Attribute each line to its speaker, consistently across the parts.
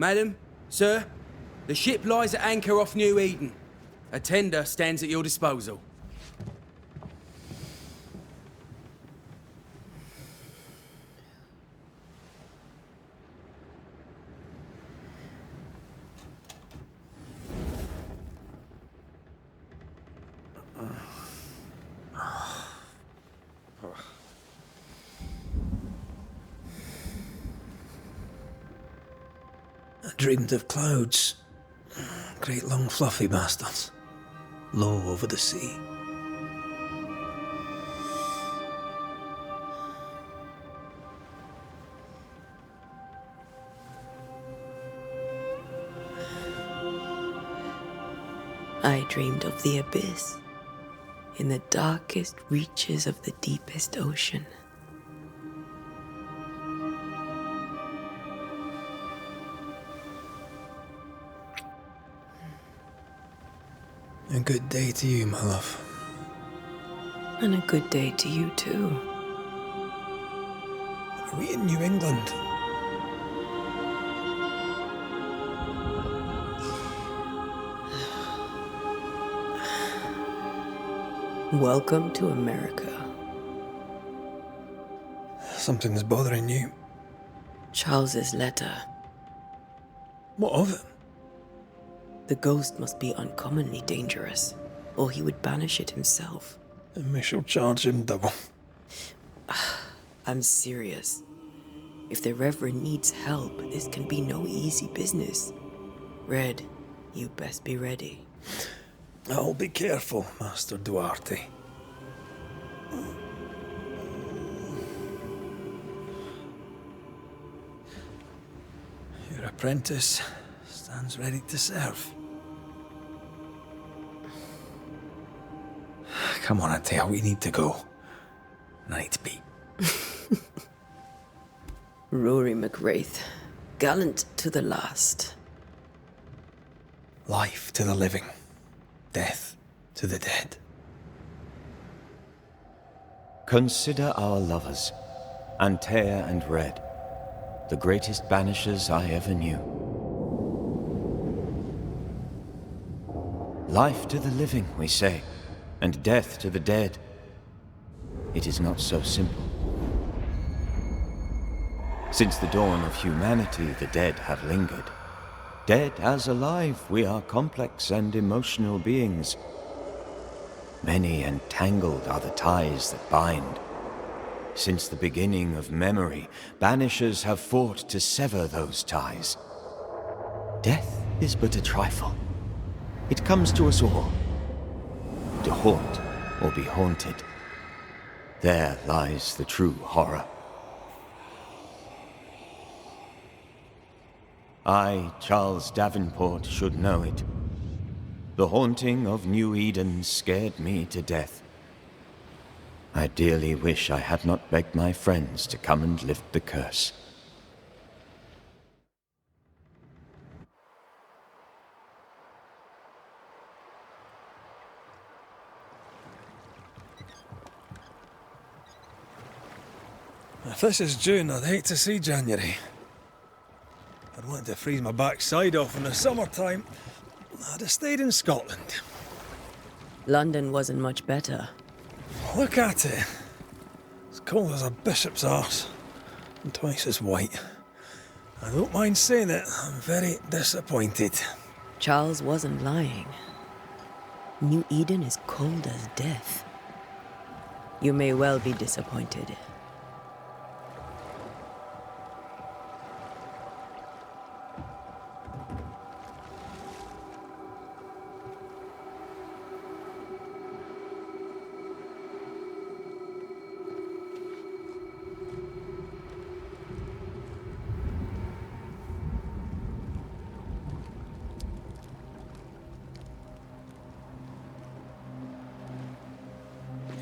Speaker 1: Madam, sir, the ship lies at anchor off New Eden. A tender stands at your disposal.
Speaker 2: I dreamed of clouds. Great long fluffy bastards. Low over the sea.
Speaker 3: I dreamed of the abyss, in the darkest reaches of the deepest ocean.
Speaker 2: A good day to you, my love.
Speaker 3: And a good day to you too.
Speaker 2: Are we in New England?
Speaker 3: Welcome to America.
Speaker 2: Something's bothering you.
Speaker 3: Charles's letter.
Speaker 2: What of it?
Speaker 3: The ghost must be uncommonly dangerous, or he would banish it himself.
Speaker 2: And we shall charge him double.
Speaker 3: I'm serious. If the Reverend needs help, this can be no easy business. Red, you best be ready.
Speaker 2: I'll be careful, Master Duarte. Your apprentice stands ready to serve. Come on, Atea, we need to go. I need to pee.
Speaker 3: Rory McWraith, gallant to the last.
Speaker 2: Life to the living, death to the dead.
Speaker 4: Consider our lovers, Antea and Red, the greatest banishers I ever knew. Life to the living, we say, and death to the dead. It is not so simple. Since the dawn of humanity, the dead have lingered. Dead as alive, we are complex and emotional beings. Many and tangled are the ties that bind. Since the beginning of memory, banishers have fought to sever those ties. Death is but a trifle. It comes to us all. To haunt or be haunted. There lies the true horror. I, Charles Davenport, should know it. The haunting of New Eden scared me to death. I dearly wish I had not begged my friends to come and lift the curse.
Speaker 2: If this is June, I'd hate to see January. I'd want to freeze my backside off in the summertime. I'd have stayed in Scotland.
Speaker 3: London wasn't much better.
Speaker 2: Look at it. As cold as a bishop's arse. And twice as white. I don't mind saying it, I'm very disappointed.
Speaker 3: Charles wasn't lying. New Eden is cold as death. You may well be disappointed.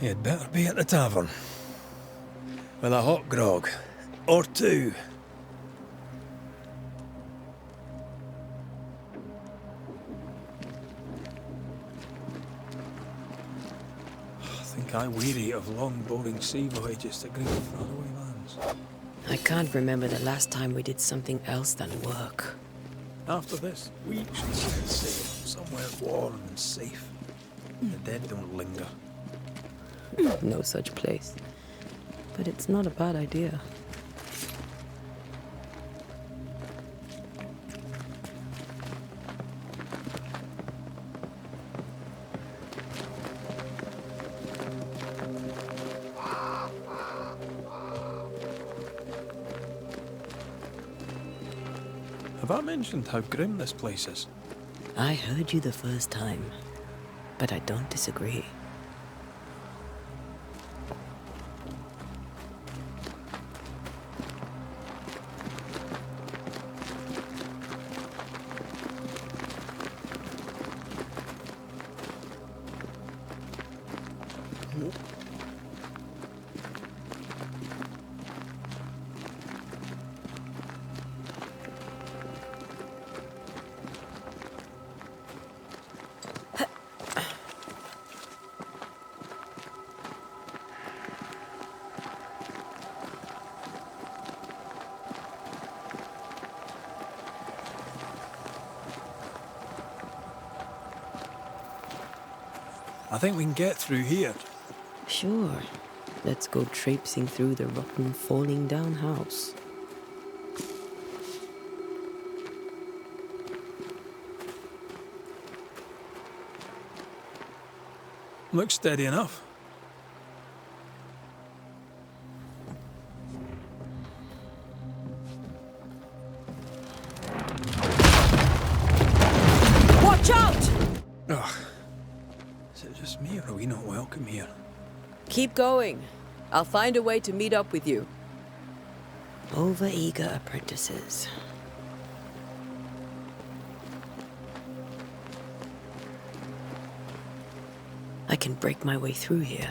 Speaker 2: You'd better be at the tavern. With a hot grog. Or two. I think I weary of long, boring sea voyages to green faraway lands.
Speaker 3: I can't remember the last time we did something else than work.
Speaker 2: After this, we should set sail somewhere warm and safe. The dead don't linger.
Speaker 3: No such place. But it's not a bad idea.
Speaker 2: Have I mentioned how grim this place is?
Speaker 3: I heard you the first time, but I don't disagree.
Speaker 2: I think we can get through here.
Speaker 3: Sure. Let's go traipsing through the rotten, falling down house.
Speaker 2: Looks steady enough.
Speaker 3: Watch out!
Speaker 2: Ugh. Is it just me, or are we not welcome here?
Speaker 3: Keep going. I'll find a way to meet up with you. Over-eager apprentices. I can break my way through here.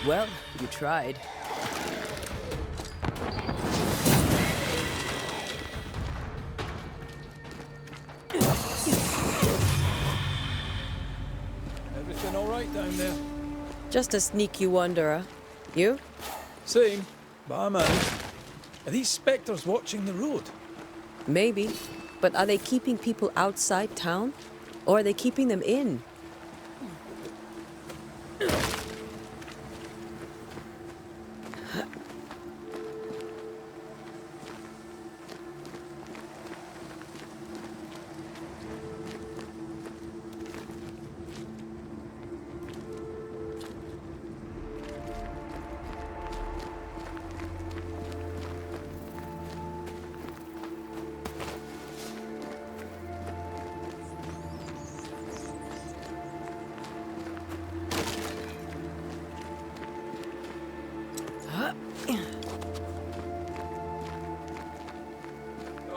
Speaker 3: Well, you tried.
Speaker 2: Everything all right down there?
Speaker 3: Just a sneaky wanderer. You?
Speaker 2: Same, but I managed. Are these spectres watching the road?
Speaker 3: Maybe. But are they keeping people outside town? Or are they keeping them in?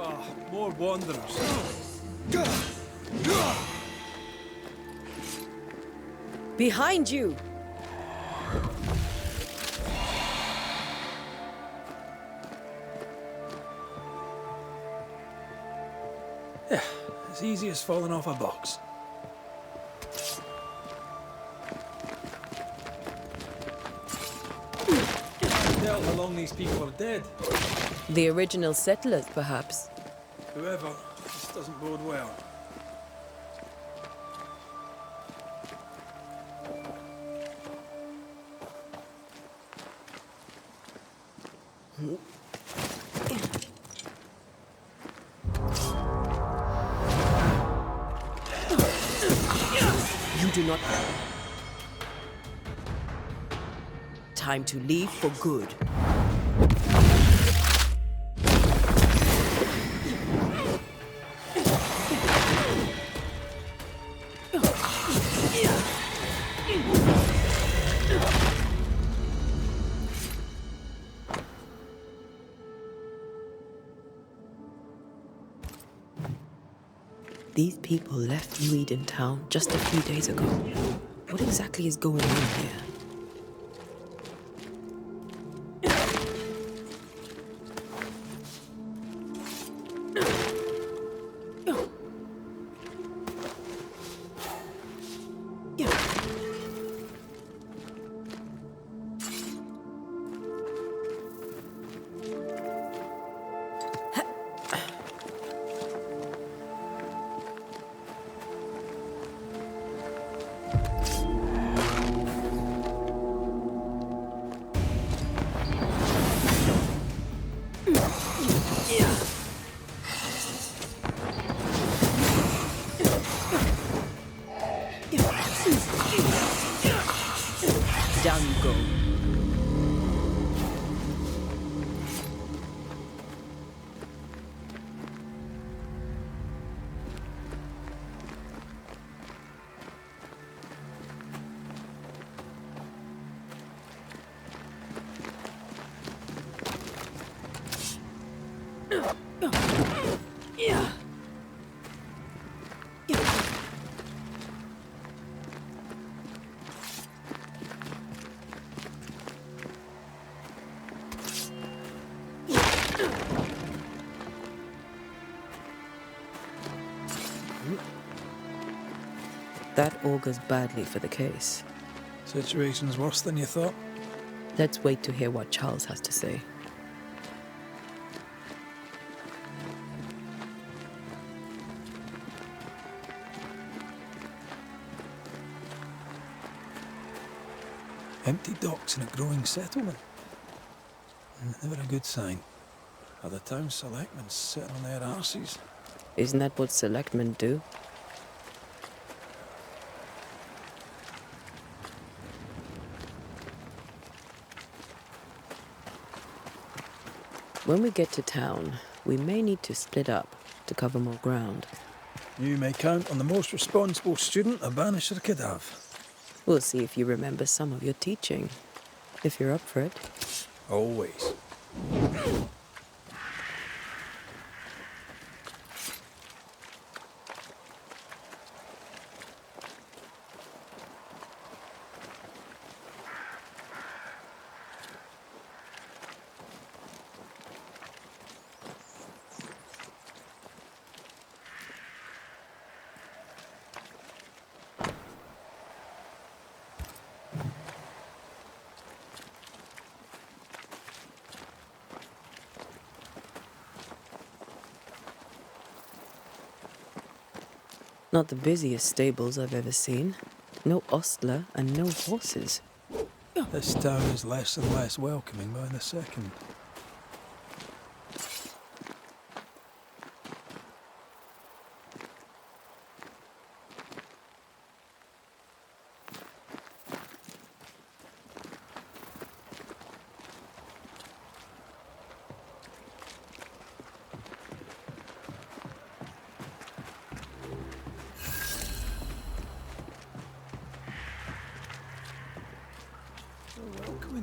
Speaker 2: Ah, more wanderers.
Speaker 3: Behind you!
Speaker 2: Yeah, as easy as falling off a box. Tell how long these people are dead.
Speaker 3: The original settlers, perhaps.
Speaker 2: Whoever, this doesn't bode well.
Speaker 3: do not... Time to leave for good. These people left New Eden Town just a few days ago. What exactly is going on here? Down you go. That augurs badly for the case.
Speaker 2: Situation's worse than you thought.
Speaker 3: Let's wait to hear what Charles has to say.
Speaker 2: Empty docks in a growing settlement. Never a good sign. Are the town selectmen sitting on their arses?
Speaker 3: Isn't that what selectmen do? When we get to town, we may need to split up to cover more ground.
Speaker 2: You may count on the most responsible student a Banisher could have.
Speaker 3: We'll see if you remember some of your teaching, if you're up for it.
Speaker 2: Always.
Speaker 3: Not the busiest stables I've ever seen. No ostler and no horses.
Speaker 2: This town is less and less welcoming by the second.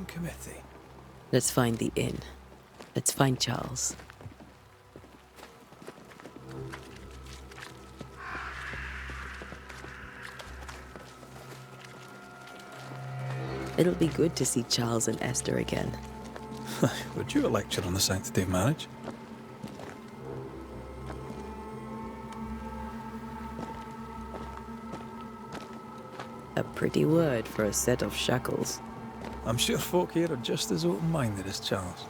Speaker 2: Committee.
Speaker 3: Let's find the inn. Let's find Charles. It'll be good to see Charles and Esther again.
Speaker 2: Would you a lecture on the sanctity of marriage?
Speaker 3: A pretty word for a set of shackles.
Speaker 2: I'm sure folk here are just as open-minded as Charles.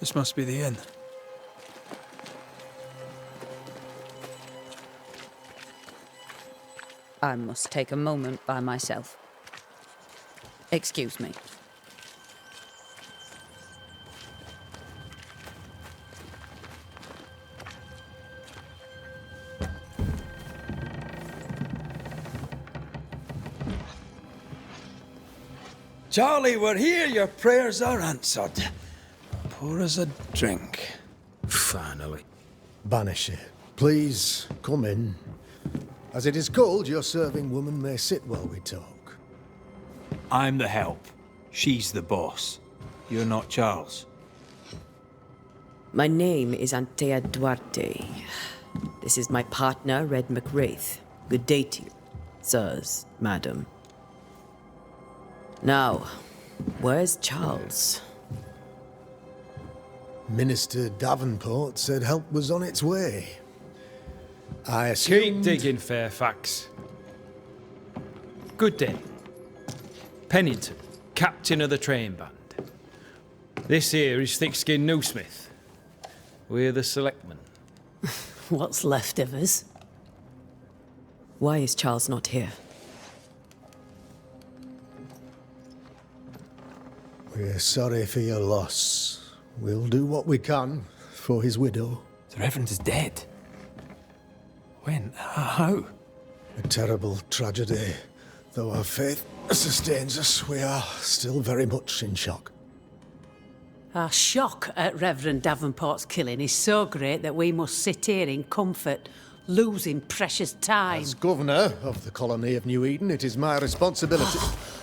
Speaker 2: This must be the inn.
Speaker 5: I must take a moment by myself. Excuse me.
Speaker 2: Charlie, we're here. Your prayers are answered. Pour us a drink.
Speaker 1: Finally.
Speaker 6: Banisher, please come in. As it is cold, your serving woman may sit while we talk.
Speaker 2: I'm the help. She's the boss. You're not Charles.
Speaker 3: My name is Antea Duarte. This is my partner, Red McWraith. Good day to you, sirs, madam. Now, where's Charles?
Speaker 6: Minister Davenport said help was on its way. I assumed...
Speaker 1: Keep digging, Fairfax. Good day. Pennington, captain of the train band. This here is Thick-Skinned Newsmith. We're the selectmen.
Speaker 3: What's left of us? Why is Charles not here?
Speaker 6: We're sorry for your loss. We'll do what we can for his widow.
Speaker 2: The Reverend is dead. When? How?
Speaker 6: A terrible tragedy. Though our faith sustains us, we are still very much in shock.
Speaker 7: Our shock at Reverend Davenport's killing is so great that we must sit here in comfort, losing precious time.
Speaker 6: As governor of the colony of New Eden, it is my responsibility...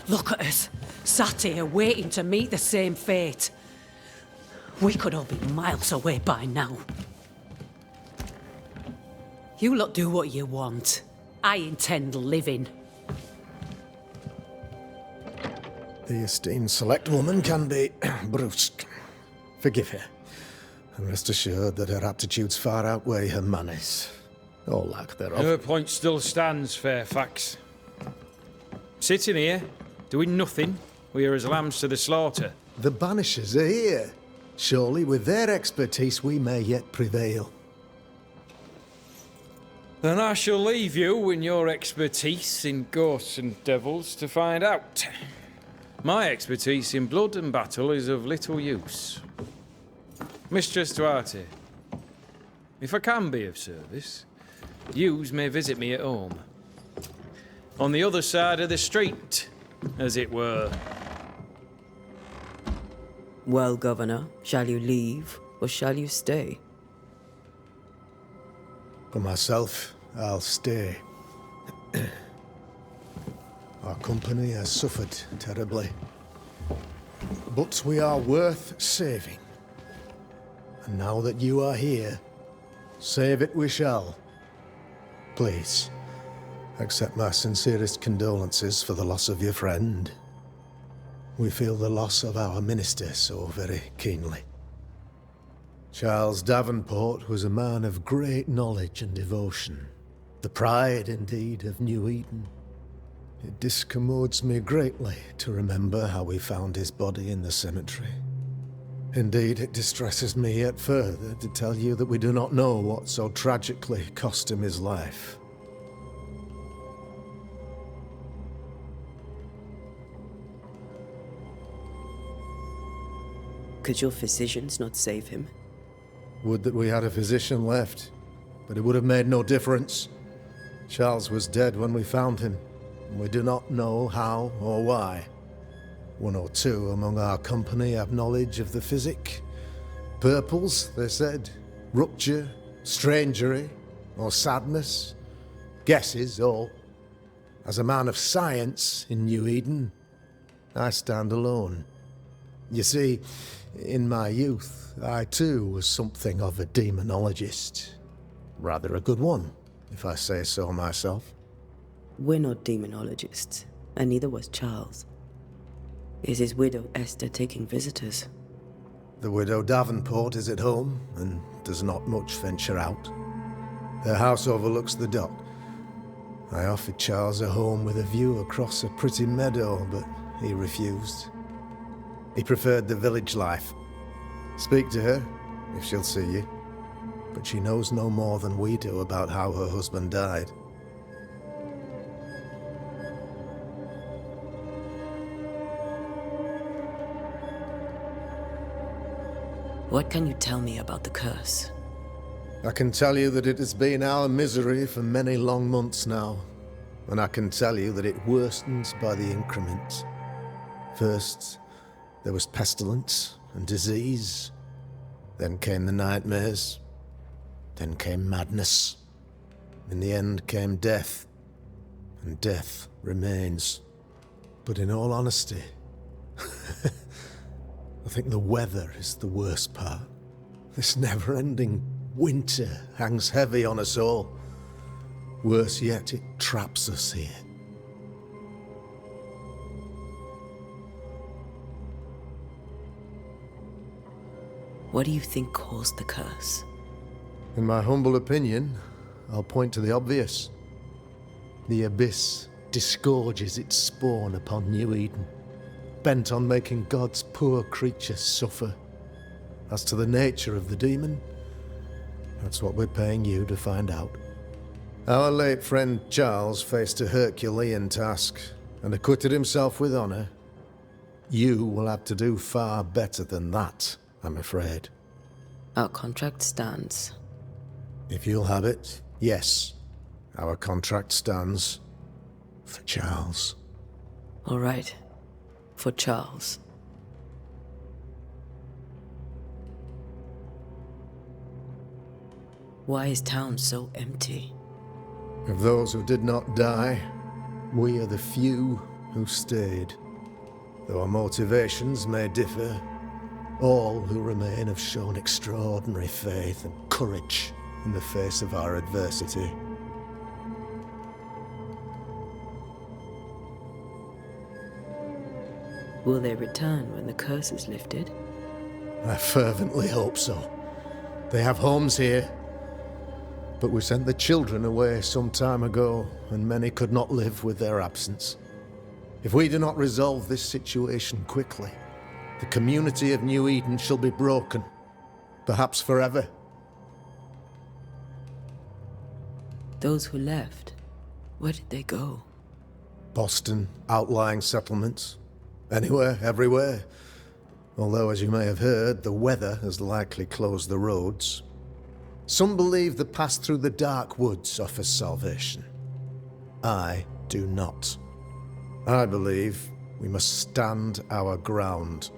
Speaker 7: Look at us, sat here waiting to meet the same fate. We could all be miles away by now. You lot do what you want. I intend living.
Speaker 6: The esteemed select woman can be brusque. Forgive her. And rest assured that her aptitudes far outweigh her manners. Or lack thereof.
Speaker 1: Her point still stands, Fairfax. Sitting here, doing nothing, we are as lambs to the slaughter.
Speaker 6: The Banishers are here. Surely with their expertise we may yet prevail.
Speaker 1: Then I shall leave you and your expertise in ghosts and devils to find out. My expertise in blood and battle is of little use. Mistress Duarte, if I can be of service, yous may visit me at home. On the other side of the street, as it were.
Speaker 3: Well, Governor, shall you leave or shall you stay?
Speaker 6: For myself, I'll stay. Our company has suffered terribly. But we are worth saving. And now that you are here, save it we shall. Please, accept my sincerest condolences for the loss of your friend. We feel the loss of our minister so very keenly. Charles Davenport was a man of great knowledge and devotion. The pride, indeed, of New Eden. It discommodes me greatly to remember how we found his body in the cemetery. Indeed, it distresses me yet further to tell you that we do not know what so tragically cost him his life.
Speaker 3: Could your physicians not save him?
Speaker 6: Would that we had a physician left, but it would have made no difference. Charles was dead when we found him, and we do not know how or why. One or two among our company have knowledge of the physic. Purples, they said, rupture, strangery, or sadness. Guesses, all. As a man of science in New Eden, I stand alone. You see, in my youth, I too was something of a demonologist. Rather a good one, if I say so myself.
Speaker 3: We're not demonologists, and neither was Charles. Is his widow Esther taking visitors?
Speaker 6: The widow Davenport is at home, and does not much venture out. Their house overlooks the dock. I offered Charles a home with a view across a pretty meadow, but he refused. He preferred the village life. Speak to her, if she'll see you. But she knows no more than we do about how her husband died.
Speaker 3: What can you tell me about the curse?
Speaker 6: I can tell you that it has been our misery for many long months now. And I can tell you that it worsens by the increment. First, there was pestilence and disease. Then came the nightmares. Then came madness. In the end came death. And death remains. But in all honesty, I think the weather is the worst part. This never-ending winter hangs heavy on us all. Worse yet, it traps us here.
Speaker 3: What do you think caused the curse?
Speaker 6: In my humble opinion, I'll point to the obvious. The abyss disgorges its spawn upon New Eden, bent on making God's poor creatures suffer. As to the nature of the demon, that's what we're paying you to find out. Our late friend Charles faced a Herculean task and acquitted himself with honor. You will have to do far better than that, I'm afraid.
Speaker 3: Our contract stands.
Speaker 6: If you'll have it, yes, our contract stands for Charles.
Speaker 3: All right. For Charles. Why is town so empty?
Speaker 6: Of those who did not die, we are the few who stayed. Though our motivations may differ, all who remain have shown extraordinary faith and courage in the face of our adversity.
Speaker 3: Will they return when the curse is lifted?
Speaker 6: I fervently hope so. They have homes here. But we sent the children away some time ago, and many could not live with their absence. If we do not resolve this situation quickly, the community of New Eden shall be broken, perhaps forever.
Speaker 3: Those who left, where did they go?
Speaker 6: Boston, outlying settlements. Anywhere, everywhere. Although, as you may have heard, the weather has likely closed the roads. Some believe the path through the dark woods offers salvation. I do not. I believe we must stand our ground.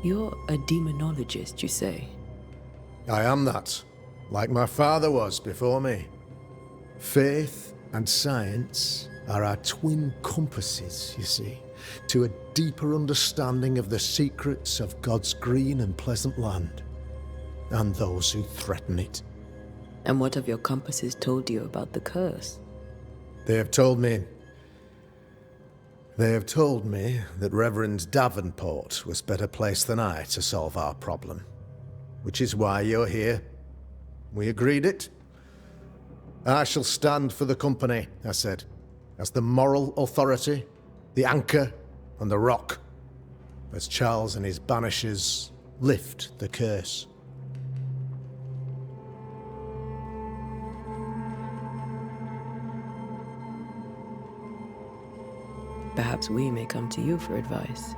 Speaker 3: You're a demonologist, you say?
Speaker 6: I am that, like my father was before me. Faith and science are our twin compasses, you see, to a deeper understanding of the secrets of God's green and pleasant land, and those who threaten it.
Speaker 3: And what have your compasses told you about the curse?
Speaker 6: They have told me that Reverend Davenport was better placed than I to solve our problem. Which is why you're here. We agreed it. I shall stand for the company, I said, as the moral authority, the anchor, and the rock, as Charles and his Banishers lift the curse.
Speaker 3: Perhaps we may come to you for advice.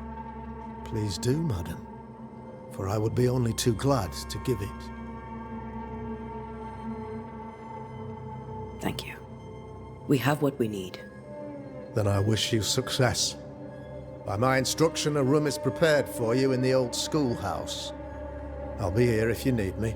Speaker 6: Please do, madam, for I would be only too glad to give it.
Speaker 3: Thank you. We have what we need.
Speaker 6: Then I wish you success. By my instruction, a room is prepared for you in the old schoolhouse. I'll be here if you need me.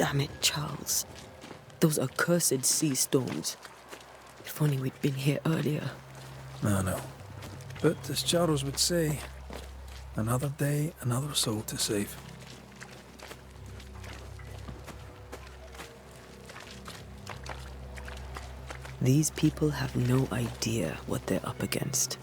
Speaker 3: Damn it, Charles. Those accursed sea storms. If only we'd been here earlier.
Speaker 2: I know. But as Charles would say, another day, another soul to save.
Speaker 3: These people have no idea what they're up against.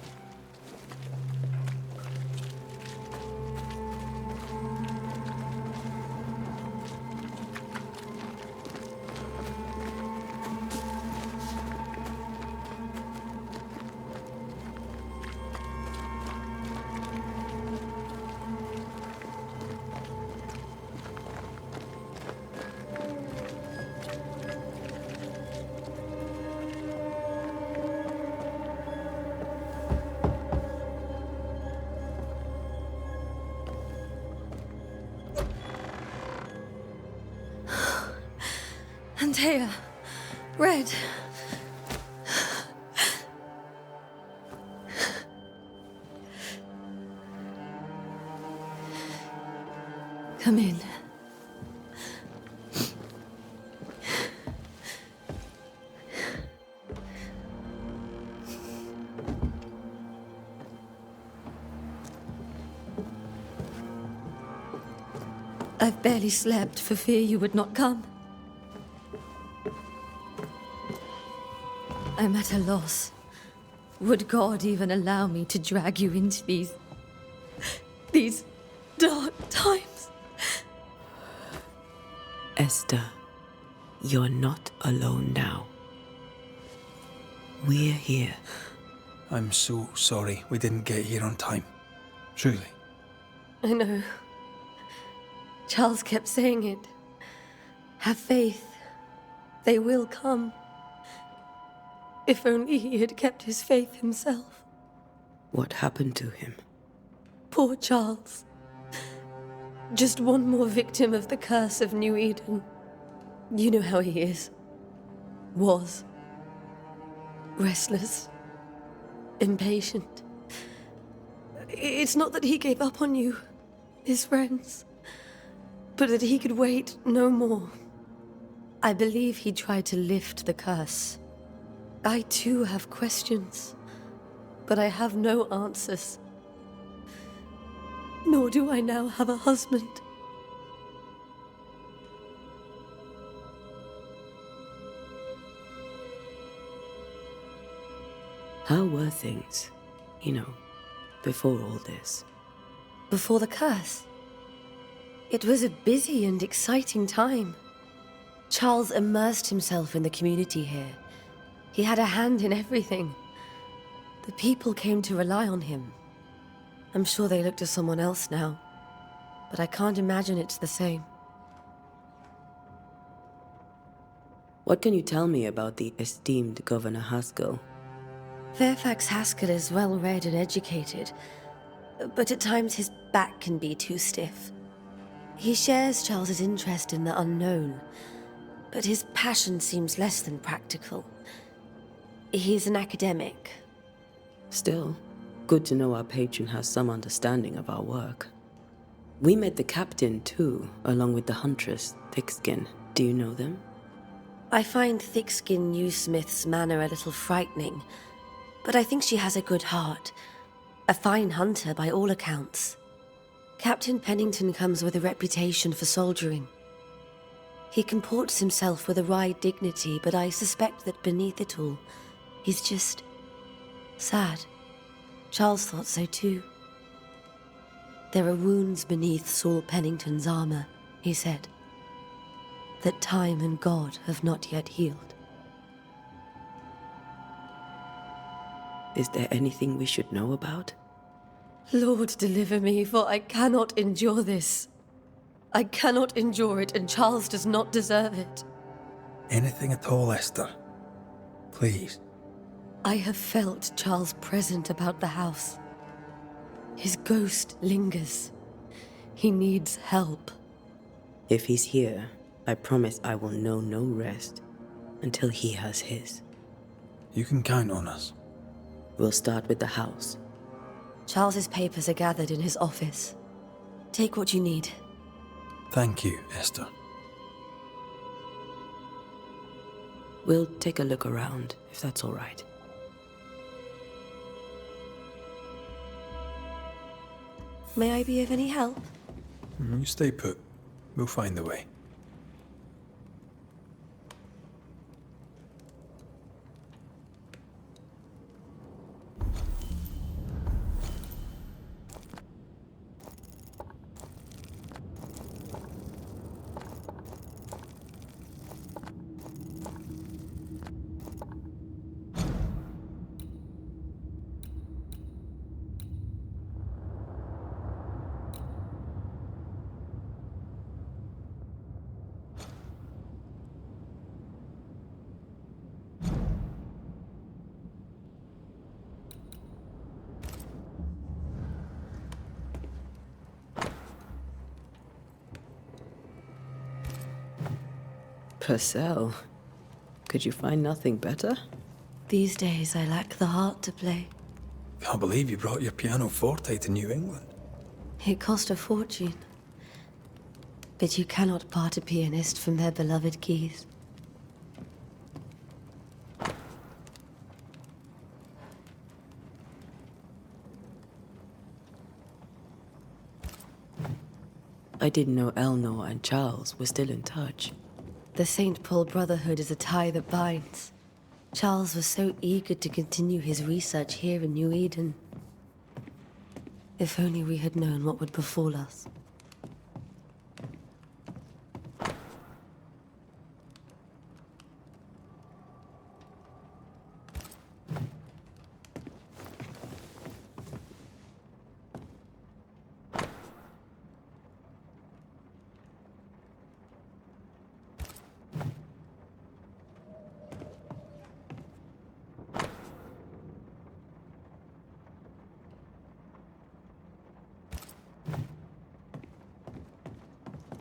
Speaker 8: Antea, Red. Come in. I've barely slept for fear you would not come. I'm at a loss. Would God even allow me to drag you into these dark times?
Speaker 3: Esther, you're not alone now. We're here.
Speaker 2: I'm so sorry we didn't get here on time. Truly.
Speaker 8: I know. Charles kept saying it. Have faith. They will come. If only he had kept his faith himself.
Speaker 3: What happened to him?
Speaker 8: Poor Charles. Just one more victim of the curse of New Eden. You know how he is. Was. Restless. Impatient. It's not that he gave up on you, his friends, but that he could wait no more. I believe he tried to lift the curse. I too have questions, but I have no answers. Nor do I now have a husband.
Speaker 3: How were things, before all this?
Speaker 8: Before the curse? It was a busy and exciting time. Charles immersed himself in the community here. He had a hand in everything. The people came to rely on him. I'm sure they look to someone else now, but I can't imagine it's the same.
Speaker 3: What can you tell me about the esteemed Governor Haskell?
Speaker 8: Fairfax Haskell is well-read and educated, but at times his back can be too stiff. He shares Charles's interest in the unknown, but his passion seems less than practical. He's an academic.
Speaker 3: Still, good to know our patron has some understanding of our work. We met the captain, too, along with the huntress, Thickskin. Do you know them?
Speaker 8: I find Thickskin Newsmith's manner a little frightening, but I think she has a good heart. A fine hunter by all accounts. Captain Pennington comes with a reputation for soldiering. He comports himself with a wry dignity, but I suspect that beneath it all, he's just sad. Charles thought so too. There are wounds beneath Saul Pennington's armor, he said, that time and God have not yet healed.
Speaker 3: Is there anything we should know about?
Speaker 8: Lord, deliver me, for I cannot endure this. I cannot endure it, and Charles does not deserve it.
Speaker 2: Anything at all, Esther. Please.
Speaker 8: I have felt Charles present about the house. His ghost lingers. He needs help.
Speaker 3: If he's here, I promise I will know no rest until he has his.
Speaker 2: You can count on us.
Speaker 3: We'll start with the house.
Speaker 8: Charles's papers are gathered in his office. Take what you need.
Speaker 2: Thank you, Esther.
Speaker 3: We'll take a look around, if that's all right.
Speaker 8: May I be of any help?
Speaker 2: You stay put. We'll find a way.
Speaker 3: Purcell, could you find nothing better?
Speaker 8: These days I lack the heart to play.
Speaker 2: Can't believe you brought your pianoforte to New England.
Speaker 8: It cost a fortune. But you cannot part a pianist from their beloved keys.
Speaker 3: I didn't know Eleanor and Charles were still in touch.
Speaker 8: The St. Paul Brotherhood is a tie that binds. Charles was so eager to continue his research here in New Eden. If only we had known what would befall us.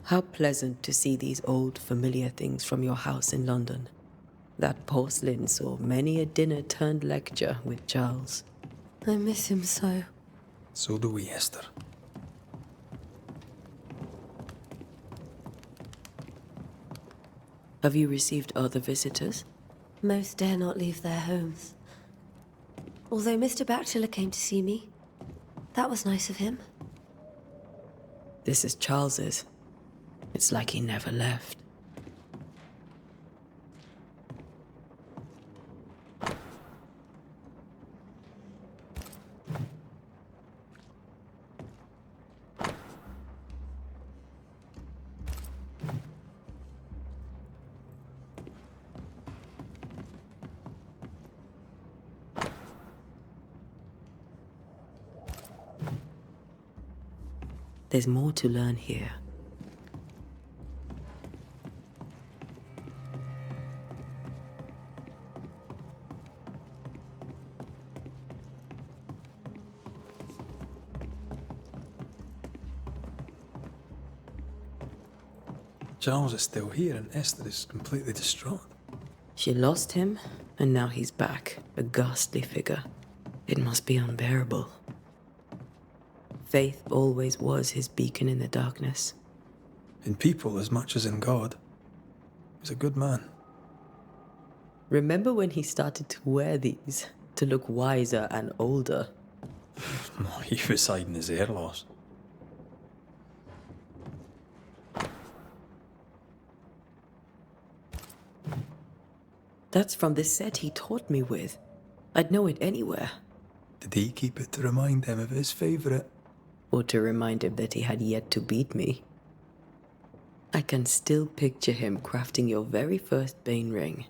Speaker 3: How pleasant to see these old, familiar things from your house in London. That porcelain saw many a dinner-turned-lecture with Charles.
Speaker 8: I miss him so.
Speaker 2: So do we, Esther.
Speaker 3: Have you received other visitors?
Speaker 8: Most dare not leave their homes. Although Mr. Bachelor came to see me. That was nice of him.
Speaker 3: This is Charles's. It's like he never left. There's more to learn here.
Speaker 2: Charles is still here and Esther is completely distraught.
Speaker 3: She lost him, and now he's back, a ghastly figure. It must be unbearable. Faith always was his beacon in the darkness.
Speaker 2: In people as much as in God. He's a good man.
Speaker 3: Remember when he started to wear these, to look wiser and older?
Speaker 2: He was hiding his hair loss.
Speaker 3: That's from the set he taught me with. I'd know it anywhere.
Speaker 2: Did he keep it to remind him of his favourite?
Speaker 3: Or to remind him that he had yet to beat me. I can still picture him crafting your very first Bane ring.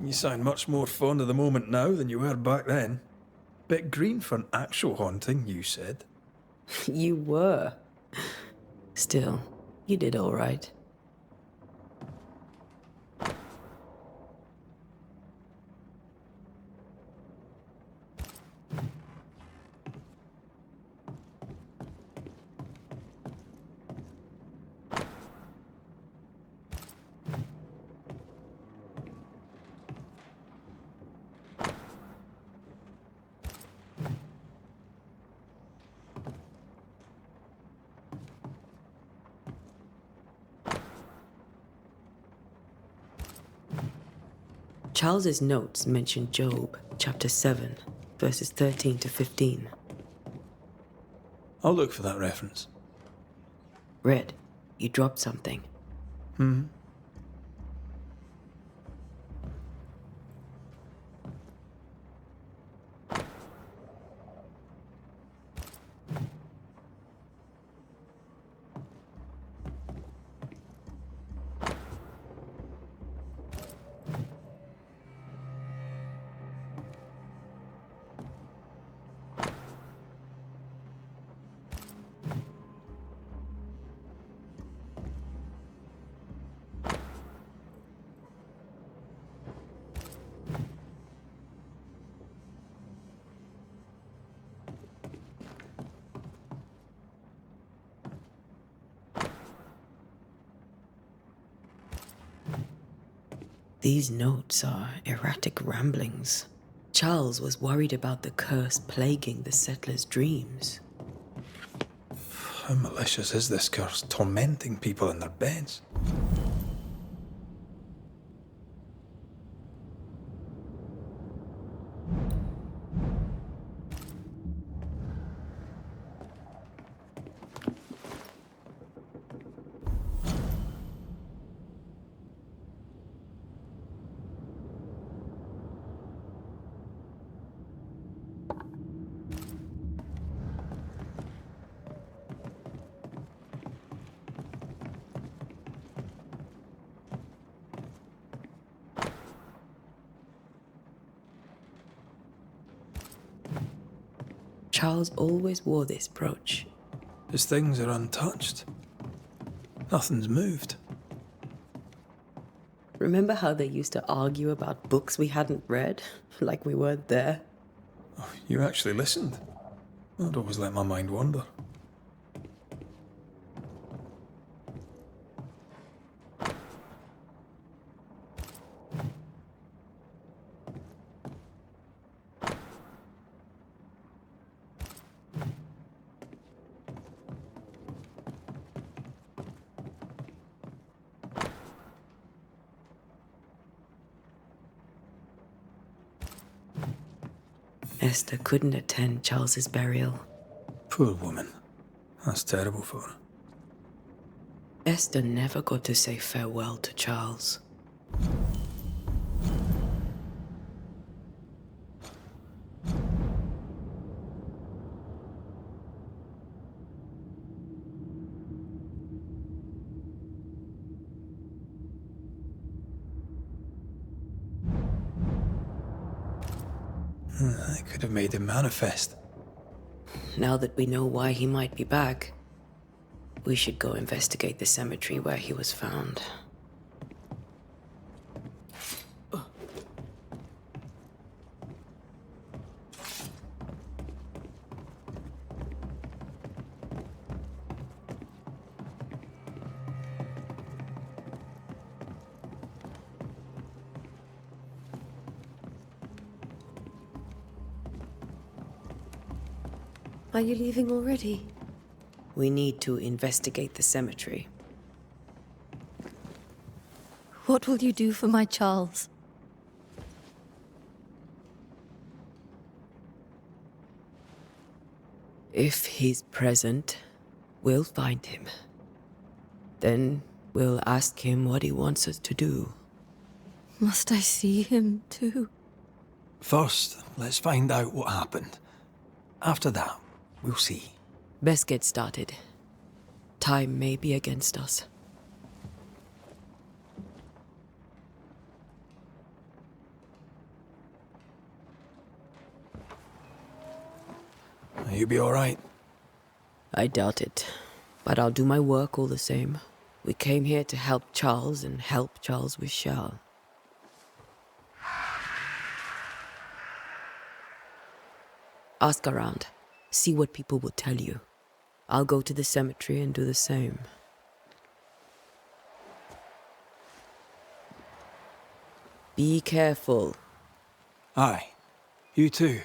Speaker 2: You sound much more fond of the moment now than you were back then. Bit green for an actual haunting, you said.
Speaker 3: You were. Still, you did all right. Charles's notes mention Job, chapter 7, verses 13 to 15.
Speaker 2: I'll look for that reference.
Speaker 3: Red, you dropped something. These notes are erratic ramblings. Charles was worried about the curse plaguing the settlers' dreams.
Speaker 2: How malicious is this curse, tormenting people in their beds?
Speaker 3: Charles always wore this brooch.
Speaker 2: His things are untouched. Nothing's moved.
Speaker 3: Remember how they used to argue about books we hadn't read? Like we weren't there?
Speaker 2: Oh, you actually listened? I'd always let my mind wander.
Speaker 3: Esther couldn't attend Charles's burial.
Speaker 2: Poor woman. That's terrible for her.
Speaker 3: Esther never got to say farewell to Charles.
Speaker 2: I could have made him manifest.
Speaker 3: Now that we know why he might be back, we should go investigate the cemetery where he was found.
Speaker 8: Are you leaving already?
Speaker 3: We need to investigate the cemetery.
Speaker 9: What will you do for my Charles?
Speaker 3: If he's present, we'll find him. Then we'll ask him what he wants us to do.
Speaker 9: Must I see him too?
Speaker 2: First, let's find out what happened. After that, we'll see.
Speaker 3: Best get started. Time may be against us.
Speaker 2: You'll be all right.
Speaker 3: I doubt it, but I'll do my work all the same. We came here to help Charles, and help Charles we shall. Ask around. See what people will tell you. I'll go to the cemetery and do the same. Be careful.
Speaker 2: Aye. You too.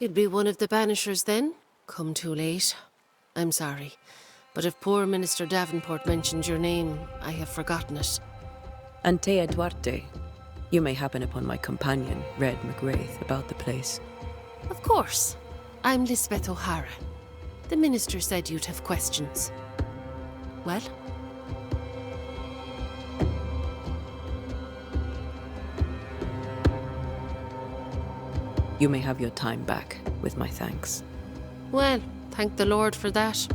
Speaker 10: You'd be one of the Banishers then? Come too late. I'm sorry, but if poor Minister Davenport mentioned your name, I have forgotten it.
Speaker 3: Antea Duarte. You may happen upon my companion, Red McGrath, about the place.
Speaker 10: Of course. I'm Lisbeth O'Hara. The Minister said you'd have questions. Well?
Speaker 3: You may have your time back, with my thanks.
Speaker 10: Well, thank the Lord for that.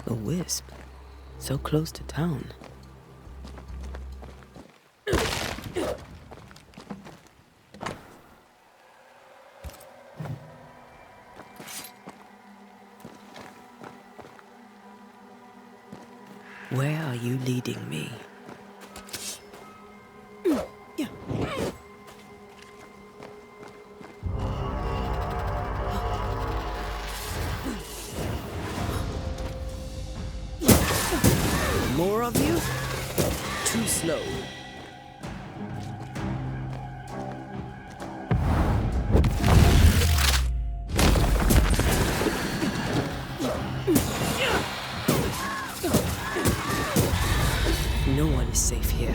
Speaker 3: A wisp, so close to town. Where are you leading me?
Speaker 11: More of you? Too slow.
Speaker 3: No one is safe here.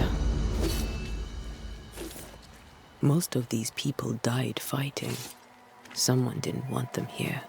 Speaker 3: Most of these people died fighting. Someone didn't want them here.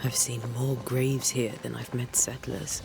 Speaker 3: I've seen more graves here than I've met settlers.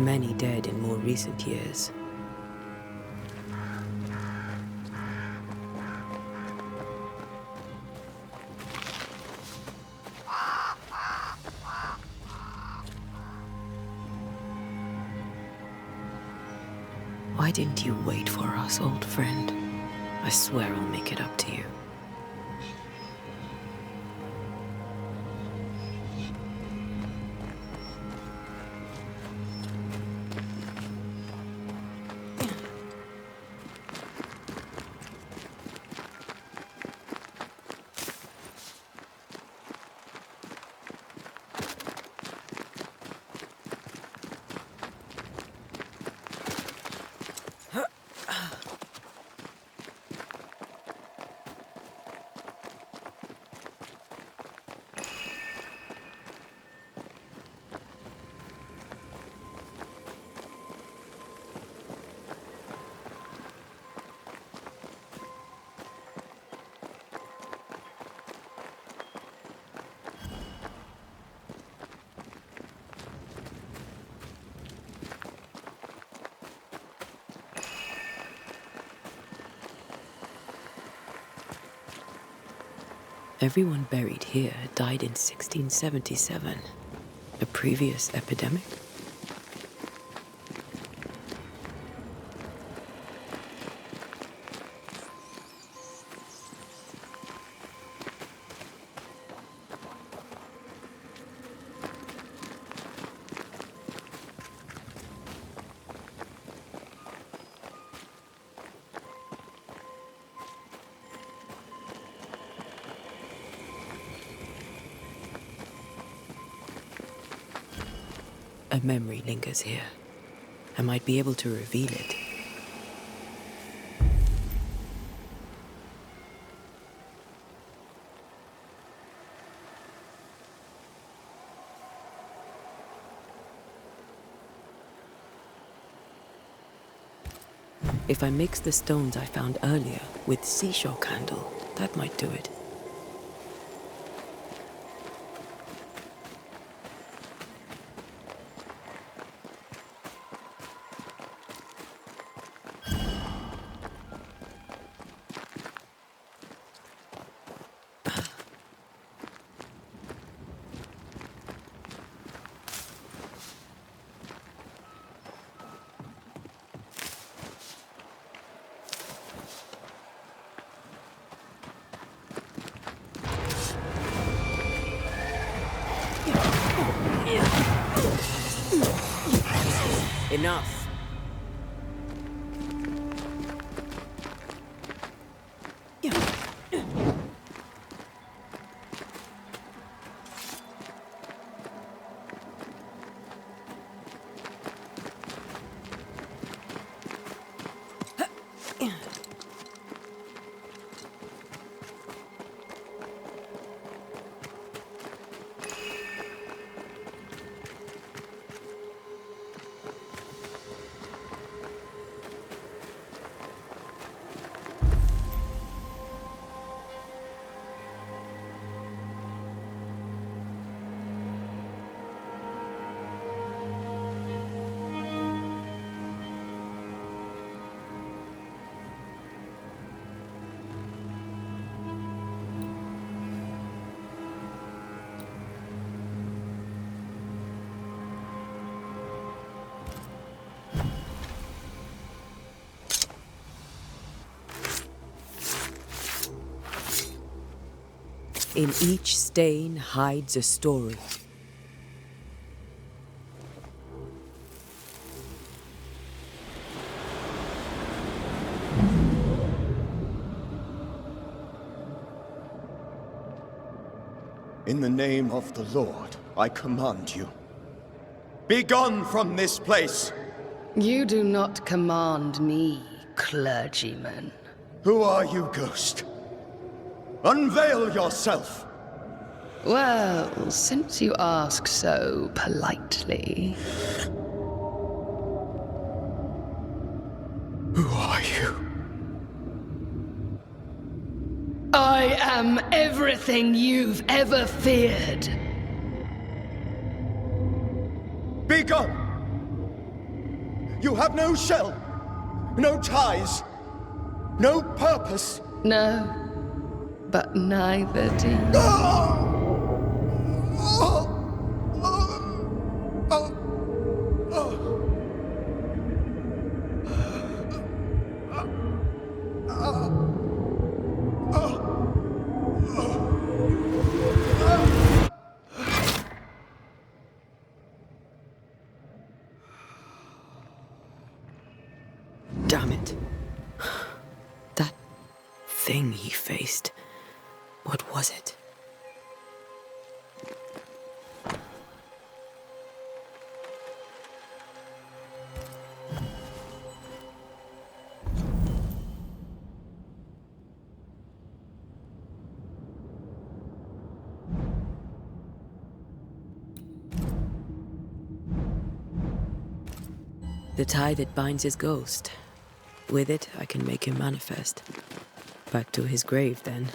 Speaker 3: many dead in more recent years. Why didn't you wait for us, old friend? I swear I'll make it up to you. Everyone buried here died in 1677. A previous epidemic? A memory lingers here. I might be able to reveal it. If I mix the stones I found earlier with seashore candle, that might do it.
Speaker 11: Enough.
Speaker 3: In each stain hides a story.
Speaker 4: In the name of the Lord, I command you. Be gone from this place!
Speaker 12: You do not command me, clergyman.
Speaker 4: Who are you, ghost? Unveil yourself!
Speaker 12: Well, since you ask so politely...
Speaker 4: Who are you?
Speaker 12: I am everything you've ever feared.
Speaker 4: Be gone!
Speaker 13: You have no shell, no ties, no purpose.
Speaker 12: No, but neither do you.
Speaker 3: Damn it. That thing he faced. What was it? The tie that binds his ghost. With it, I can make him manifest. Back to his grave, then.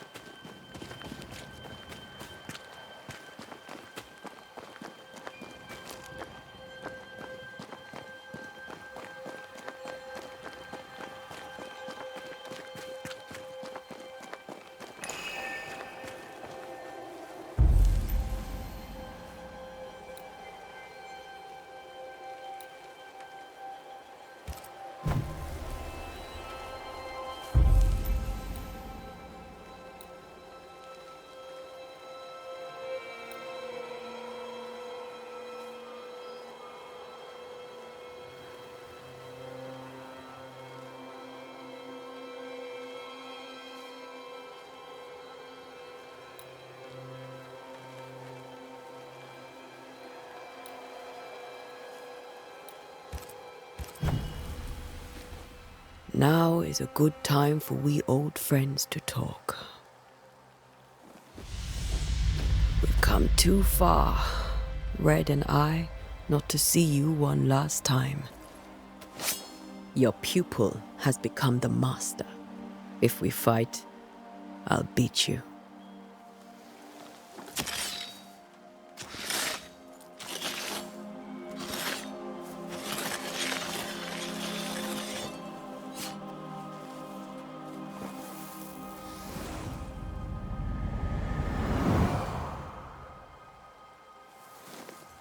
Speaker 3: Now is a good time for we old friends to talk. We've come too far, Red and I, not to see you one last time. Your pupil has become the master. If we fight, I'll beat you.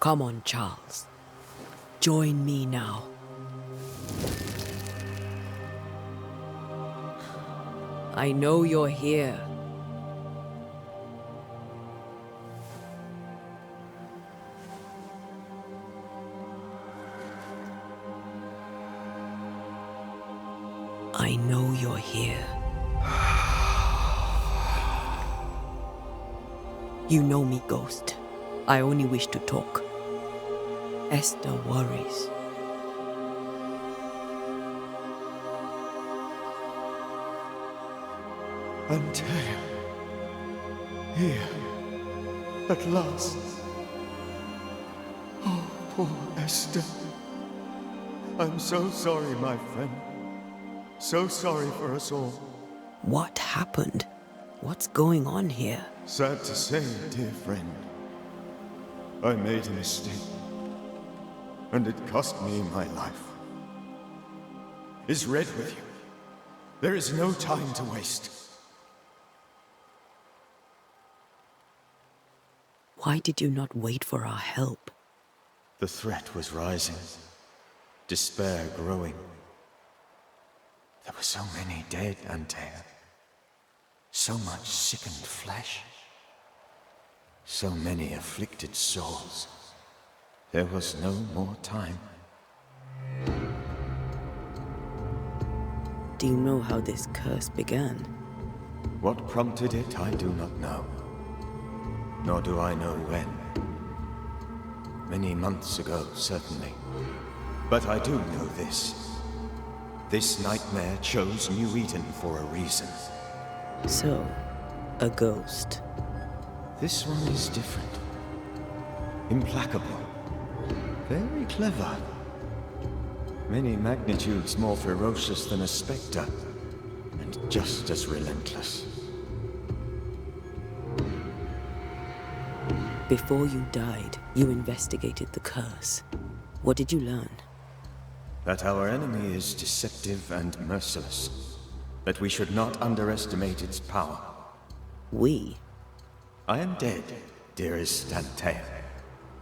Speaker 3: Come on, Charles. Join me now. I know you're here. I know you're here. You know me, Ghost. I only wish to talk. Esther worries.
Speaker 13: Antea, here, at last. Oh, poor Esther. I'm so sorry, my friend. So sorry for us all.
Speaker 3: What happened? What's going on here?
Speaker 13: Sad to say, dear friend, I made a mistake, and it cost me my life. Is Red with you? There is no time to waste.
Speaker 3: Why did you not wait for our help?
Speaker 4: The threat was rising, despair growing. There were so many dead, Antea. So much sickened flesh. So many afflicted souls. There was no more time.
Speaker 3: Do you know how this curse began?
Speaker 4: What prompted it, I do not know. Nor do I know when. Many months ago, certainly. But I do know this. This nightmare chose New Eden for a reason.
Speaker 3: So, a ghost.
Speaker 4: This one is different. Implacable. Very clever. Many magnitudes more ferocious than a spectre, and just as relentless.
Speaker 3: Before you died, you investigated the curse. What did you learn?
Speaker 4: That our enemy is deceptive and merciless. That we should not underestimate its power.
Speaker 3: We?
Speaker 4: I am dead, dearest Antea.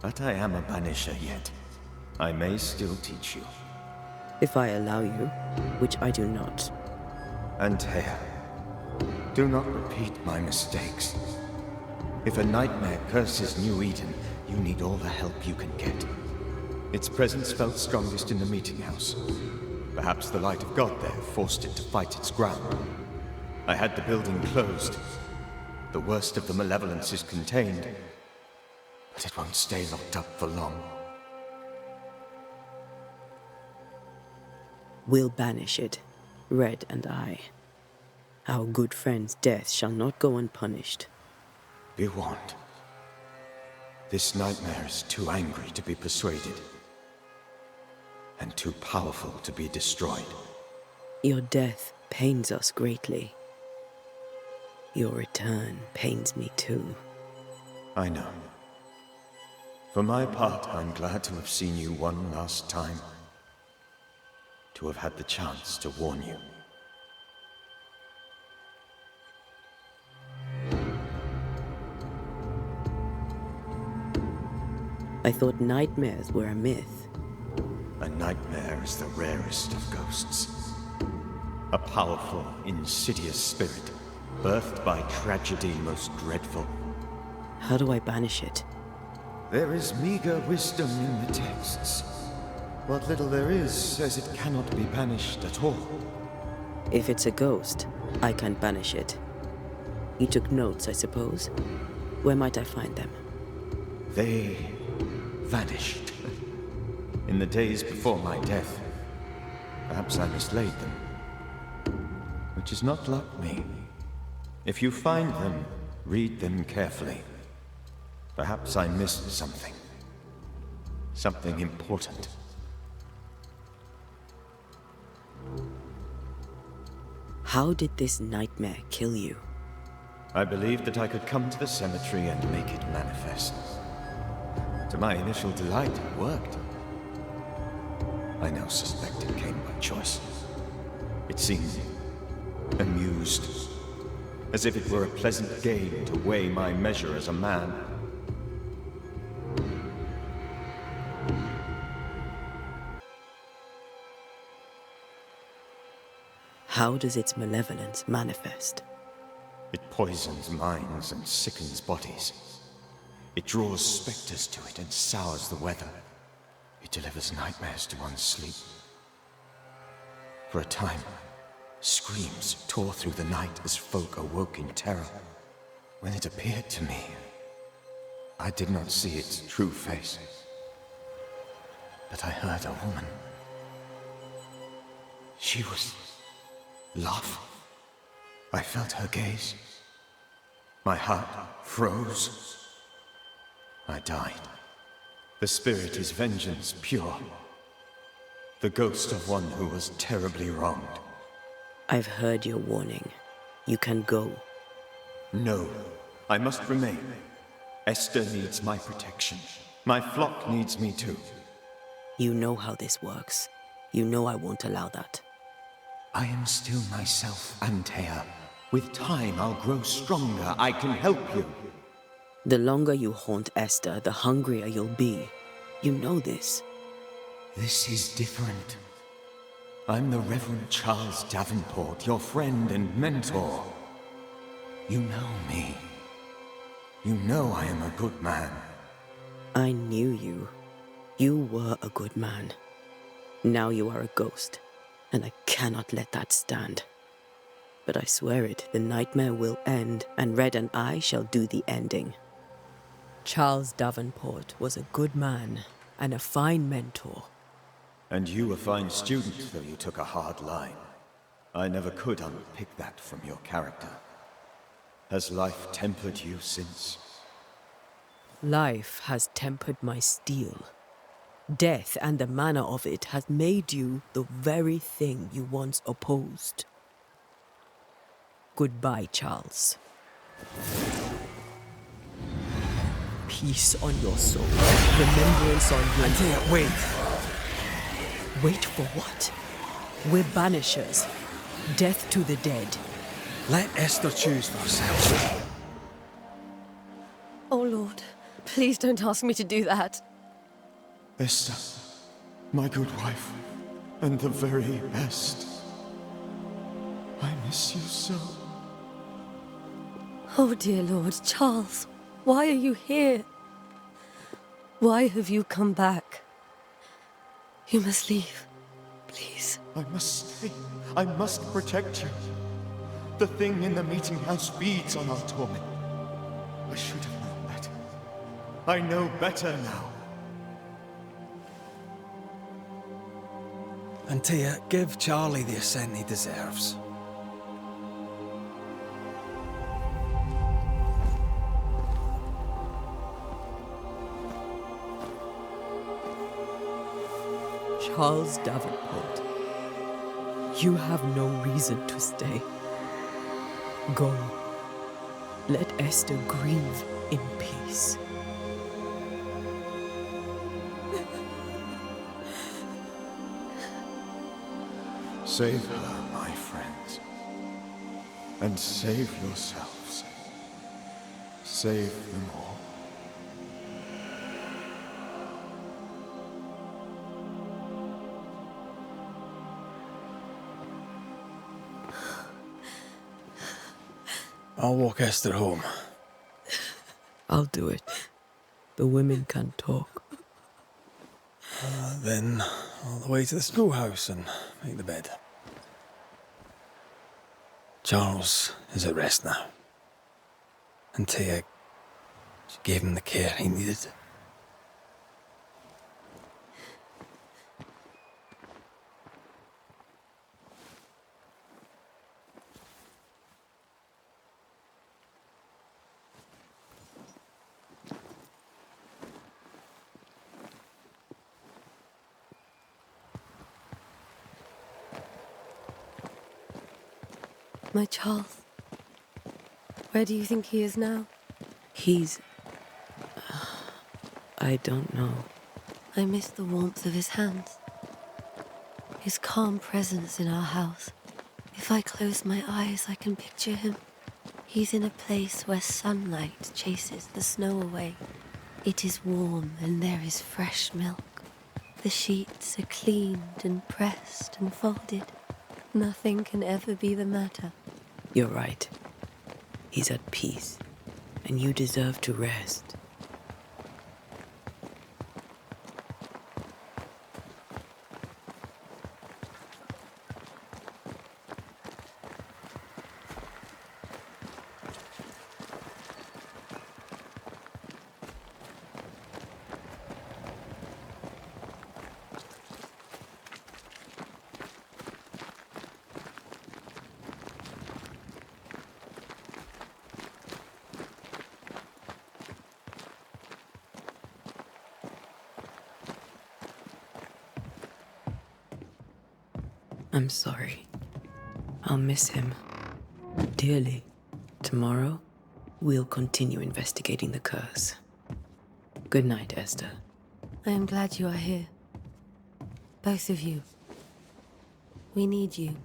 Speaker 4: But I am a banisher yet. I may still teach you.
Speaker 3: If I allow you, which I do not.
Speaker 4: Antea, do not repeat my mistakes. If a nightmare curses New Eden, you need all the help you can get. Its presence felt strongest in the meeting house. Perhaps the light of God there forced it to fight its ground. I had the building closed. The worst of the malevolence is contained, but it won't stay locked up for long.
Speaker 3: We'll banish it, Red and I. Our good friend's death shall not go unpunished.
Speaker 4: Be warned. This nightmare is too angry to be persuaded, and too powerful to be destroyed.
Speaker 3: Your death pains us greatly. Your return pains me too.
Speaker 4: I know. For my part, I'm glad to have seen you one last time. To have had the chance to warn you.
Speaker 3: I thought nightmares were a myth.
Speaker 4: A nightmare is the rarest of ghosts. A powerful, insidious spirit, birthed by tragedy most dreadful.
Speaker 3: How do I banish it?
Speaker 4: There is meager wisdom in the texts. What little there is says it cannot be banished at all.
Speaker 3: If it's a ghost, I can't banish it. You took notes, I suppose? Where might I find them?
Speaker 4: They vanished. In the days before my death. Perhaps I mislaid them. Which is not like me. If you find them, read them carefully. Perhaps I missed something. Something important.
Speaker 3: How did this nightmare kill you?
Speaker 4: I believed that I could come to the cemetery and make it manifest. To my initial delight, it worked. I now suspect it came by choice. It seemed amused, as if it were a pleasant game to weigh my measure as a man.
Speaker 3: How does its malevolence manifest?
Speaker 4: It poisons minds and sickens bodies. It draws specters to it and sours the weather. It delivers nightmares to one's sleep. For a time, screams tore through the night as folk awoke in terror. When it appeared to me, I did not see its true face. But I heard a woman. She was love. I felt her gaze. My heart froze. I died. The spirit is vengeance pure. The ghost of one who was terribly wronged.
Speaker 3: I've heard your warning. You can go.
Speaker 4: No, I must remain. Esther needs my protection. My flock needs me too.
Speaker 3: You know how this works. You know I won't allow that.
Speaker 4: I am still myself, Antea. With time, I'll grow stronger. I can help you.
Speaker 3: The longer you haunt Esther, the hungrier you'll be. You know this.
Speaker 4: This is different. I'm the Reverend Charles Davenport, your friend and mentor. You know me. You know I am a good man.
Speaker 3: I knew you. You were a good man. Now you are a ghost, and I cannot let that stand. But I swear it, the nightmare will end, and Red and I shall do the ending. Charles Davenport was a good man and a fine mentor.
Speaker 4: And you a fine student, though you took a hard line. I never could unpick that from your character. Has life tempered you since?
Speaker 3: Life has tempered my steel. Death and the manner of it has made you the very thing you once opposed. Goodbye, Charles. Peace on your soul. Remembrance on your...
Speaker 2: Antea, wait.
Speaker 3: Wait for what? We're banishers. Death to the dead.
Speaker 2: Let Esther choose for herself.
Speaker 8: Oh, Lord, please don't ask me to do that.
Speaker 13: Esther, my good wife, and the very best. I miss you so.
Speaker 8: Oh, dear Lord, Charles, why are you here? Why have you come back? You must leave, please.
Speaker 13: I must stay. I must protect you. The thing in the meeting house feeds on our torment. I should have known better. I know better now.
Speaker 2: Antea, give Charlie the ascent he deserves.
Speaker 3: Charles Davenport, you have no reason to stay. Go. Let Esther grieve in peace.
Speaker 13: Save her, my friends. And save yourselves. Save them all.
Speaker 2: I'll walk Esther home.
Speaker 3: I'll do it. The women can talk.
Speaker 2: Then all the way to the schoolhouse and make the bed. Charles is at rest now. Antea, she gave him the care he needed.
Speaker 8: My Charles. Where do you think he is now?
Speaker 3: He's... I don't know.
Speaker 8: I miss the warmth of his hands. His calm presence in our house. If I close my eyes, I can picture him. He's in a place where sunlight chases the snow away. It is warm and there is fresh milk. The sheets are cleaned and pressed and folded. Nothing can ever be the matter.
Speaker 3: You're right. He's at peace, and you deserve to rest. I'm sorry. I'll miss him dearly. Tomorrow, we'll continue investigating the curse. Good night, Esther.
Speaker 8: I am glad you are here. Both of you. We need you.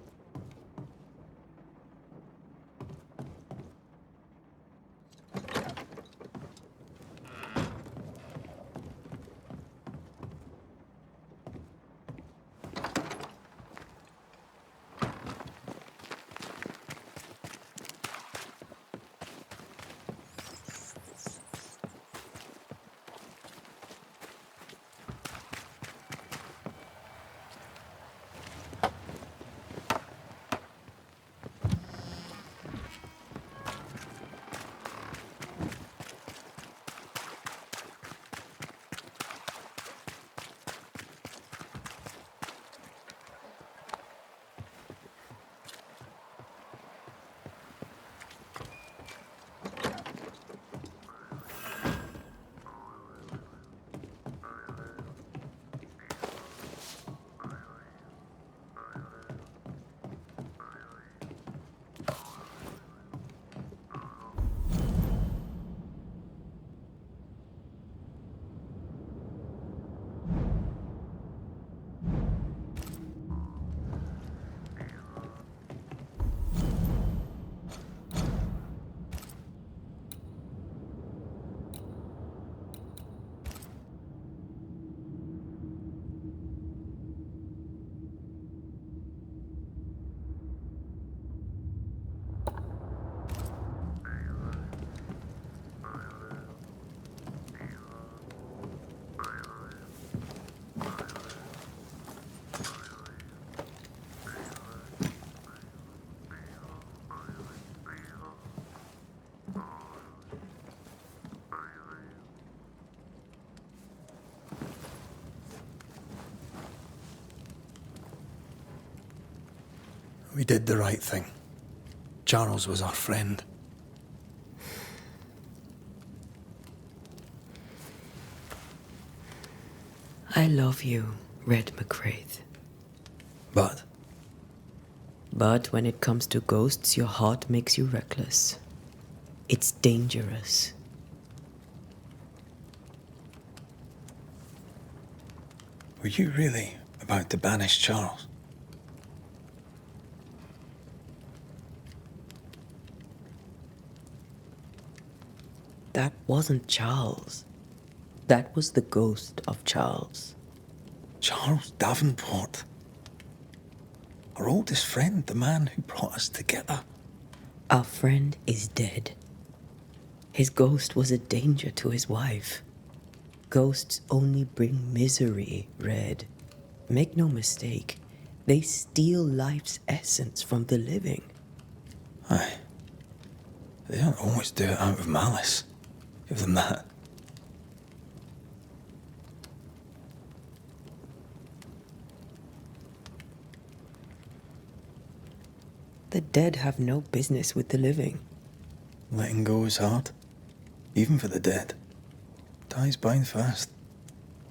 Speaker 2: We did the right thing. Charles was our friend.
Speaker 3: I love you, Red McCraith.
Speaker 2: But?
Speaker 3: But when it comes to ghosts, your heart makes you reckless. It's dangerous.
Speaker 2: Were you really about to banish Charles?
Speaker 3: That wasn't Charles. That was the ghost of Charles.
Speaker 2: Charles Davenport. Our oldest friend, the man who brought us together.
Speaker 3: Our friend is dead. His ghost was a danger to his wife. Ghosts only bring misery, Red. Make no mistake, they steal life's essence from the living.
Speaker 2: Aye. They don't always do it out of malice. Give them that.
Speaker 3: The dead have no business with the living.
Speaker 2: Letting go is hard. Even for the dead. Ties bind fast.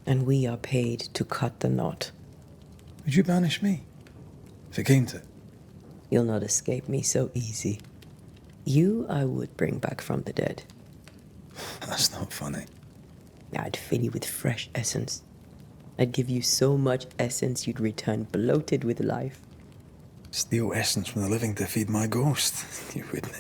Speaker 3: And we are paid to cut the knot.
Speaker 2: Would you banish me? If it came to it?
Speaker 3: You'll not escape me so easy. You I would bring back from the dead.
Speaker 2: That's not funny.
Speaker 3: I'd fill you with fresh essence. I'd give you so much essence you'd return bloated with life.
Speaker 2: Steal essence from the living to feed my ghost. You wouldn't.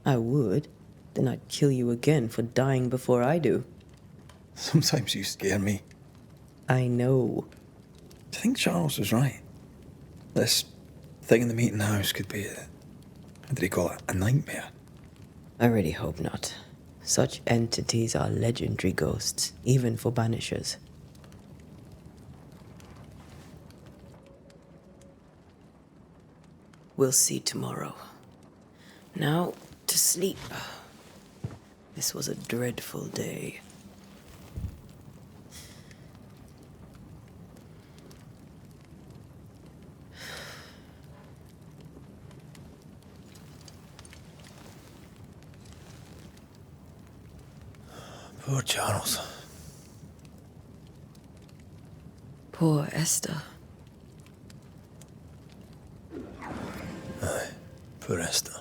Speaker 3: I would. Then I'd kill you again for dying before I do.
Speaker 2: Sometimes you scare me.
Speaker 3: I know.
Speaker 2: Do you think Charles was right? This thing in the meeting house could be what did he call it? A nightmare?
Speaker 3: I really hope not. Such entities are legendary ghosts, even for Banishers. We'll see tomorrow. Now, to sleep. This was a dreadful day.
Speaker 2: Poor Charles.
Speaker 3: Poor Esther.
Speaker 2: Aye, poor Esther.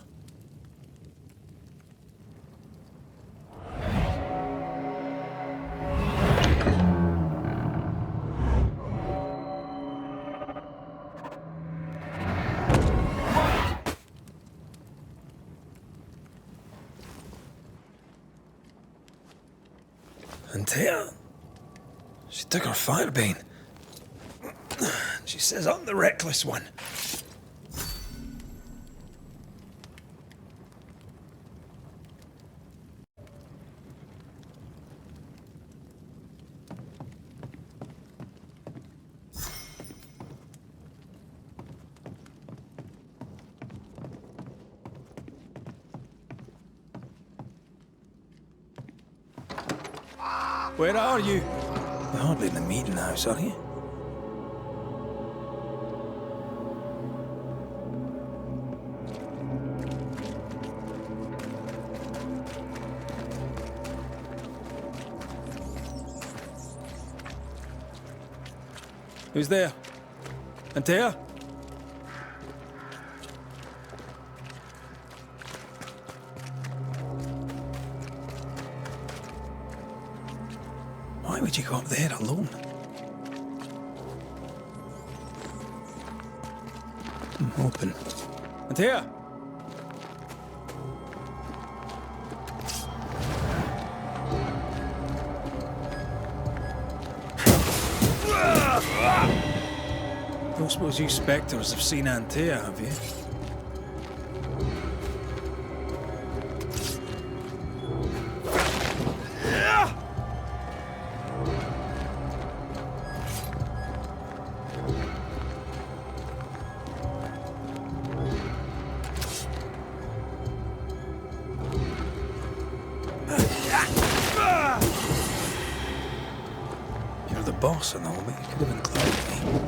Speaker 2: And Tia, she took her firebane. She says I'm the reckless one. Where are you? You're hardly in the meeting house, are you? Who's there? Antea? Why would you go up there alone? I'm open. Antea! Don't suppose you spectres have seen Antea, have you? the boss and all, but you could have included me.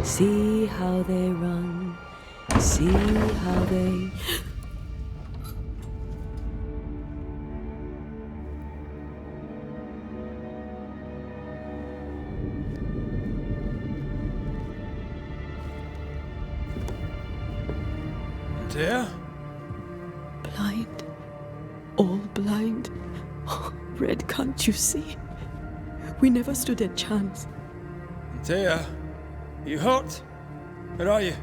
Speaker 3: See how they run, see how they...
Speaker 2: Dear?
Speaker 3: Blind. All blind. Red, can't you see? We never stood a chance.
Speaker 2: Dear? You hurt? Where are you?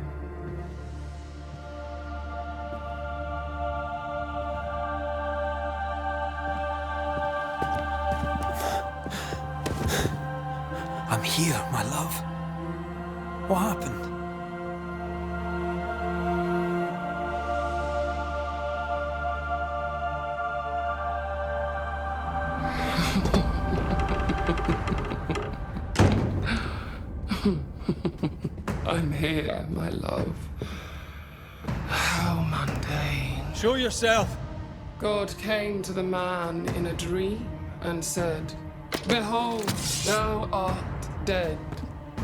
Speaker 2: I'm here, my love. What happened?
Speaker 12: I'm here, my love. How mundane.
Speaker 2: Show yourself!
Speaker 12: God came to the man in a dream and said, "Behold, thou art dead."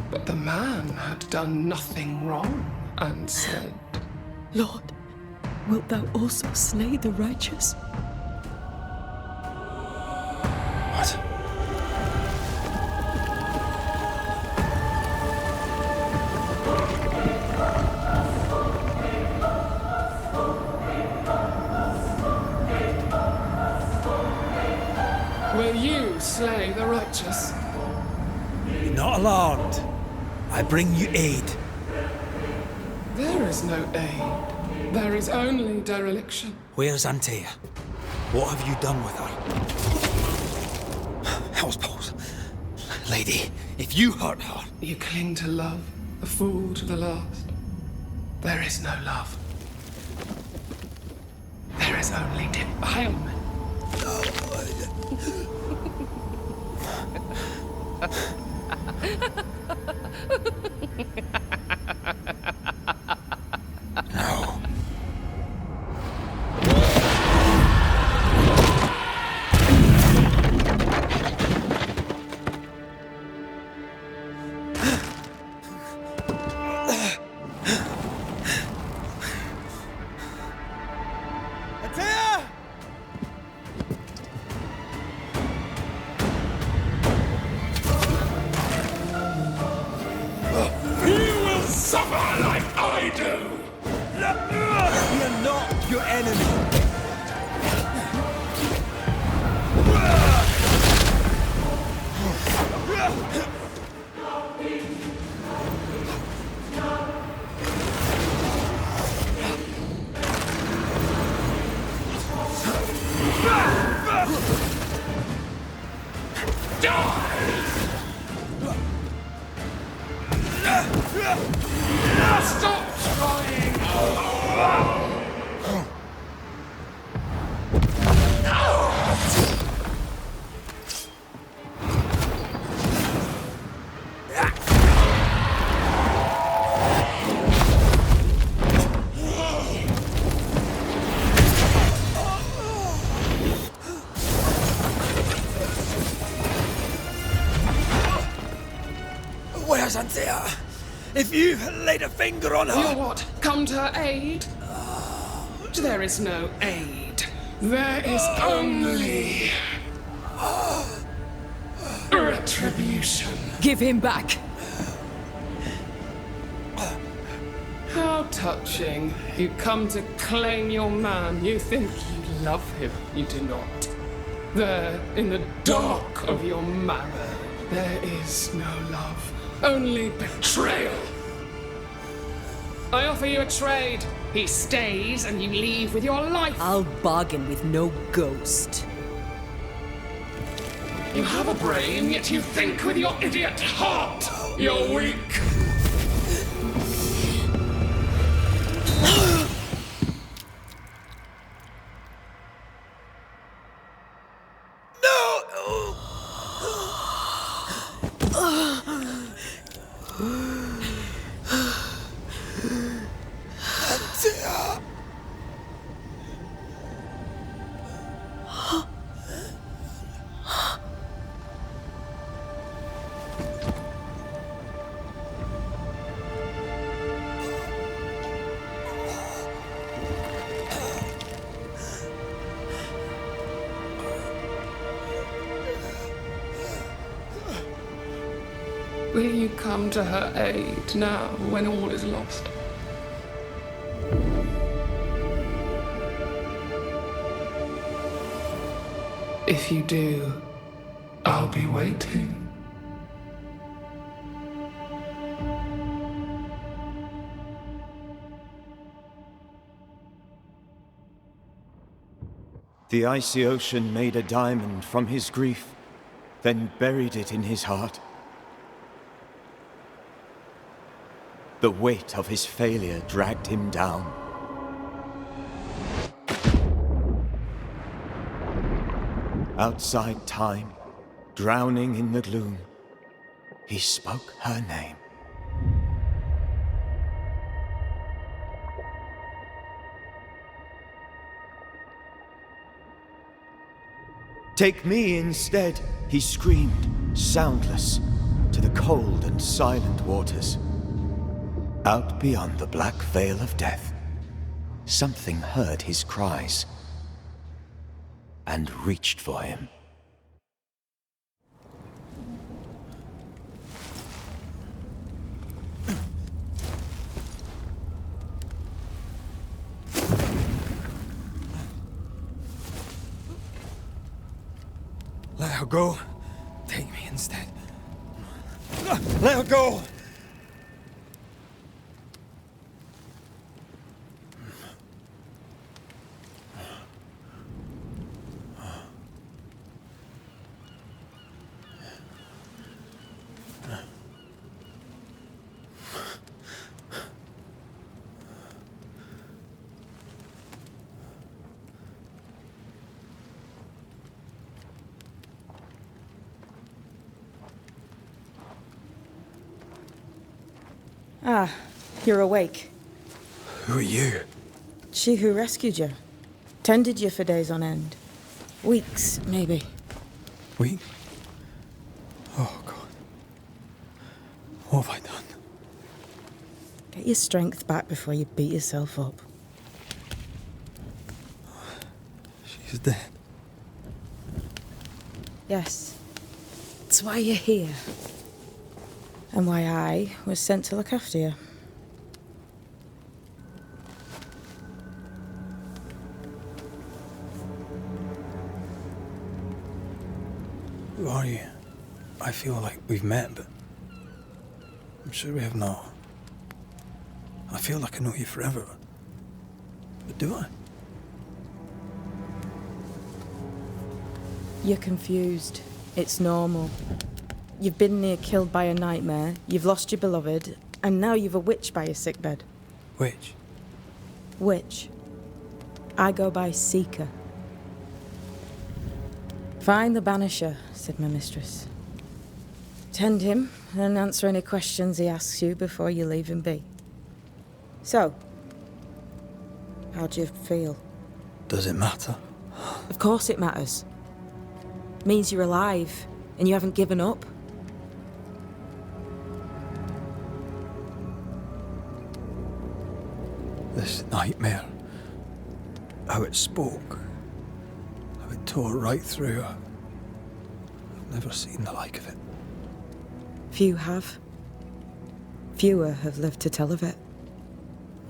Speaker 12: But the man had done nothing wrong and said,
Speaker 3: Lord, wilt thou also slay the righteous?
Speaker 2: What?
Speaker 12: Will you slay the righteous?
Speaker 2: Be not alarmed. I bring you aid.
Speaker 12: There is no aid. There is only dereliction.
Speaker 2: Where's Antea? What have you done with her? Hell's balls. Lady, if you hurt her...
Speaker 12: You cling to love, a fool to the last. There is no love. There is only defilement.
Speaker 2: No.
Speaker 12: Stop trying!
Speaker 2: if you laid a finger on her...
Speaker 12: You'll what? Come to her aid? There is no aid. There is only... retribution.
Speaker 3: Give him back!
Speaker 12: How touching. You come to claim your man. You think you love him. You do not. There, in the dark of your marrow, there is no love. Only betrayal. I offer you a trade. He stays and you leave with your life.
Speaker 3: I'll bargain with no ghost.
Speaker 12: You have a brain, yet you think with your idiot heart. You're weak. Will you come to her aid now, when all is lost? If you do, I'll be waiting.
Speaker 4: The icy ocean made a diamond from his grief, then buried it in his heart. The weight of his failure dragged him down. Outside time, drowning in the gloom, he spoke her name. Take me instead, he screamed, soundless, to the cold and silent waters. Out beyond the black veil of death, something heard his cries and reached for him.
Speaker 2: Let her go. Take me instead. Let her go!
Speaker 14: Ah, you're awake.
Speaker 2: Who are you?
Speaker 14: She who rescued you. Tended you for days on end. Weeks, maybe.
Speaker 2: Weeks? Oh, God. What have I done?
Speaker 14: Get your strength back before you beat yourself up.
Speaker 2: She's dead.
Speaker 14: Yes. That's why you're here. And why I was sent to look after you.
Speaker 2: Who are you? I feel like we've met, but I'm sure we have not. I feel like I know you forever, but do I?
Speaker 14: You're confused. It's normal. You've been near killed by a nightmare, you've lost your beloved, and now you've a witch by your sickbed.
Speaker 2: Witch?
Speaker 14: Witch. I go by Seeker. Find the Banisher, said my mistress. Tend him, and answer any questions he asks you before you leave him be. So, how do you feel?
Speaker 2: Does it matter?
Speaker 14: Of course it matters. Means you're alive, and you haven't given up.
Speaker 2: This nightmare. How it spoke. How it tore right through her. I've never seen the like of it.
Speaker 14: Few have. Fewer have lived to tell of it.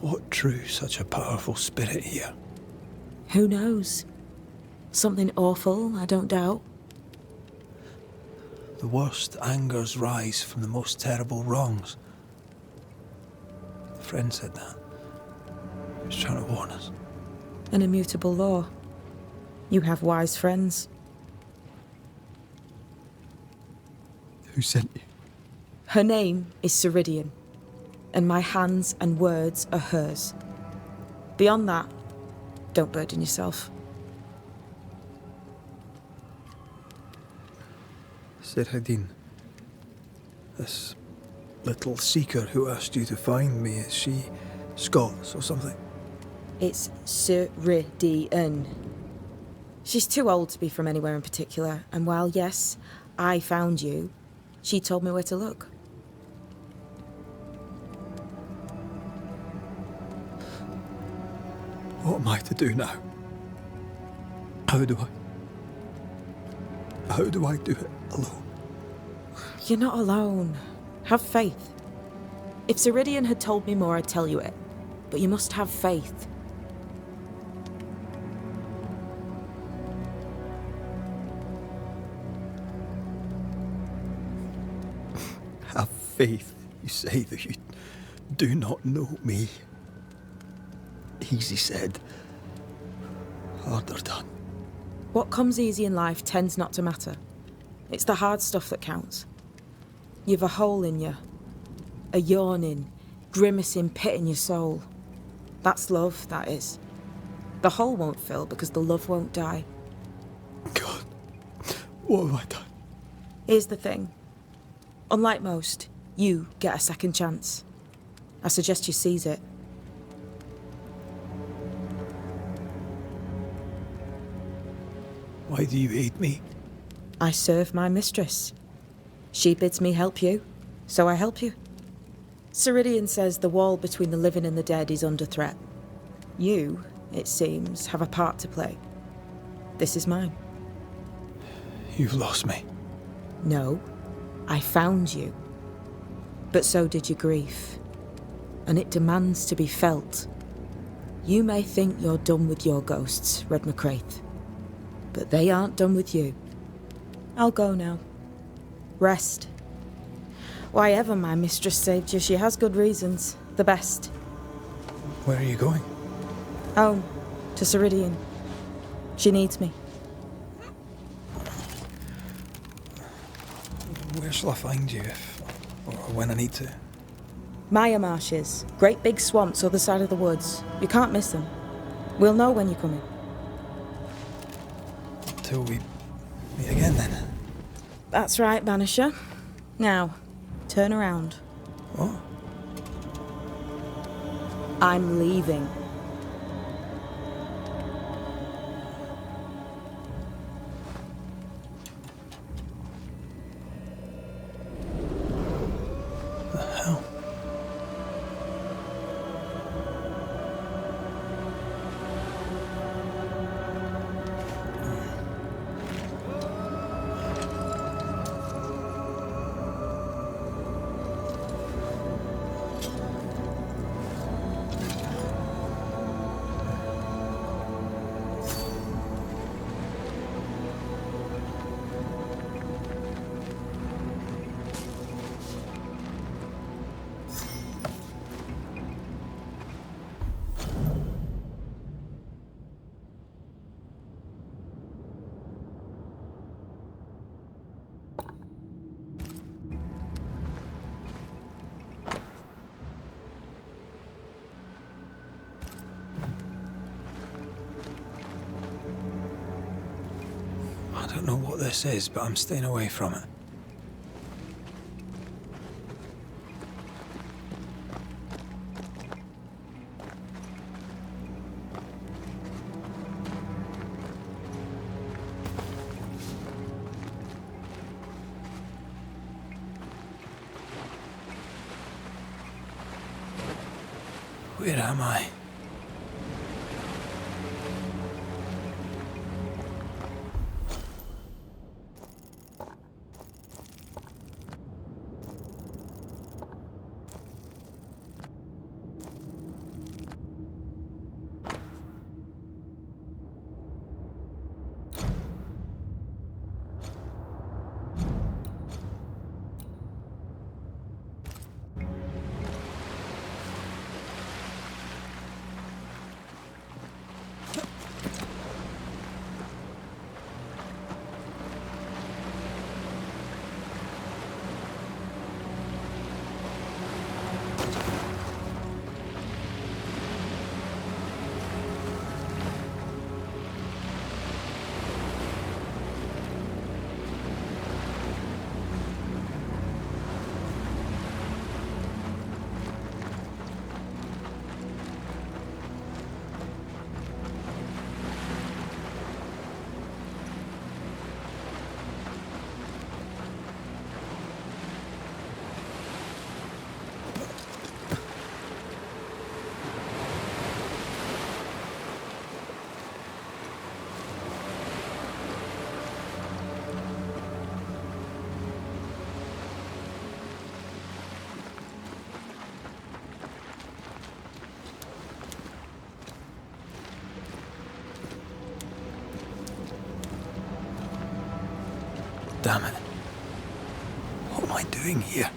Speaker 2: What drew such a powerful spirit here?
Speaker 14: Who knows? Something awful, I don't doubt.
Speaker 2: The worst angers rise from the most terrible wrongs. A friend said that. He was trying to warn us.
Speaker 14: An immutable law. You have wise friends.
Speaker 2: Who sent you?
Speaker 14: Her name is Ceridian, and my hands and words are hers. Beyond that, don't burden yourself.
Speaker 2: Ceridian. This little seeker who asked you to find me, is she Scots or something?
Speaker 14: It's Ceridian. She's too old to be from anywhere in particular, and while yes, I found you, she told me where to look.
Speaker 2: What am I to do now? How do I do it alone?
Speaker 14: You're not alone. Have faith. If Ceridian had told me more, I'd tell you it. But you must have faith.
Speaker 2: Have faith, you say, that you do not know me. Easy said, harder done.
Speaker 14: What comes easy in life tends not to matter. It's the hard stuff that counts. You've a hole in you. A yawning, grimacing pit in your soul. That's love, that is. The hole won't fill because the love won't die.
Speaker 2: God, what have I done?
Speaker 14: Here's the thing. Unlike most, you get a second chance. I suggest you seize it.
Speaker 2: Why do you hate me?
Speaker 14: I serve my mistress. She bids me help you, so I help you. Ceridian says the wall between the living and the dead is under threat. You, it seems, have a part to play. This is mine.
Speaker 2: You've lost me.
Speaker 14: No, I found you. But so did your grief. And it demands to be felt. You may think you're done with your ghosts, Red McCraith. But they aren't done with you. I'll go now. Rest. Why ever my mistress saved you, she has good reasons. The best.
Speaker 2: Where are you going?
Speaker 14: Home. To Ceridian. She needs me.
Speaker 2: Where shall I find you if, or when I need to?
Speaker 14: Maya Marshes. Great big swamps other side of the woods. You can't miss them. We'll know when you're coming.
Speaker 2: Till we meet again, then.
Speaker 14: That's right, Banisher. Now, turn around.
Speaker 2: What?
Speaker 14: I'm leaving.
Speaker 2: The hell? I don't know what this is, but I'm staying away from it. Where am I? damn it. What am I doing here?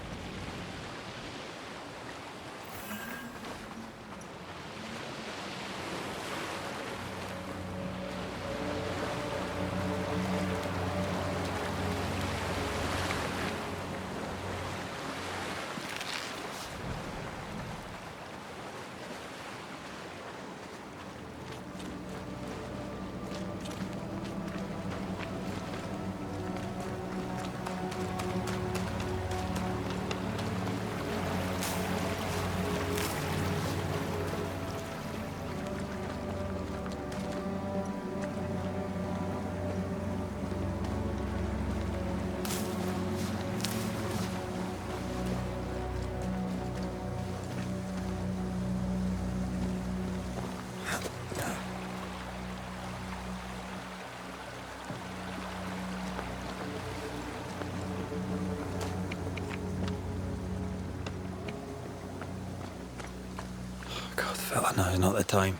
Speaker 2: God, fella, now's not the time.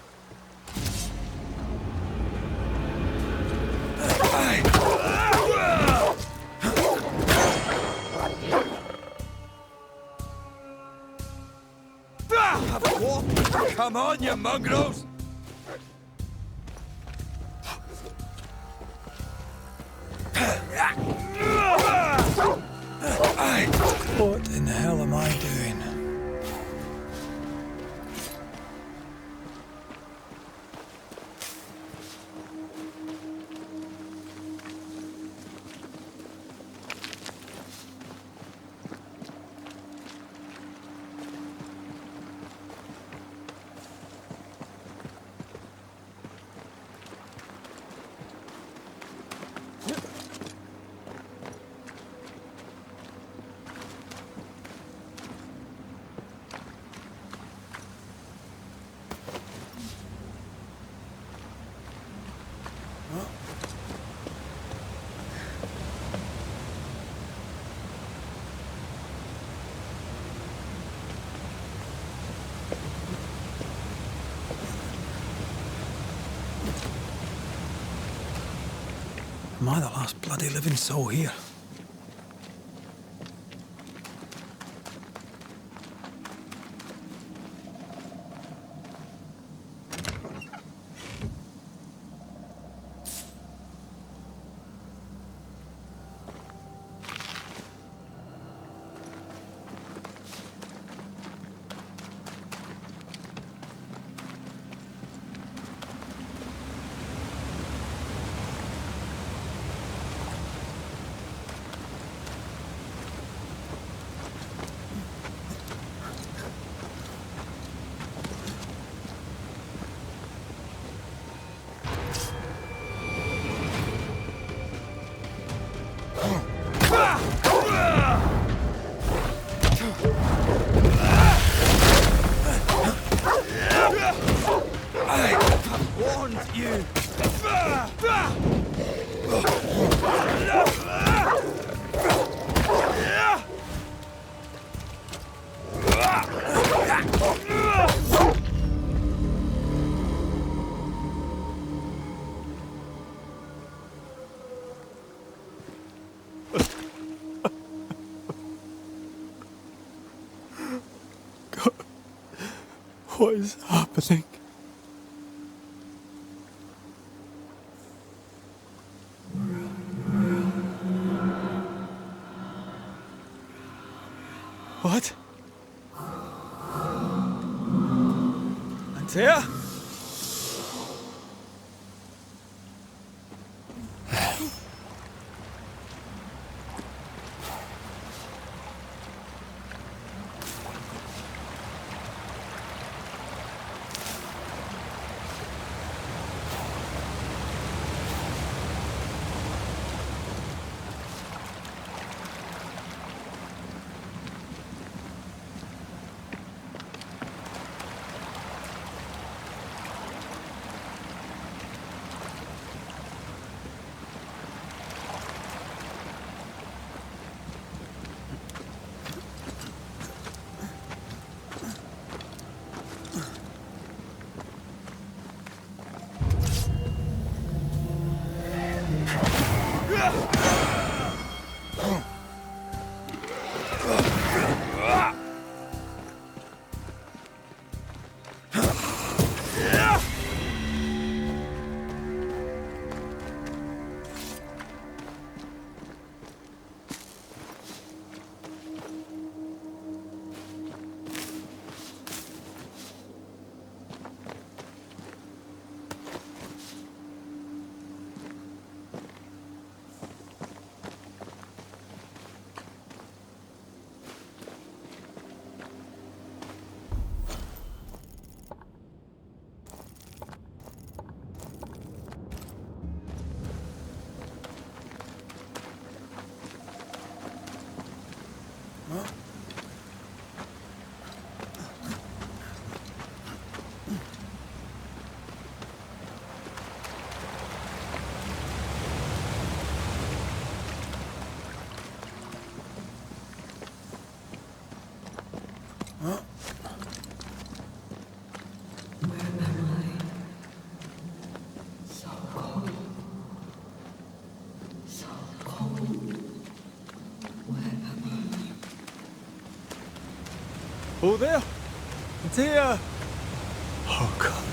Speaker 15: Come on, you mongrels!
Speaker 2: What in the hell am I doing? Am I the last bloody living soul here? What is happening? What? Antea? there? Antea! Oh, God.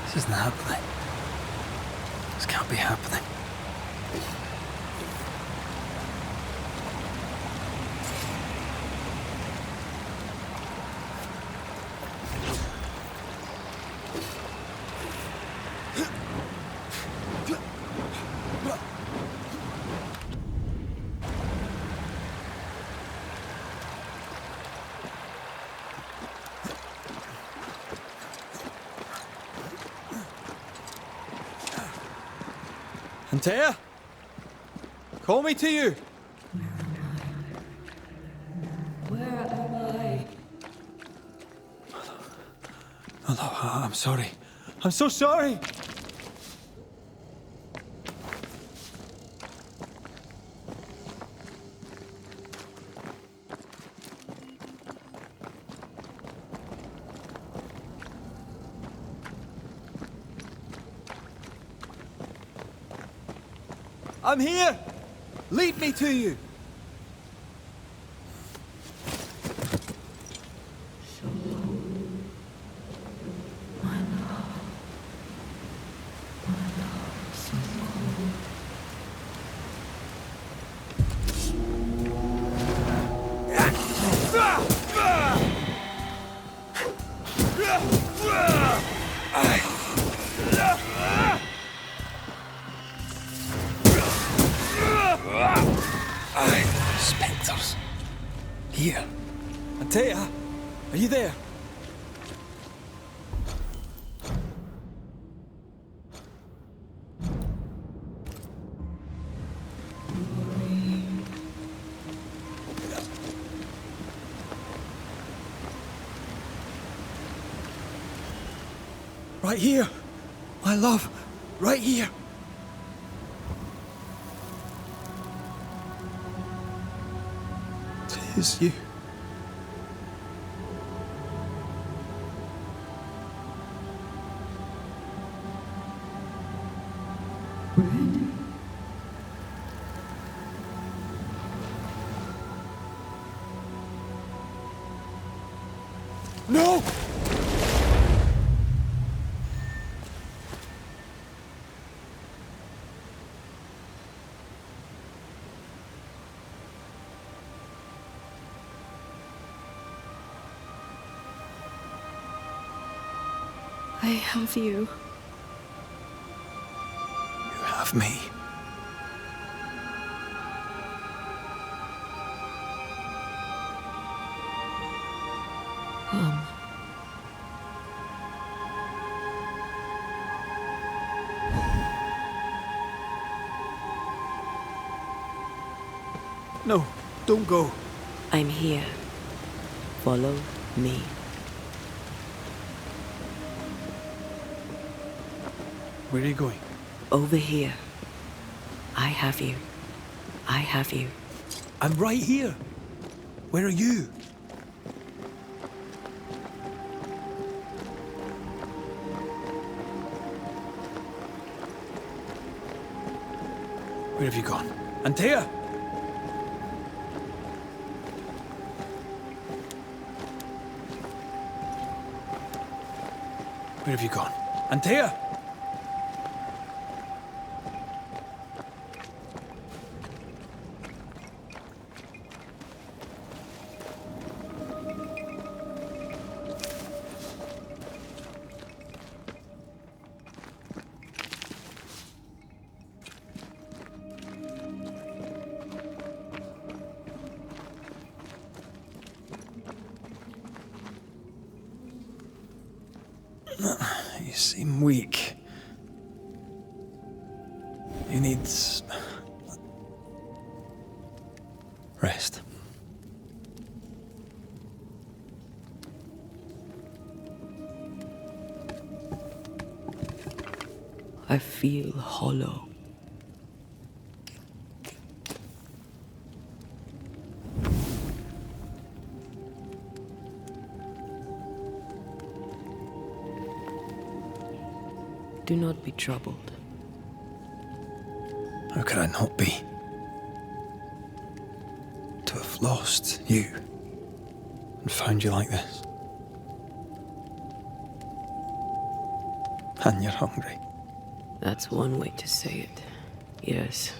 Speaker 2: This isn't happening. This can't be happening. Antea? Call me to you.
Speaker 3: Where am I?
Speaker 2: Oh, no, I'm sorry. I'm so sorry. I'm here! Lead me to you! Spectres. Here. Antea, are you there? Right here. My love. Right here. It's you. No!
Speaker 9: I have you.
Speaker 2: You have me. No, don't go.
Speaker 3: I'm here. Follow me.
Speaker 2: Where are you going?
Speaker 3: Over here. I have you. I have you.
Speaker 2: I'm right here. Where are you? Where have you gone? Antea! Where have you gone? Antea! You seem weak. You need rest.
Speaker 3: I feel hollow. Do not be troubled.
Speaker 2: How could I not be? lost you and found you like this. And you're hungry.
Speaker 3: That's one way to say it. Yes.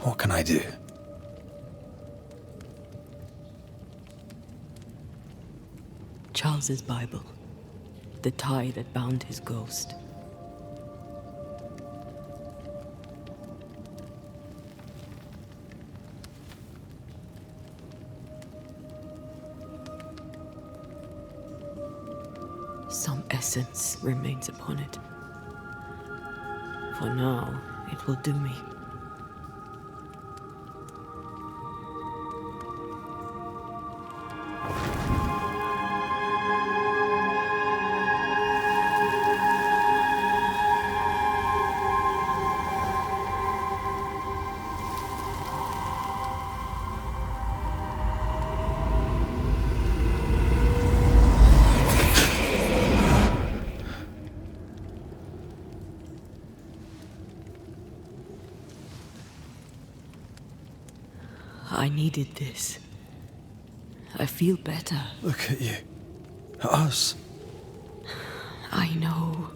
Speaker 2: What can I do?
Speaker 3: Charles's Bible. The tie that bound his ghost. Some essence remains upon it. For now, it will do me. I needed this. I feel better.
Speaker 2: Look at you. At us.
Speaker 3: I know.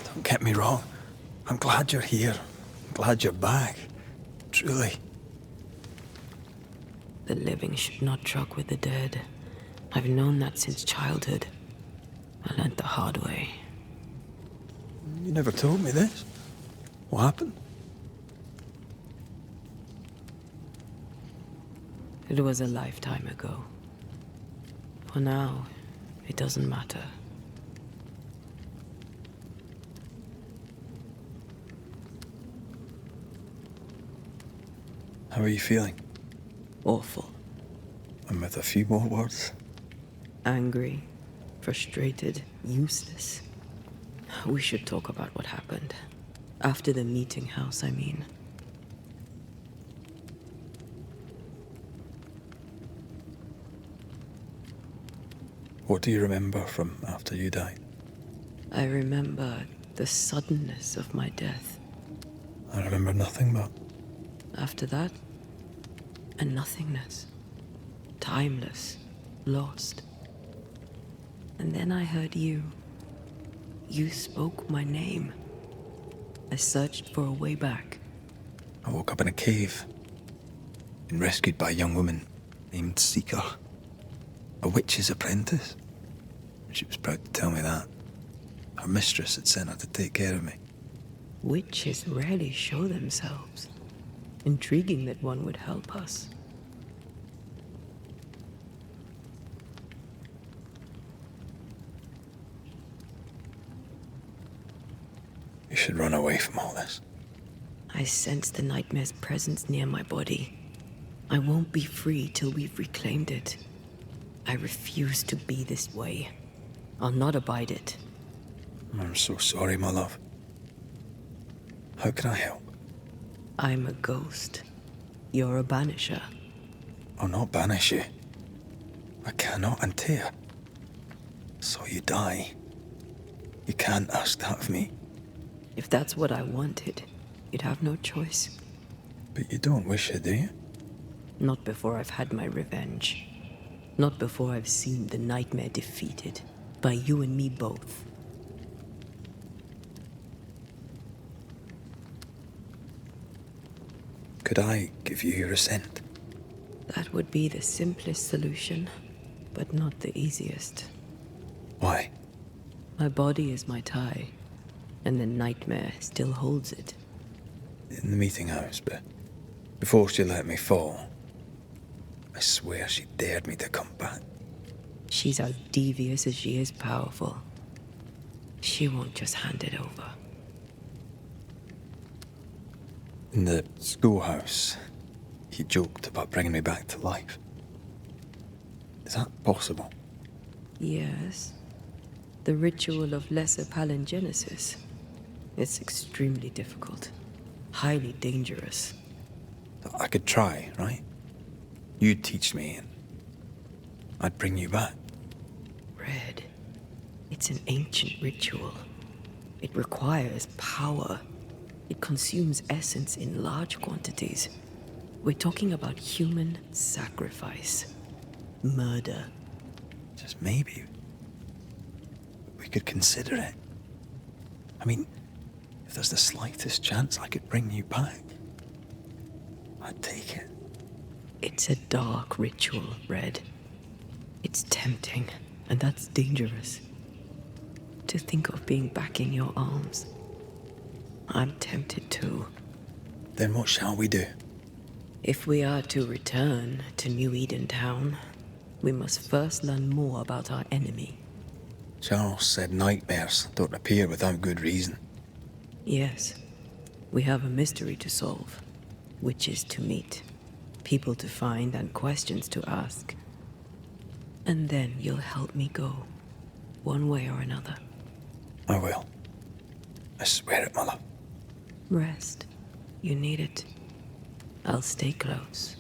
Speaker 2: Don't get me wrong. I'm glad you're here. I'm glad you're back. Truly.
Speaker 3: The living should not truck with the dead. I've known that since childhood. I learned the hard way.
Speaker 2: You never told me this. What happened?
Speaker 3: It was a lifetime ago. For now, it doesn't matter.
Speaker 2: How are you feeling?
Speaker 3: Awful.
Speaker 2: And with a few more words?
Speaker 3: Angry, frustrated, useless. We should talk about what happened. After the meeting house, I mean.
Speaker 2: What do you remember from after you died?
Speaker 3: I remember the suddenness of my death.
Speaker 2: I remember nothing but...
Speaker 3: After that, a nothingness. Timeless, lost. And then I heard you. You spoke my name. I searched for a way back.
Speaker 2: I woke up in a cave. Been rescued by a young woman named Seeker. A witch's apprentice. She was proud to tell me that. Her mistress had sent her to take care of me.
Speaker 3: Witches rarely show themselves. Intriguing that one would help us.
Speaker 2: You should run away from all this.
Speaker 3: I sense the nightmare's presence near my body. I won't be free till we've reclaimed it. I refuse to be this way. I'll not abide it.
Speaker 2: I'm so sorry, my love. How can I help?
Speaker 3: I'm a ghost. You're a banisher.
Speaker 2: I'll not banish you. I cannot Antea. So you die. You can't ask that of me.
Speaker 3: If that's what I wanted, you'd have no choice.
Speaker 2: But you don't wish it, do you?
Speaker 3: Not before I've had my revenge. Not before I've seen the nightmare defeated. By you and me both.
Speaker 2: Could I give you your assent?
Speaker 3: That would be the simplest solution, but not the easiest.
Speaker 2: Why?
Speaker 3: My body is my tie, and the nightmare still holds it.
Speaker 2: In the meeting house, but before she let me fall, I swear she dared me to come back.
Speaker 3: She's as devious as she is powerful. She won't just hand it over.
Speaker 2: In the schoolhouse, he joked about bringing me back to life. Is that possible?
Speaker 3: Yes. The ritual of lesser palingenesis. It's extremely difficult. Highly dangerous.
Speaker 2: I could try, right? You'd teach me and I'd bring you back.
Speaker 3: Red. It's an ancient ritual. It requires power. It consumes essence in large quantities. We're talking about human sacrifice. Murder.
Speaker 2: Just maybe we could consider it. I mean, if there's the slightest chance I could bring you back, I'd take it.
Speaker 3: It's a dark ritual, Red. It's tempting, and that's dangerous. To think of being back in your arms. I'm tempted too.
Speaker 2: Then what shall we do?
Speaker 3: If we are to return to New Eden Town, we must first learn more about our enemy.
Speaker 2: Charles said nightmares don't appear without good reason.
Speaker 3: Yes, we have a mystery to solve. Witches to meet, people to find, and questions to ask. And then you'll help me go, one way or another.
Speaker 2: I will. I swear it, Mother.
Speaker 3: Rest. You need it. I'll stay close.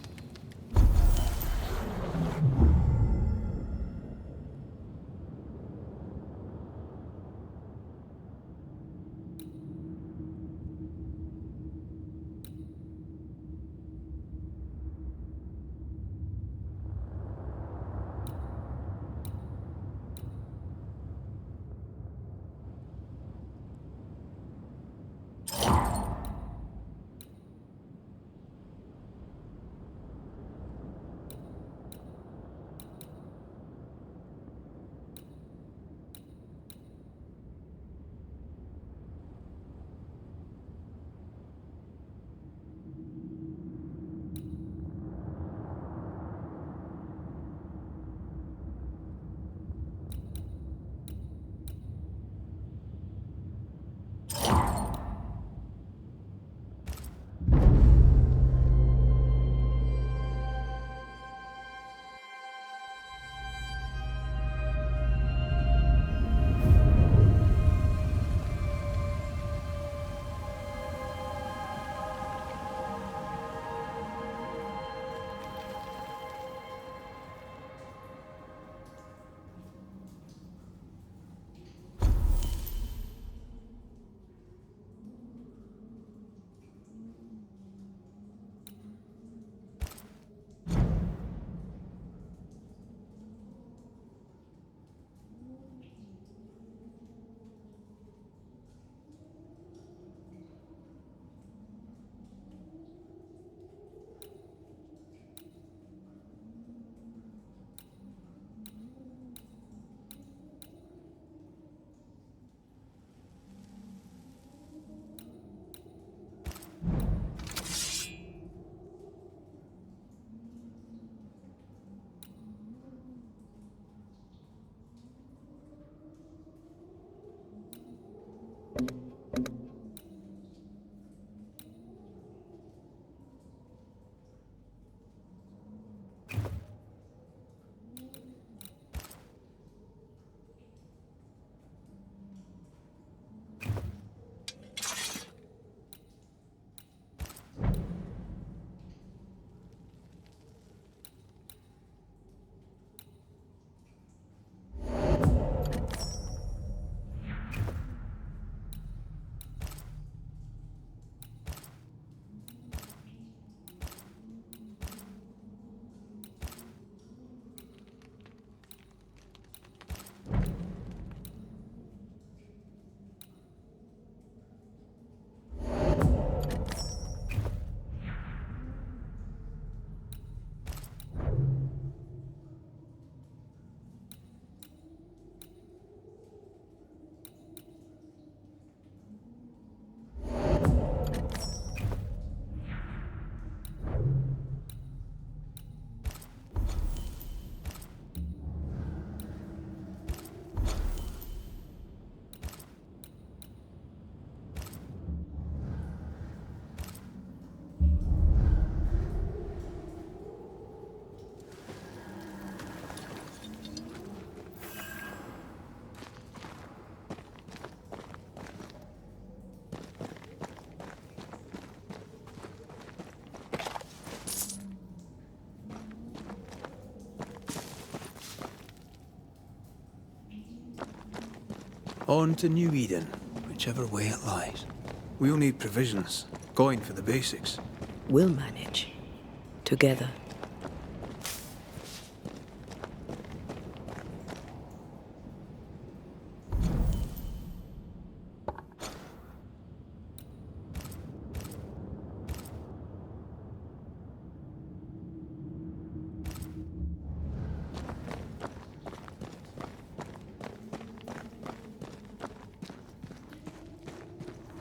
Speaker 2: On to New Eden, whichever way it lies. We'll need provisions, going for the basics.
Speaker 3: We'll manage. Together.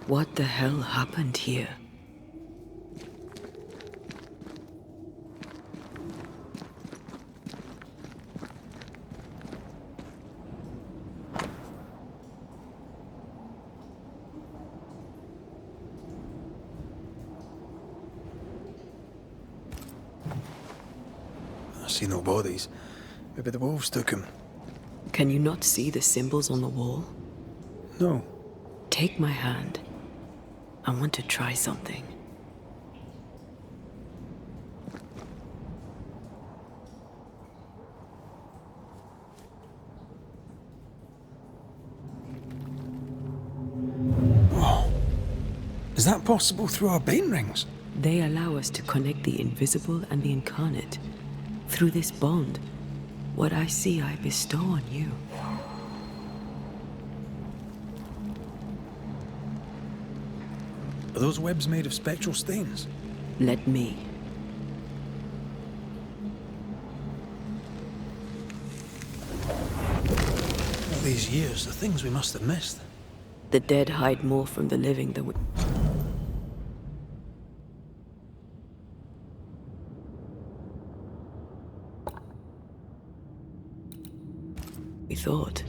Speaker 3: What the hell happened here?
Speaker 2: I see no bodies. Maybe the wolves took him.
Speaker 3: Can you not see the symbols on the wall?
Speaker 2: No.
Speaker 3: Take my hand. I want to try something.
Speaker 2: Oh. Is that possible through our bane rings?
Speaker 3: They allow us to connect the invisible and the incarnate. Through this bond, what I see I bestow on you.
Speaker 2: Are those webs made of spectral stains?
Speaker 3: Let me.
Speaker 2: All these years, the things we must have missed.
Speaker 3: The dead hide more from the living than we thought.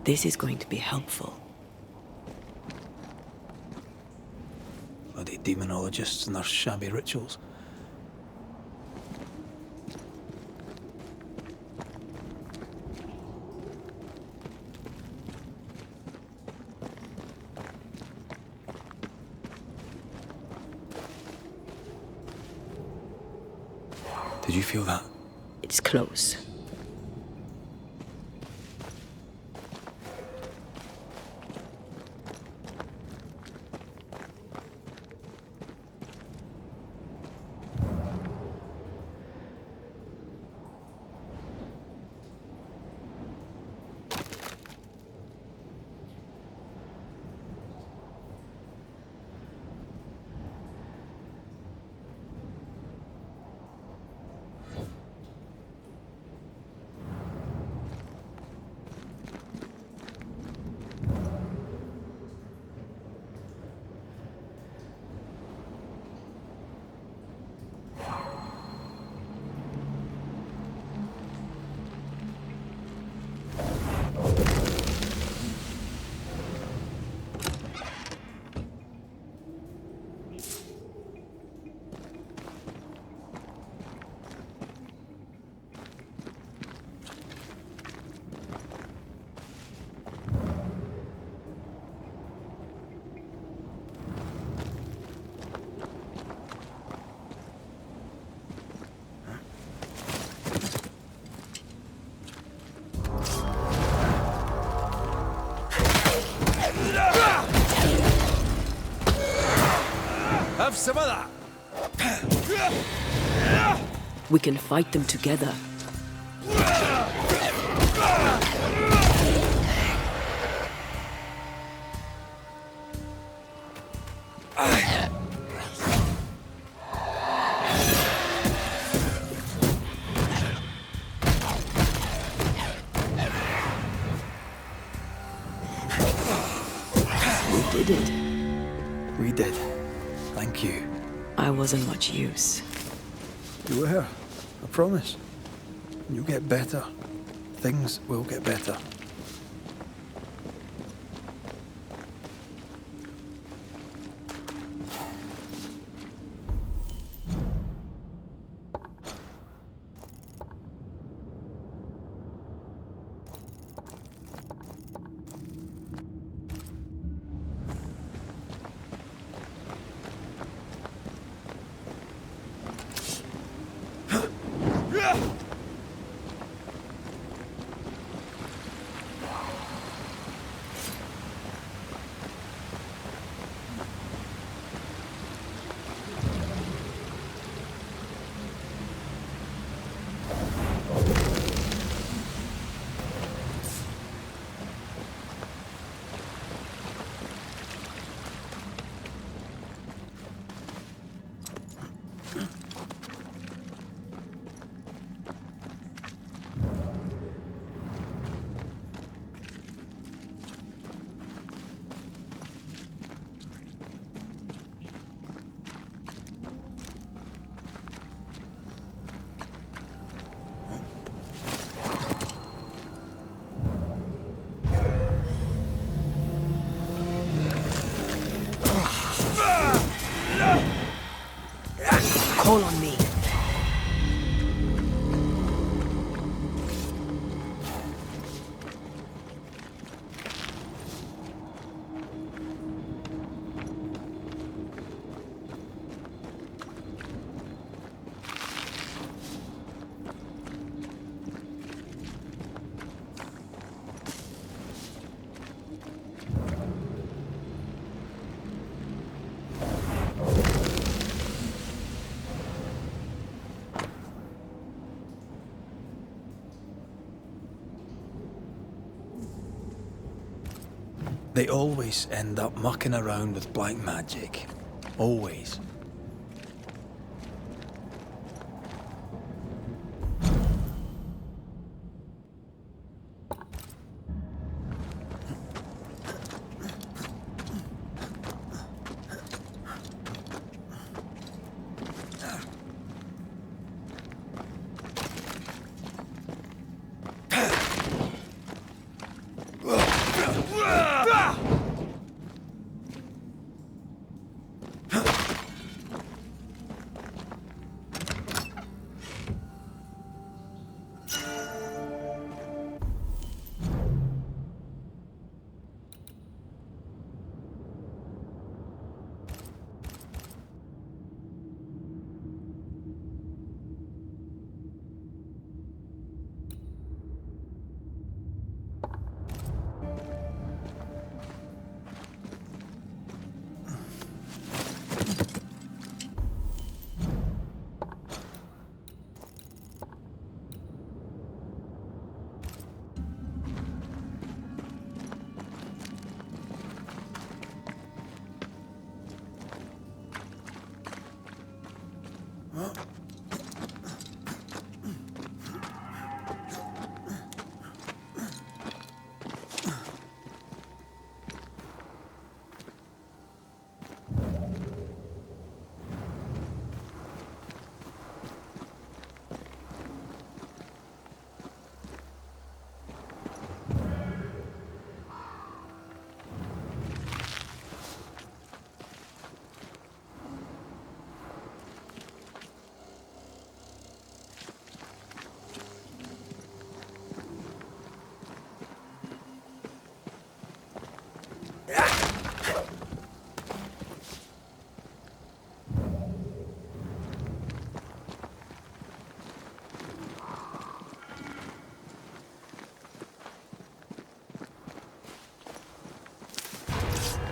Speaker 3: This is going to be helpful.
Speaker 2: Bloody demonologists and their shabby rituals. Did you feel that?
Speaker 3: It's close.
Speaker 15: Have some of that!
Speaker 3: We can fight them together. We did it.
Speaker 2: We did. Thank you.
Speaker 3: I wasn't much use.
Speaker 2: You were. I promise. You'll get better. Things will get better.
Speaker 3: Call on me.
Speaker 2: They always end up mucking around with black magic. Always.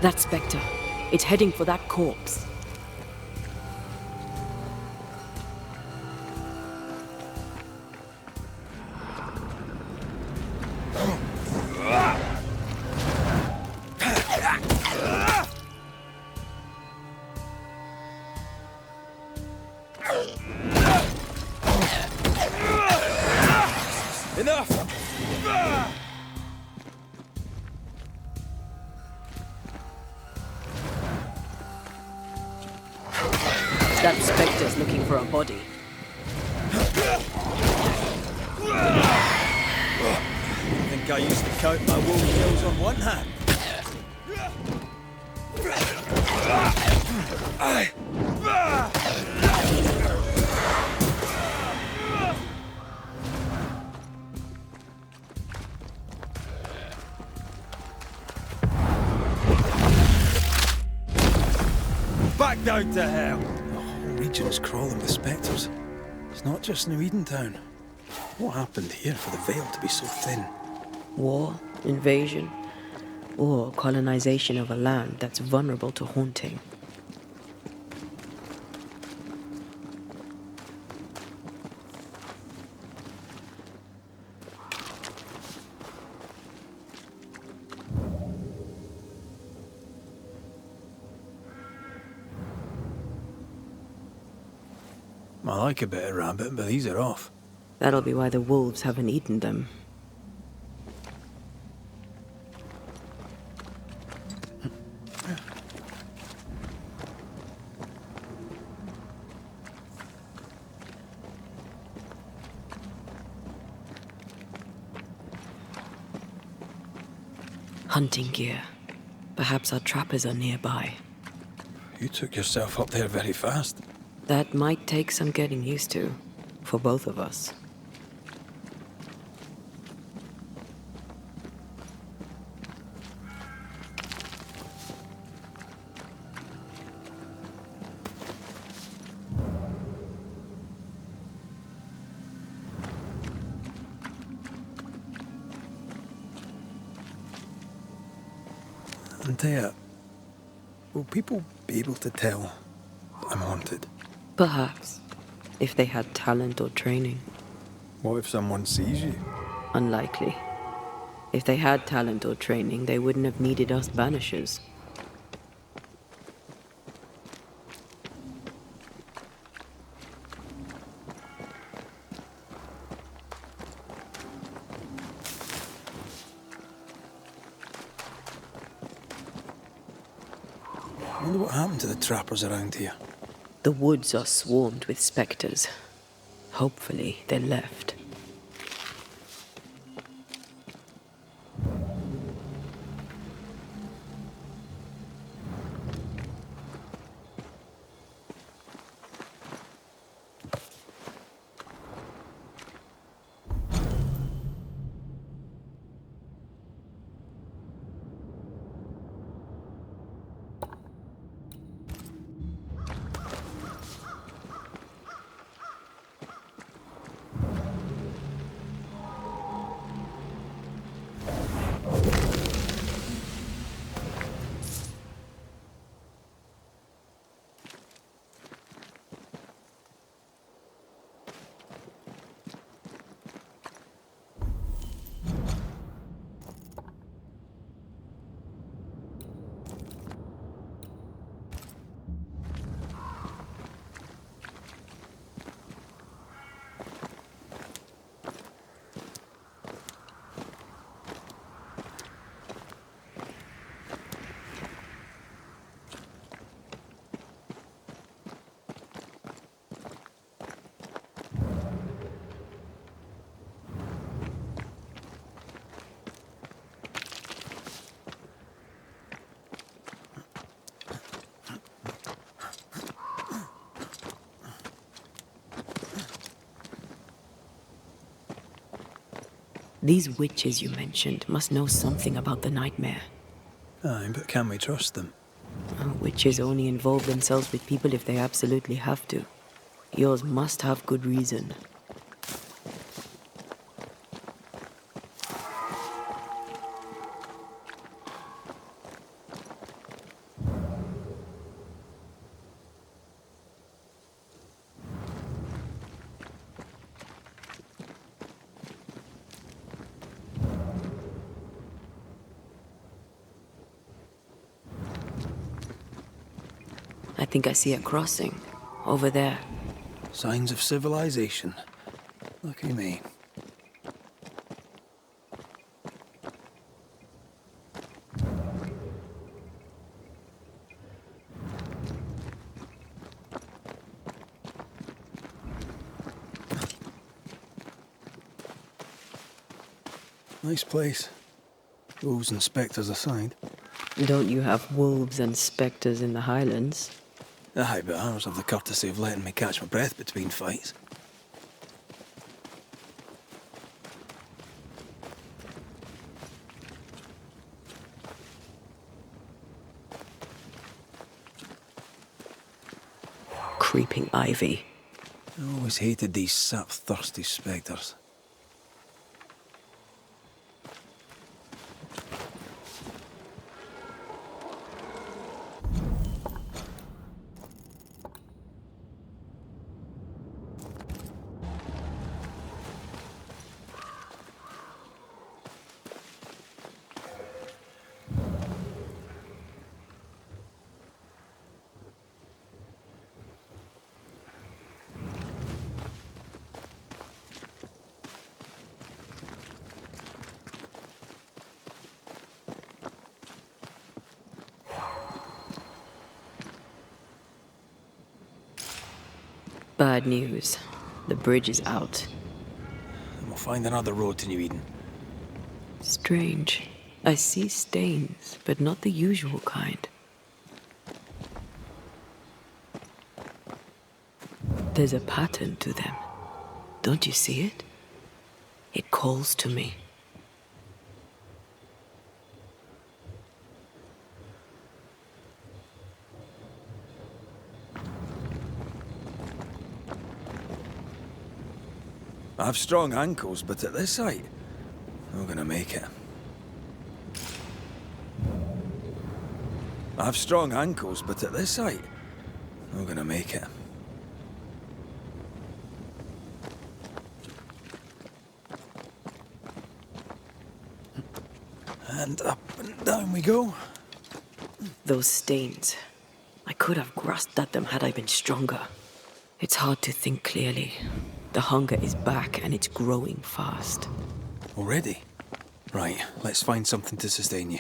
Speaker 3: That spectre. It's heading for that corpse. That spectre's looking for a body.
Speaker 2: I think I used to count my wool nails on one hand.
Speaker 15: Back down to hell!
Speaker 2: The region's crawling with spectres. It's not just New Edentown. What happened here for the veil to be so thin?
Speaker 3: War, invasion, or colonization of a land that's vulnerable to haunting.
Speaker 2: I like a bit of rabbit, but these are off.
Speaker 3: That'll be why the wolves haven't eaten them. Hunting gear. Perhaps our trappers are nearby.
Speaker 2: You took yourself up there very fast.
Speaker 3: That might take some getting used to, for both of us.
Speaker 2: Antea, will people be able to tell I'm haunted?
Speaker 3: Perhaps, if they had talent or training.
Speaker 2: What if someone sees you?
Speaker 3: Unlikely. If they had talent or training, they wouldn't have needed us Banishers.
Speaker 2: I wonder what happened to the trappers around here.
Speaker 3: The woods are swarmed with spectres. Hopefully, they left. These witches you mentioned must know something about the nightmare.
Speaker 2: Aye, but can we trust them?
Speaker 3: Witches only involve themselves with people if they absolutely have to. Yours must have good reason. I think I see a crossing. Over there.
Speaker 2: Signs of civilization. Lucky me. Nice place. Wolves and spectres aside.
Speaker 3: Don't you have wolves and spectres in the Highlands?
Speaker 2: Aye, but ours have the courtesy of letting me catch my breath between fights.
Speaker 3: Creeping ivy.
Speaker 2: I always hated these sap-thirsty spectres.
Speaker 3: Bad news. The bridge is out.
Speaker 2: And we'll find another road to New Eden.
Speaker 3: Strange. I see stains, but not the usual kind. There's a pattern to them. Don't you see it? It calls to me.
Speaker 15: I have strong ankles, but at this height, I'm gonna make it. I have strong ankles, but at this height, I'm gonna make it. And up and down we go.
Speaker 3: Those stains. I could have grasped at them had I been stronger. It's hard to think clearly. The hunger is back and it's growing fast.
Speaker 2: Already? Right, let's find something to sustain you.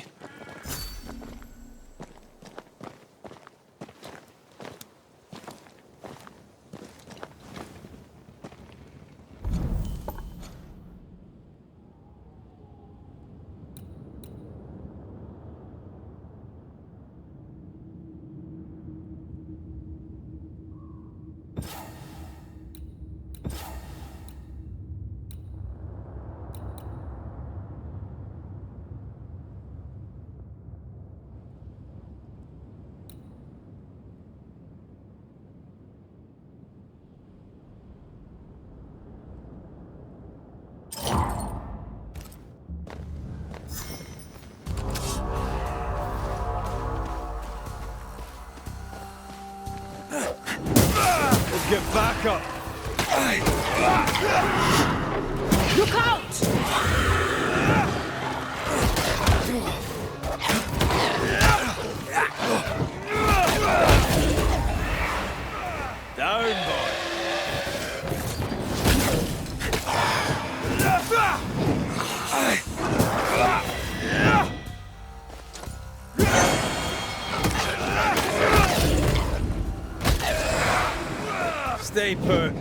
Speaker 15: Get back up!
Speaker 7: Look out!
Speaker 15: Down, boy! Stay put.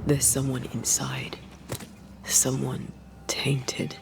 Speaker 3: There's someone inside. Someone tainted.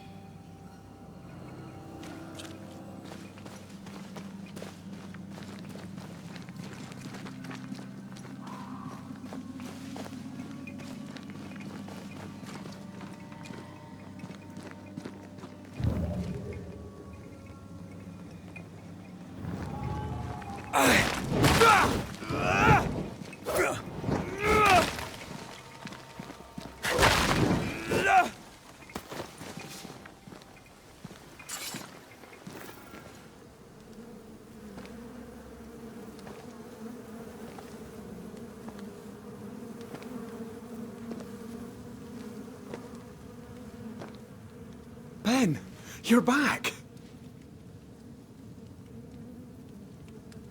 Speaker 16: Ben, you're back.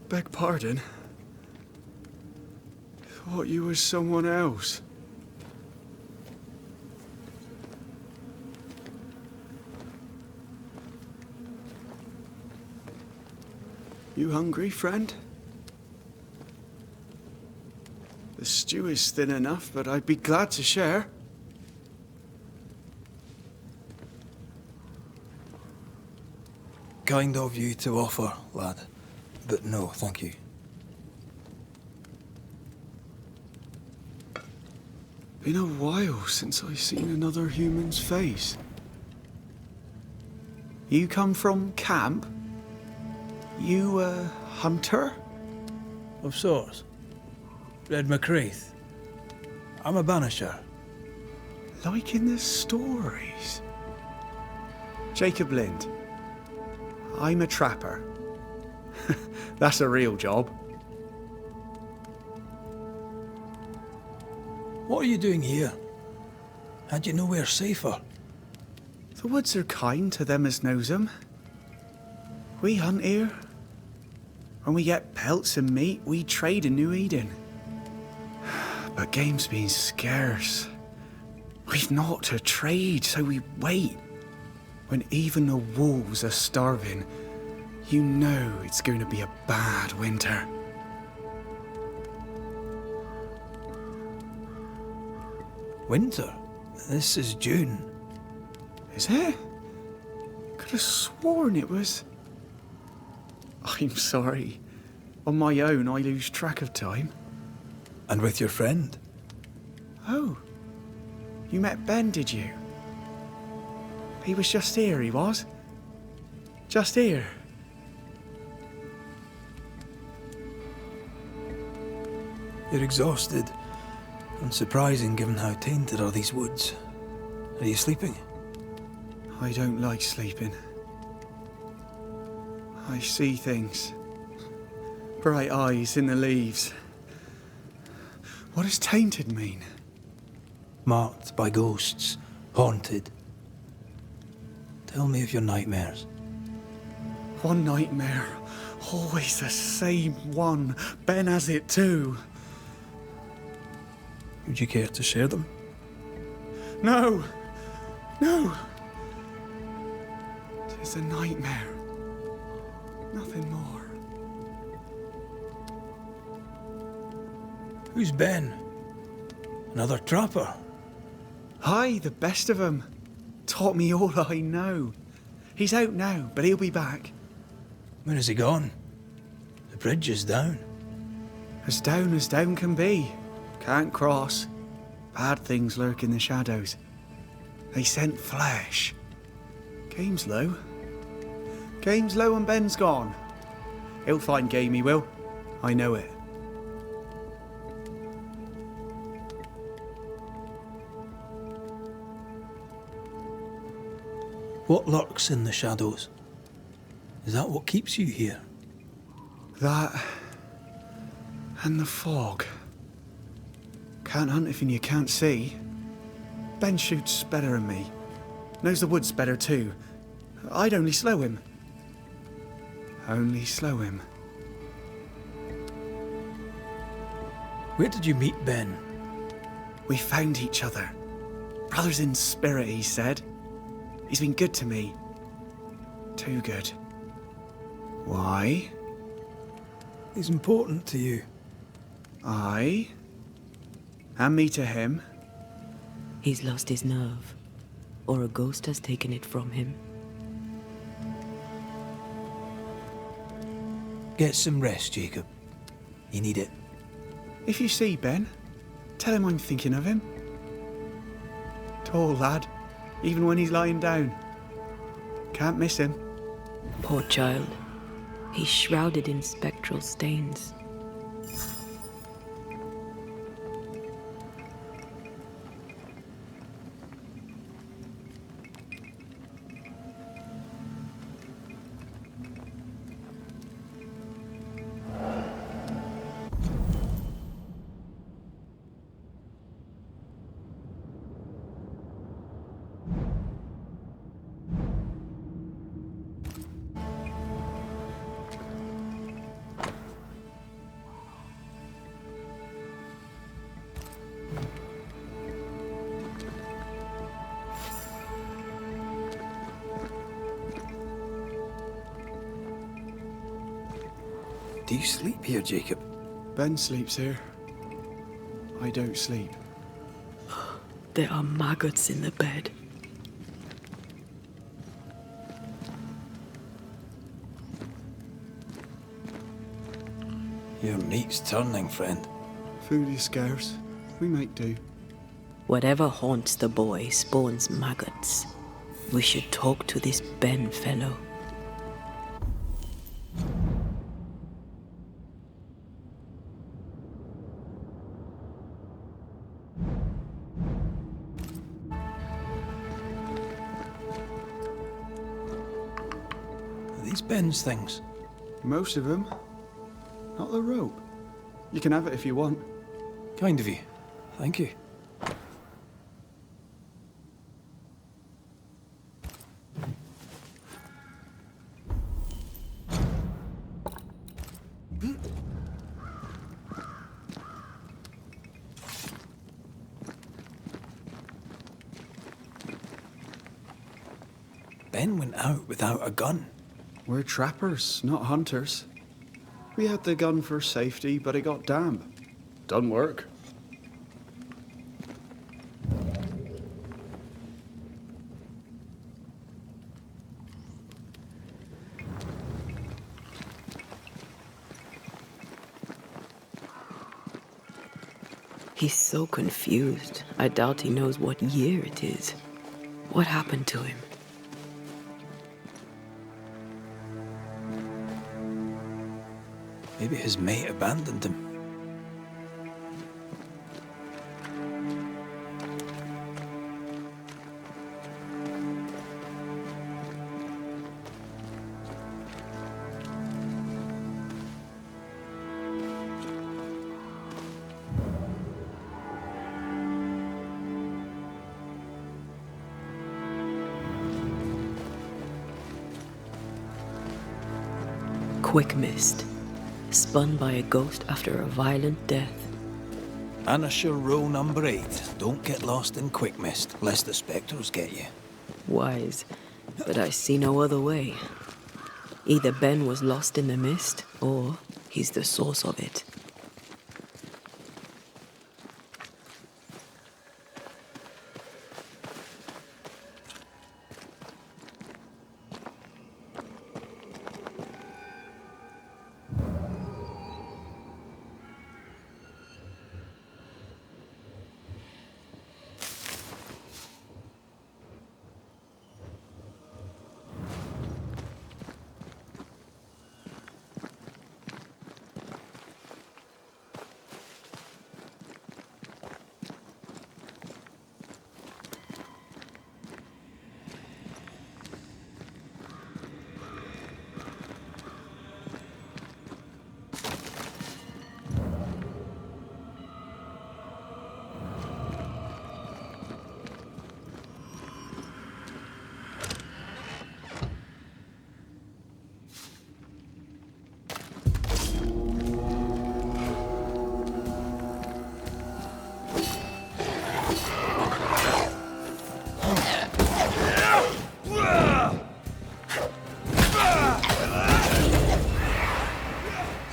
Speaker 16: Beg pardon. Thought you was someone else. You hungry, friend? The stew is thin enough, but I'd be glad to share.
Speaker 2: Kind of you to offer, lad. But no, thank you.
Speaker 16: Been a while since I seen another human's face. You come from camp? You a hunter?
Speaker 2: Of sorts. Red McCreath. I'm a banisher.
Speaker 16: Like in the stories. Jacob Lind. I'm a trapper. That's a real job.
Speaker 2: What are you doing here? Had you nowhere safer?
Speaker 16: The woods are kind to them as knows 'em. We hunt here. When we get pelts and meat, we trade in New Eden. But game's been scarce. We've naught to trade, so we wait. When even the wolves are starving, you know it's going to be a bad winter.
Speaker 2: Winter? This is June.
Speaker 16: Is it? Could have sworn it was... I'm sorry. On my own, I lose track of time.
Speaker 2: And with your friend?
Speaker 16: Oh. You met Ben, did you? He was just here, he was. Just here.
Speaker 2: You're exhausted. Unsurprising given how tainted are these woods. Are you sleeping?
Speaker 16: I don't like sleeping. I see things. Bright eyes in the leaves. What does tainted mean?
Speaker 2: Marked by ghosts. Haunted. Tell me of your nightmares.
Speaker 16: One nightmare. Always the same one. Ben has it too.
Speaker 2: Would you care to share them?
Speaker 16: No! No! It's a nightmare. Nothing more.
Speaker 2: Who's Ben? Another trapper?
Speaker 16: Aye, the best of 'em. Taught me all I know. He's out now, but he'll be back.
Speaker 2: Where is he gone? The bridge is down.
Speaker 16: As down can be. Can't cross. Bad things lurk in the shadows. They scent flesh. Game's low. Game's low and Ben's gone. He'll find game, he will. I know it.
Speaker 2: What lurks in the shadows? Is that what keeps you here?
Speaker 16: That... and the fog. Can't hunt if you can't see. Ben shoots better than me. Knows the woods better too. I'd only slow him. Only slow him.
Speaker 2: Where did you meet Ben?
Speaker 16: We found each other. Brothers in spirit, he said. He's been good to me. Too good. Why?
Speaker 2: He's important to you.
Speaker 16: Aye. And me to him.
Speaker 3: He's lost his nerve. Or a ghost has taken it from him.
Speaker 2: Get some rest, Jacob. You need it.
Speaker 16: If you see Ben, tell him I'm thinking of him. Tall lad, even when he's lying down. Can't miss him.
Speaker 3: Poor child. He's shrouded in spectral stains.
Speaker 2: Do you sleep here, Jacob?
Speaker 16: Ben sleeps here. I don't sleep.
Speaker 3: There are maggots in the bed.
Speaker 2: Your meat's turning, friend.
Speaker 16: Food is scarce. We make do.
Speaker 3: Whatever haunts the boy spawns maggots. We should talk to this Ben fellow.
Speaker 2: Are these Ben's things?
Speaker 16: Most of them. Not the rope. You can have it if you want.
Speaker 2: Kind of you. Thank you. Ben went out without a gun.
Speaker 16: We're trappers, not hunters. We had the gun for safety, but it got damp. Doesn't work.
Speaker 3: He's so confused. I doubt he knows what year it is. What happened to him?
Speaker 2: Maybe his mate abandoned him.
Speaker 3: Quick mist. Spun by a ghost after a violent death.
Speaker 2: Banishers rule number 8. Don't get lost in quick mist, lest the spectres get you.
Speaker 3: Wise, but I see no other way. Either Ben was lost in the mist, or he's the source of it.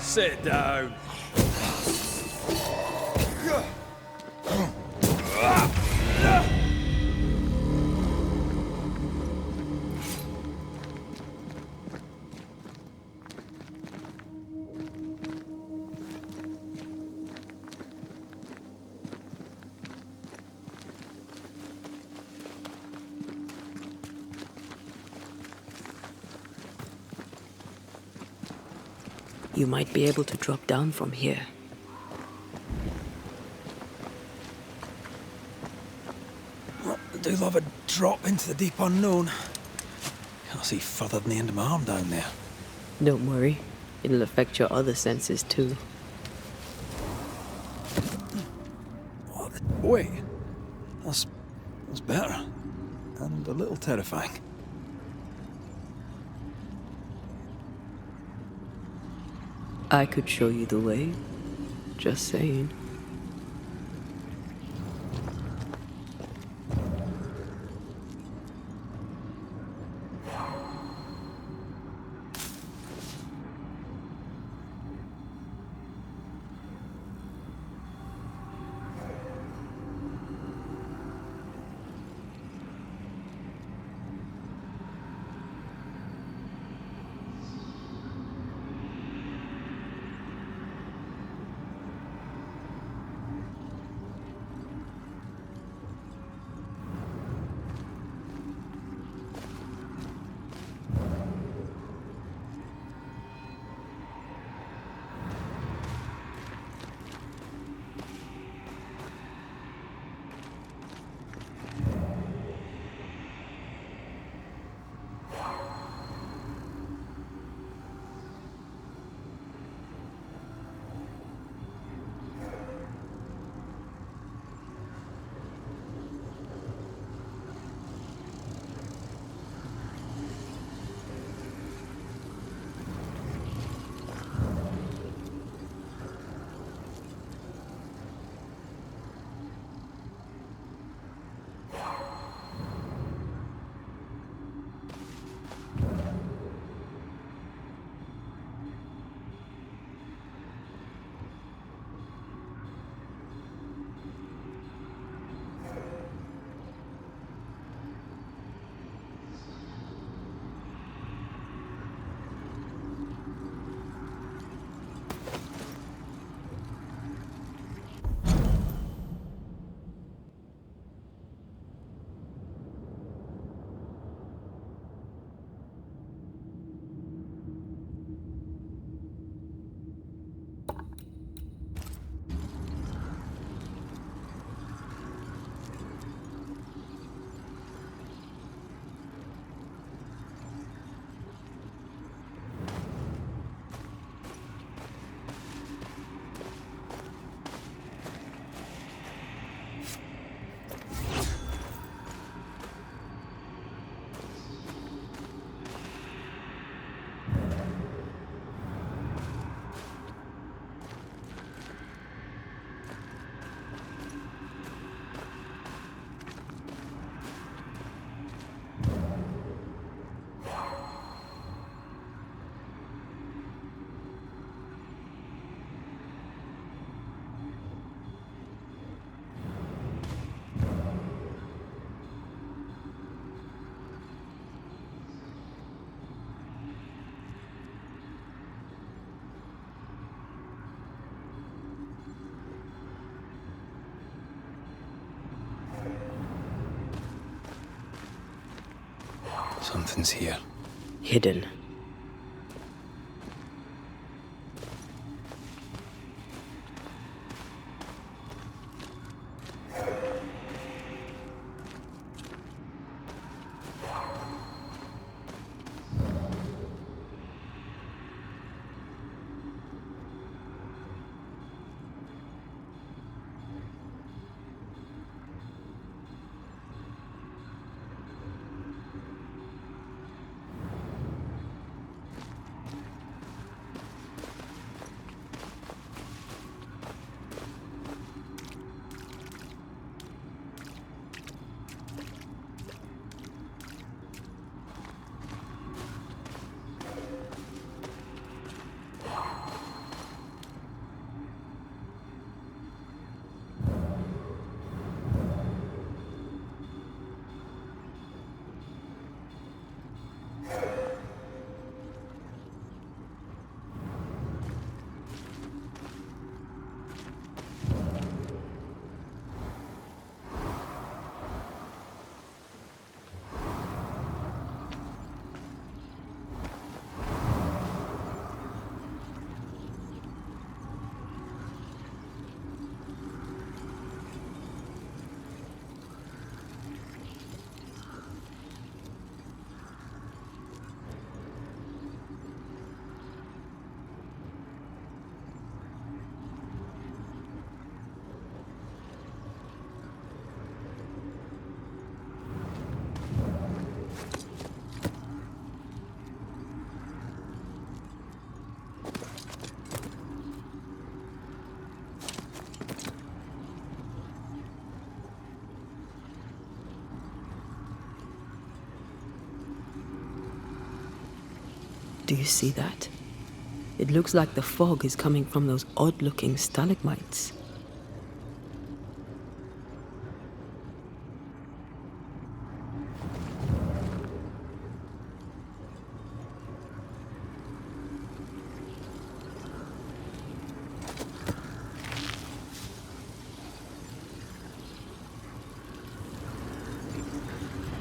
Speaker 1: Sit down.
Speaker 3: You might be able to drop down from here.
Speaker 2: Well, I do love a drop into the deep unknown. Can't see further than the end of my arm down there.
Speaker 3: Don't worry, it'll affect your other senses too.
Speaker 2: Wait, that's better. And a little terrifying.
Speaker 3: I could show you the way. Just saying.
Speaker 2: Something's here.
Speaker 3: Hidden. Do you see that? It looks like the fog is coming from those odd-looking stalagmites.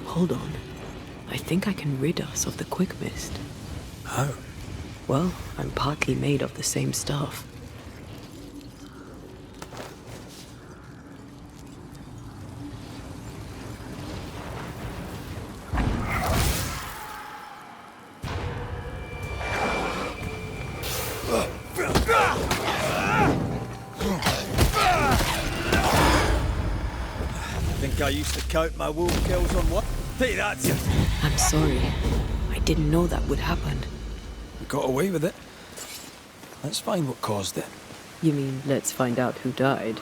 Speaker 3: Hold on. I think I can rid us of the quick mist.
Speaker 2: How?
Speaker 3: Well, I'm partly made of the same stuff.
Speaker 15: Think I used to count my wolf kills on what? Hey, that's it.
Speaker 3: I'm sorry. I didn't know that would happen.
Speaker 2: We got away with it. Let's find what caused it.
Speaker 3: You mean, let's find out who died?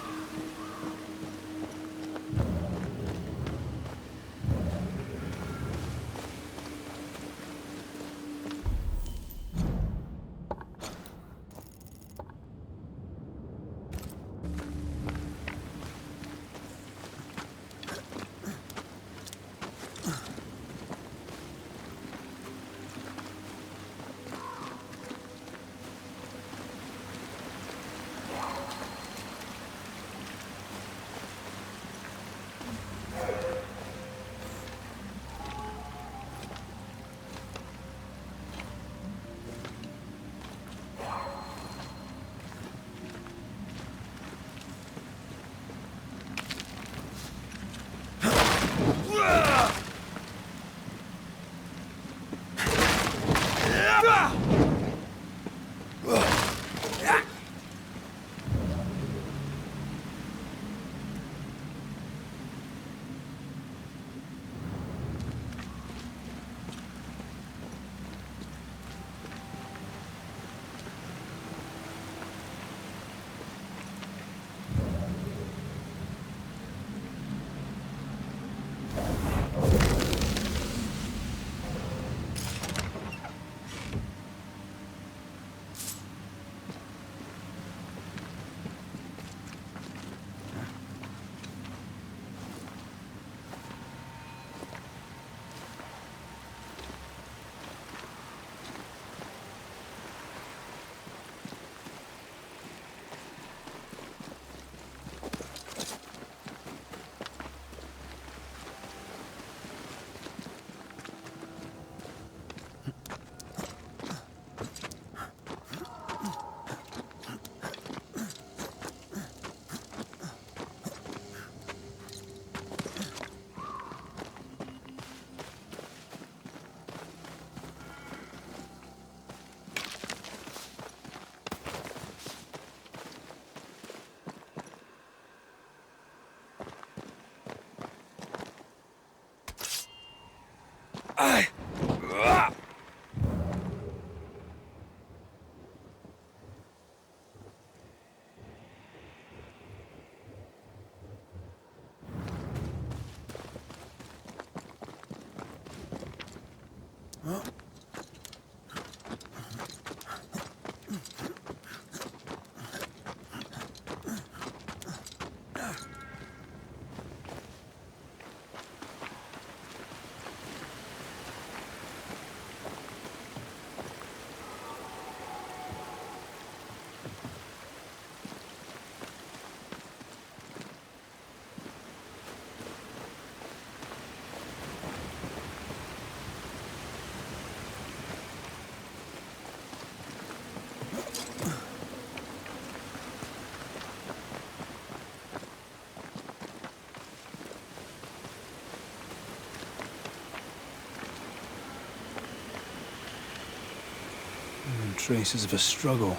Speaker 2: Traces of a struggle.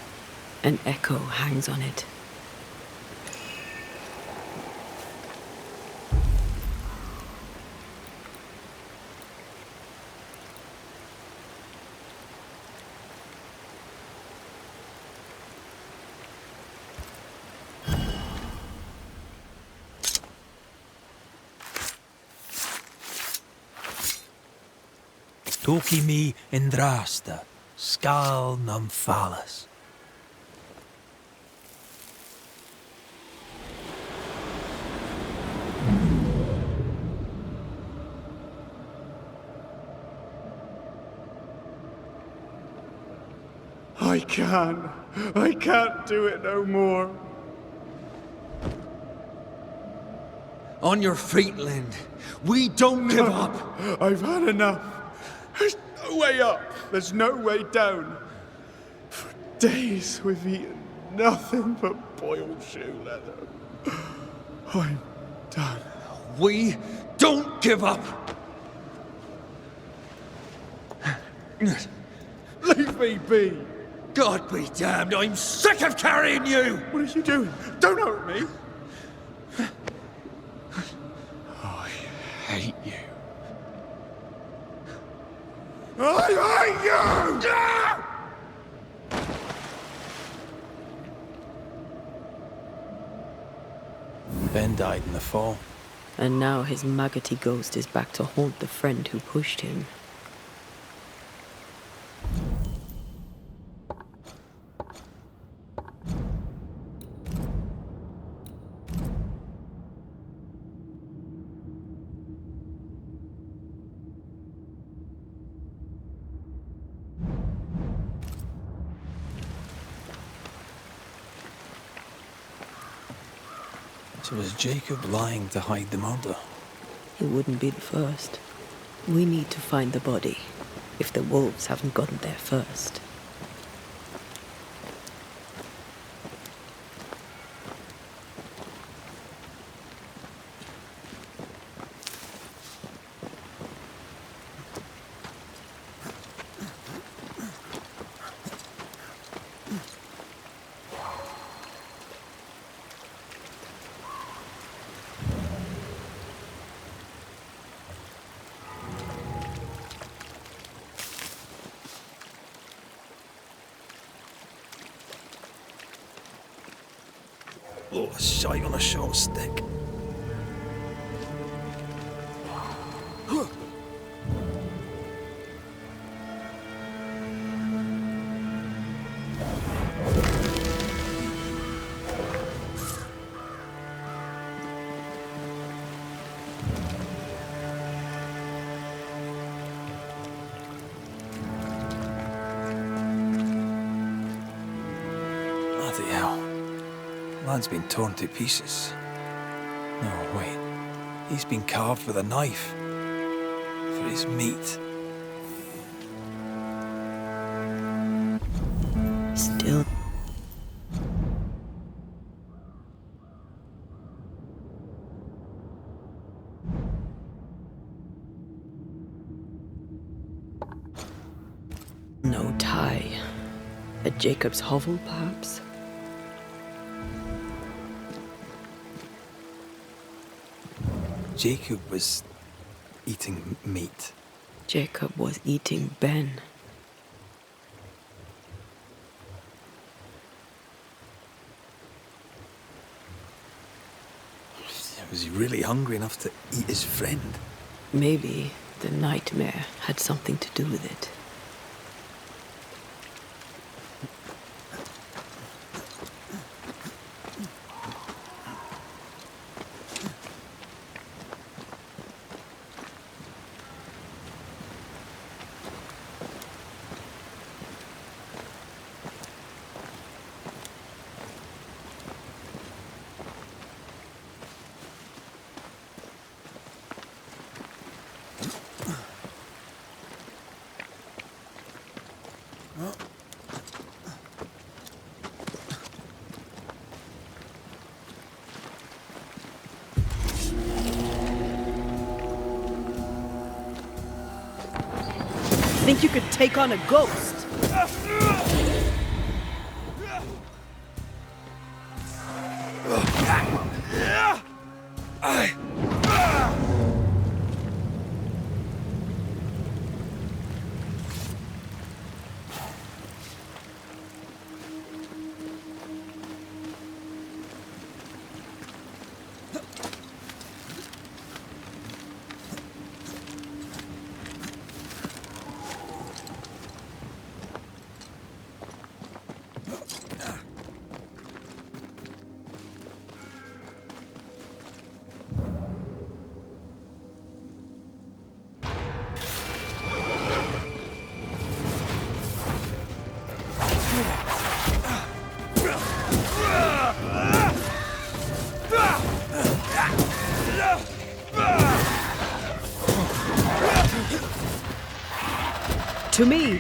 Speaker 3: An echo hangs on it.
Speaker 2: Toki mi indrasta, skal nam falas.
Speaker 16: I can't do it no more.
Speaker 17: On your feet, Lind. We don't give up.
Speaker 16: I've had enough. There's no way up. There's no way down. For days we've eaten nothing but boiled shoe leather. I'm done.
Speaker 17: We don't give up.
Speaker 16: Leave me be.
Speaker 17: God be damned, I'm sick of carrying you!
Speaker 16: What are you doing? Don't hurt me. I hate you. I hate you!
Speaker 2: Ben died in the fall.
Speaker 3: And now his maggoty ghost is back to haunt the friend who pushed him.
Speaker 2: So was Jacob lying to hide the murder?
Speaker 3: He wouldn't be the first. We need to find the body, if the wolves haven't gotten there first.
Speaker 2: Oh, a shite on a short stick. Bloody hell. Lad's been torn to pieces. No, wait. He's been carved with a knife. For his meat.
Speaker 3: Still. No tie. At Jacob's hovel, perhaps?
Speaker 2: Jacob was eating meat.
Speaker 3: Jacob was eating Ben.
Speaker 2: Was he really hungry enough to eat his friend?
Speaker 3: Maybe the nightmare had something to do with it.
Speaker 11: Think you could take on a ghost? To me.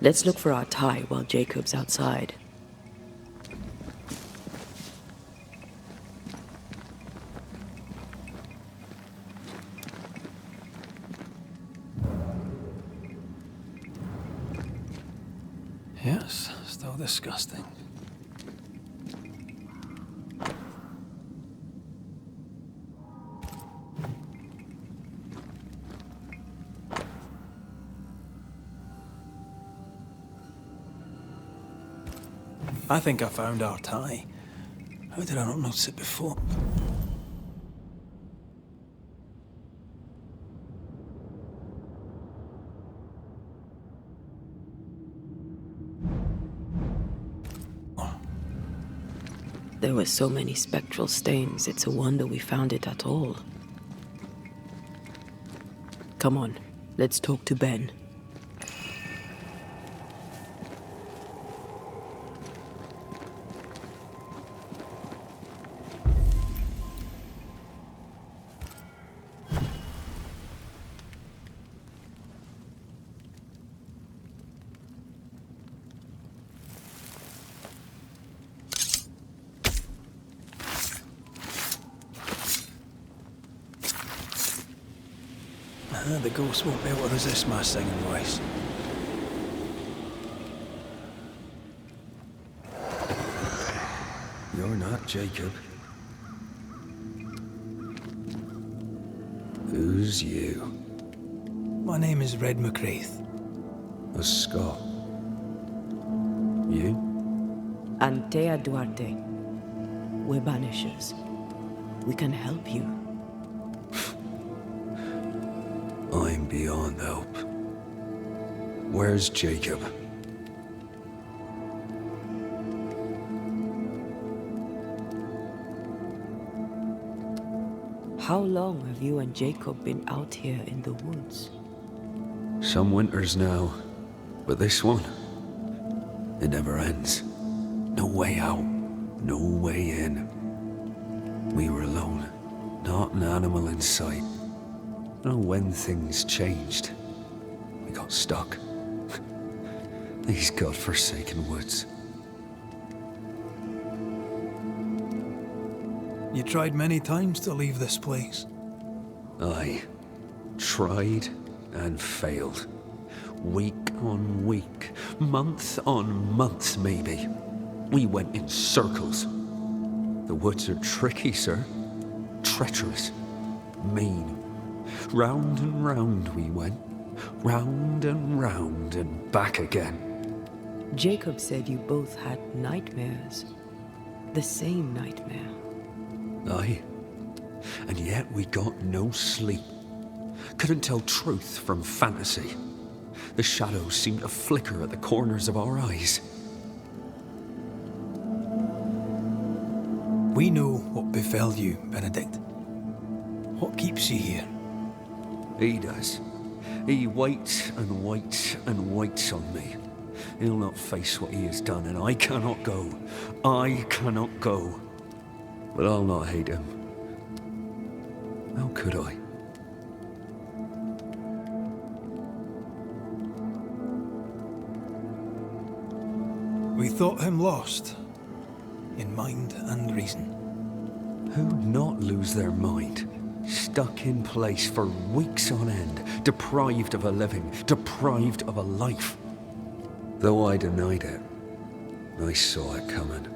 Speaker 3: Let's look for our tie while Jacob's outside.
Speaker 2: Yes, still disgusting. I think I found our tie. How did I not notice it before?
Speaker 3: There were so many spectral stains, it's a wonder we found it at all. Come on, let's talk to Ben.
Speaker 2: The ghost won't be able to resist my singing voice.
Speaker 15: You're not Jacob. Who's you?
Speaker 2: My name is Red McCraith.
Speaker 15: A Scot. You?
Speaker 3: Antea Duarte. We're Banishers. we can help you.
Speaker 15: I'm beyond help. Where's Jacob?
Speaker 3: How long have you and Jacob been out here in the woods?
Speaker 15: Some winters now, but this one, it never ends. No way out, no way in. We were alone, not an animal in sight. I don't know when things changed. We got stuck. These godforsaken woods.
Speaker 2: You tried many times to leave this place.
Speaker 15: I tried and failed. Week on week, month on month maybe. We went in circles. The woods are tricky, sir. Treacherous. Mean. Round and round we went. Round and back again.
Speaker 3: Jacob said you both had nightmares. The same nightmare.
Speaker 15: Aye. And yet we got no sleep. Couldn't tell truth from fantasy. The shadows seemed to flicker at the corners of our eyes.
Speaker 2: We know what befell you, Benedict. What keeps you here?
Speaker 15: He does. He waits and waits and waits on me. He'll not face what he has done, and I cannot go. I cannot go. But I'll not hate him. How could I?
Speaker 2: We thought him lost, in mind and reason.
Speaker 15: Who'd not lose their mind? Stuck in place for weeks on end, deprived of a living, deprived of a life. Though I denied it, I saw it coming.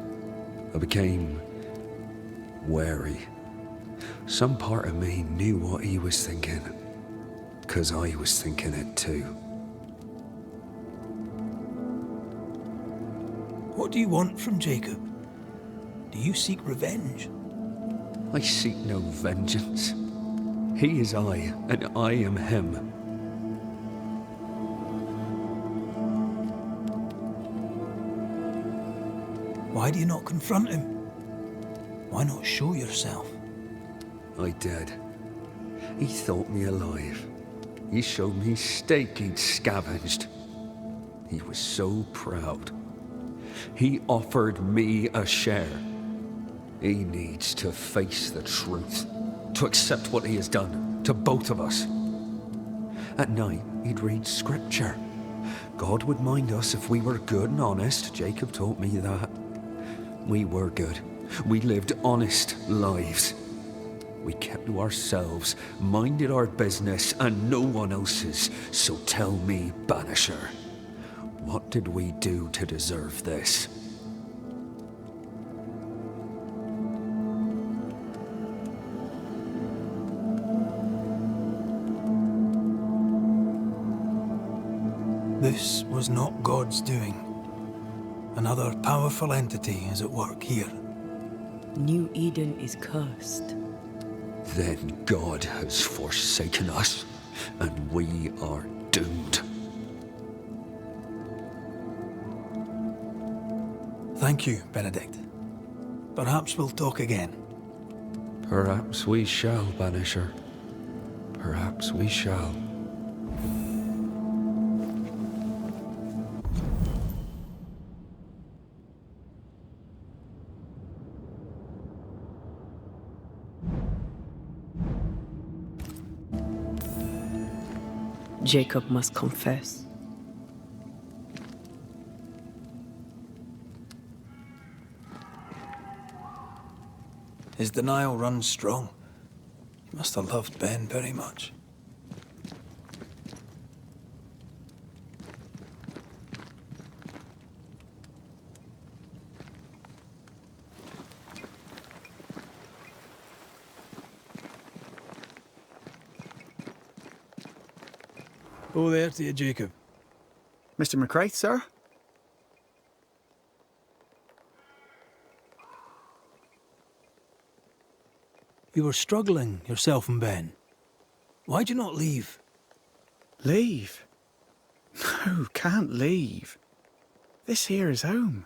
Speaker 15: I became wary. Some part of me knew what he was thinking, 'cause I was thinking it too.
Speaker 2: What do you want from Jacob? Do you seek revenge?
Speaker 15: I seek no vengeance. He is I, and I am him.
Speaker 2: Why do you not confront him? Why not show yourself?
Speaker 15: I did. He thought me alive. He showed me steak he'd scavenged. He was so proud. He offered me a share. He needs to face the truth, to accept what he has done to both of us. At night, he'd read scripture. God would mind us if we were good and honest. Jacob taught me that. We were good. We lived honest lives. We kept to ourselves, minded our business and no one else's. So tell me, Banisher, what did we do to deserve this?
Speaker 2: This was not God's doing. Another powerful entity is at work here.
Speaker 3: New Eden is cursed.
Speaker 15: Then God has forsaken us, and we are doomed.
Speaker 2: Thank you, Benedict. Perhaps we'll talk again.
Speaker 15: Perhaps we shall, Banisher. Perhaps we shall.
Speaker 3: Jacob must confess.
Speaker 2: His denial runs strong. He must have loved Ben very much. Oh, there to you, Jacob.
Speaker 16: Mr. McCraith, sir?
Speaker 2: You were struggling, yourself and Ben. Why'd you not leave?
Speaker 16: Leave? No, can't leave. This here is home.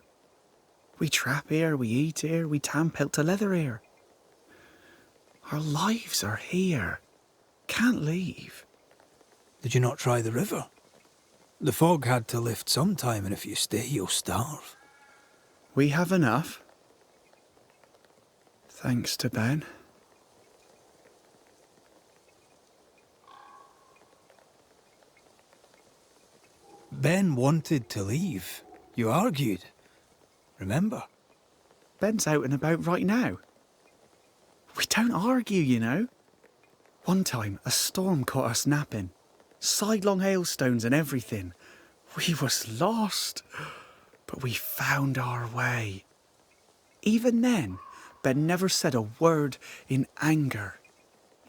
Speaker 16: We trap here, we eat here, we tan pelt to leather here. Our lives are here. Can't leave.
Speaker 2: Did you not try the river? The fog had to lift sometime, and if you stay, you'll starve.
Speaker 16: We have enough. Thanks to Ben.
Speaker 2: Ben wanted to leave. You argued. Remember?
Speaker 16: Ben's out and about right now. We don't argue, you know. One time, a storm caught us napping. Sidelong hailstones and everything. We was lost. But we found our way. Even then, Ben never said a word in anger,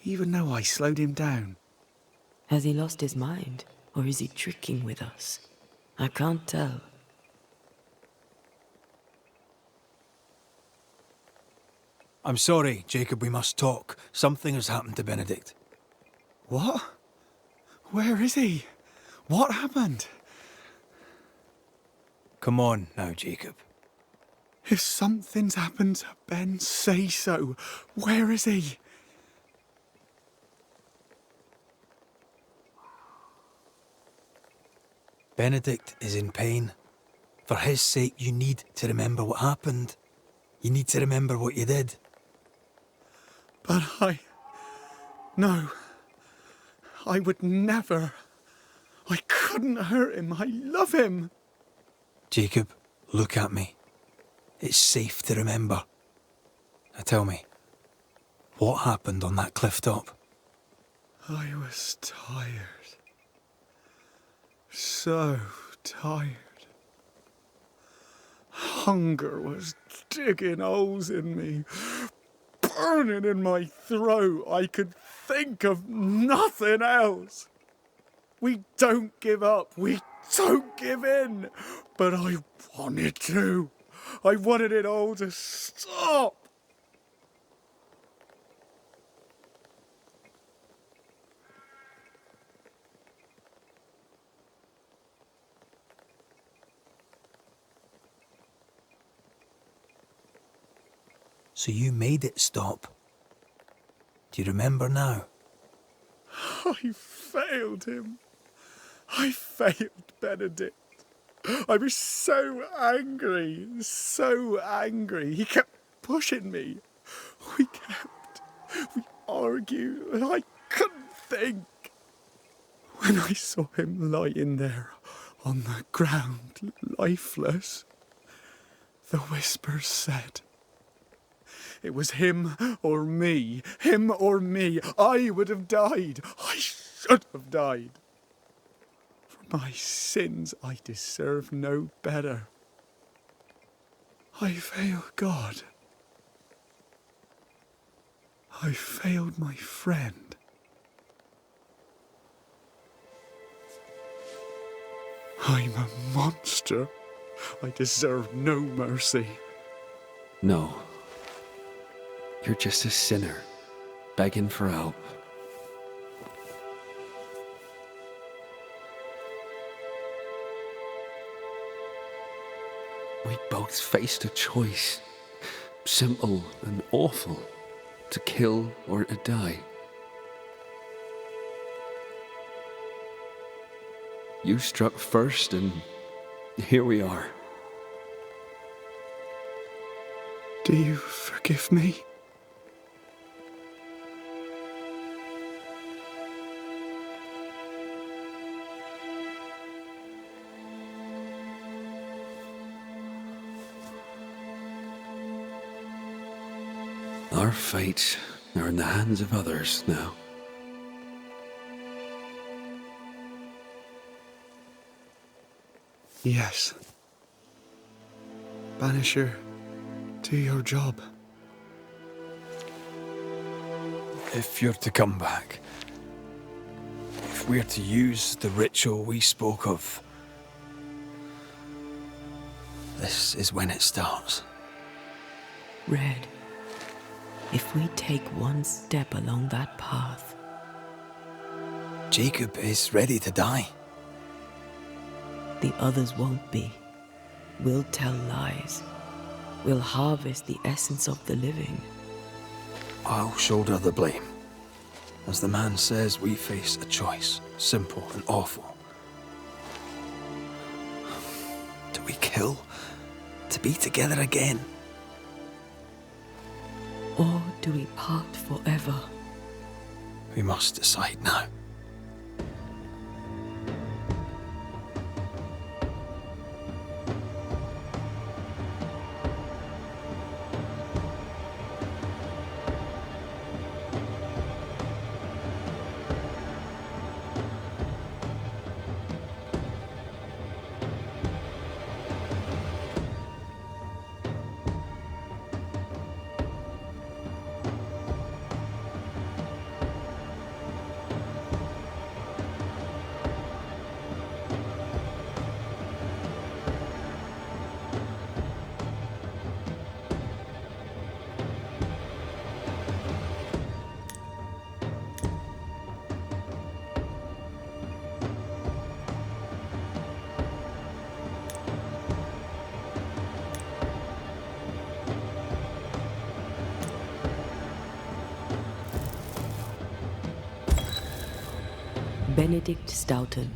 Speaker 16: even though I slowed him down.
Speaker 3: Has he lost his mind, or is he tricking with us? I can't tell.
Speaker 2: I'm sorry, Jacob, we must talk. Something has happened to Benedict.
Speaker 16: What? Where is he? What happened?
Speaker 2: Come on now, Jacob.
Speaker 16: If something's happened to Ben, say so. Where is he?
Speaker 2: Benedict is in pain. For his sake, you need to remember what happened. You need to remember what you did.
Speaker 16: But No. I would never. I couldn't hurt him. I love him.
Speaker 2: Jacob, look at me. It's safe to remember. Now tell me, what happened on that cliff top?
Speaker 16: I was tired. So tired. Hunger was digging holes in me, burning in my throat. I could think of nothing else. We don't give up. We don't give in. But I wanted to. I wanted it all to stop.
Speaker 2: So you made it stop. Do you remember now?
Speaker 16: I failed him. I failed Benedict. I was so angry, so angry. He kept pushing me. We argued, and I couldn't think. When I saw him lying there on the ground, lifeless, the whispers said, it was him or me. Him or me. I would have died. I should have died. For my sins, I deserve no better. I failed God. I failed my friend. I'm a monster. I deserve no mercy.
Speaker 15: No. You're just a sinner, begging for help. We both faced a choice, simple and awful, to kill or to die. You struck first, and here we are.
Speaker 16: Do you forgive me?
Speaker 15: Our fates are in the hands of others now.
Speaker 16: Yes. Banisher, do your job.
Speaker 2: If you're to come back, if we're to use the ritual we spoke of, this is when it starts.
Speaker 3: Red. If we take one step along that path,
Speaker 2: Jacob is ready to die.
Speaker 3: the others won't be. We'll tell lies. We'll harvest the essence of the living.
Speaker 2: I'll shoulder the blame. As the man says, we face a choice, simple and awful. Do we kill to be together again?
Speaker 3: Or do we part forever?
Speaker 2: We must decide now.
Speaker 3: Benedict Stoughton.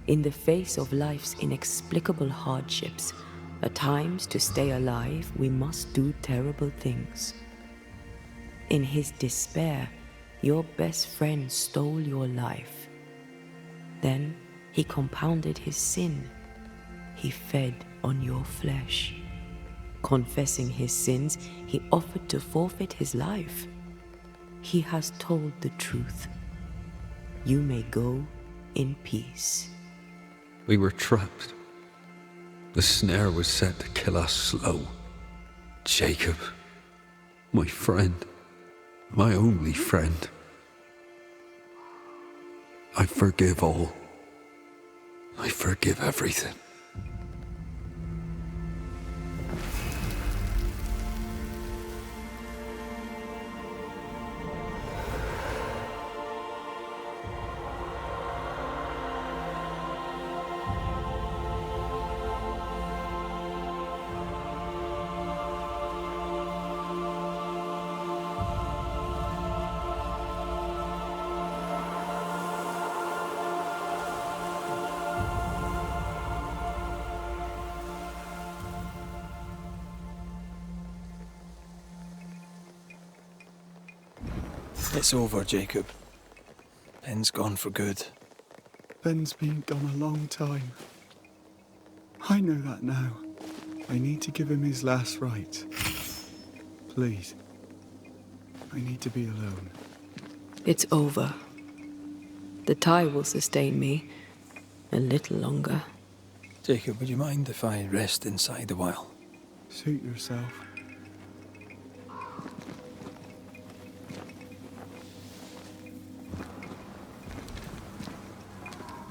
Speaker 3: In the face of life's inexplicable hardships, at times to stay alive, we must do terrible things. In his despair, your best friend stole your life. Then he compounded his sin. He fed on your flesh. Confessing his sins, he offered to forfeit his life. He has told the truth. You may go in peace.
Speaker 15: We were trapped. The snare was set to kill us slow. Jacob, my friend, my only friend. I forgive all. I forgive everything.
Speaker 2: It's over, Jacob. Ben's gone for good.
Speaker 16: Ben's been gone a long time. I know that now. I need to give him his last rites. Please. I need to be alone.
Speaker 3: It's over. The tie will sustain me a little longer.
Speaker 2: Jacob, would you mind if I rest inside a while?
Speaker 16: Suit yourself.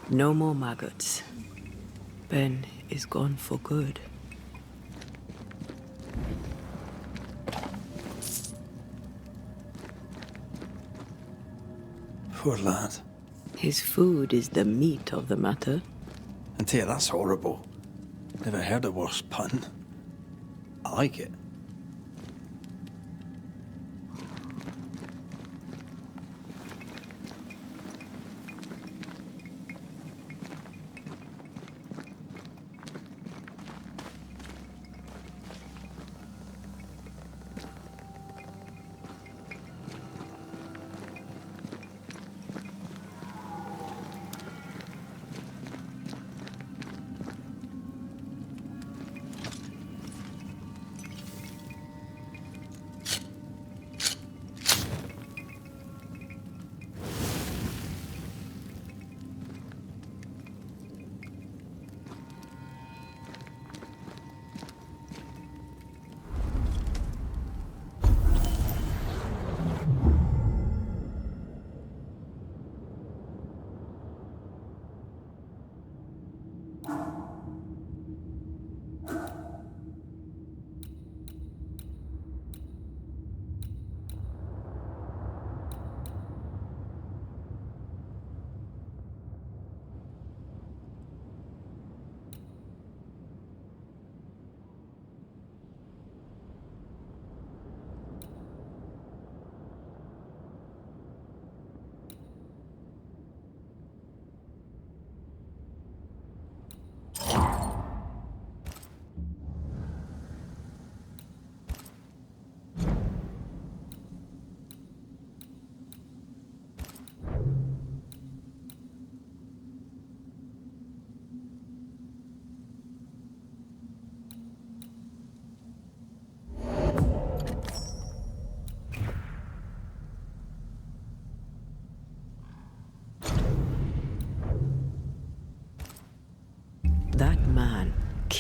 Speaker 3: No more maggots. Ben is gone for good.
Speaker 2: Poor lad.
Speaker 3: His food is the meat of the matter.
Speaker 2: And dear, that's horrible. Never heard a worse pun. I like it.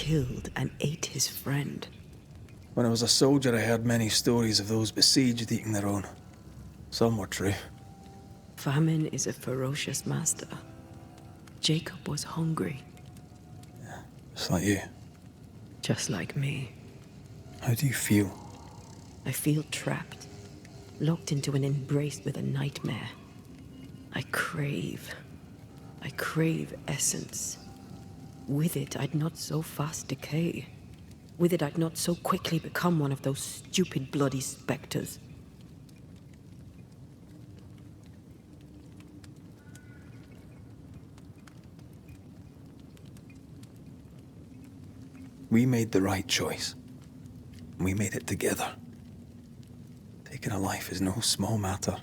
Speaker 3: killed and ate his friend.
Speaker 2: When I was a soldier, I heard many stories of those besieged eating their own. Some were true.
Speaker 3: Famine is a ferocious master. Jacob was hungry.
Speaker 2: Yeah, just like you.
Speaker 3: Just like me.
Speaker 2: How do you feel?
Speaker 3: I feel trapped, locked into an embrace with a nightmare. I crave essence. With it, I'd not so fast decay. With it, I'd not so quickly become one of those stupid bloody specters.
Speaker 2: We made the right choice. We made it together. Taking a life is no small matter.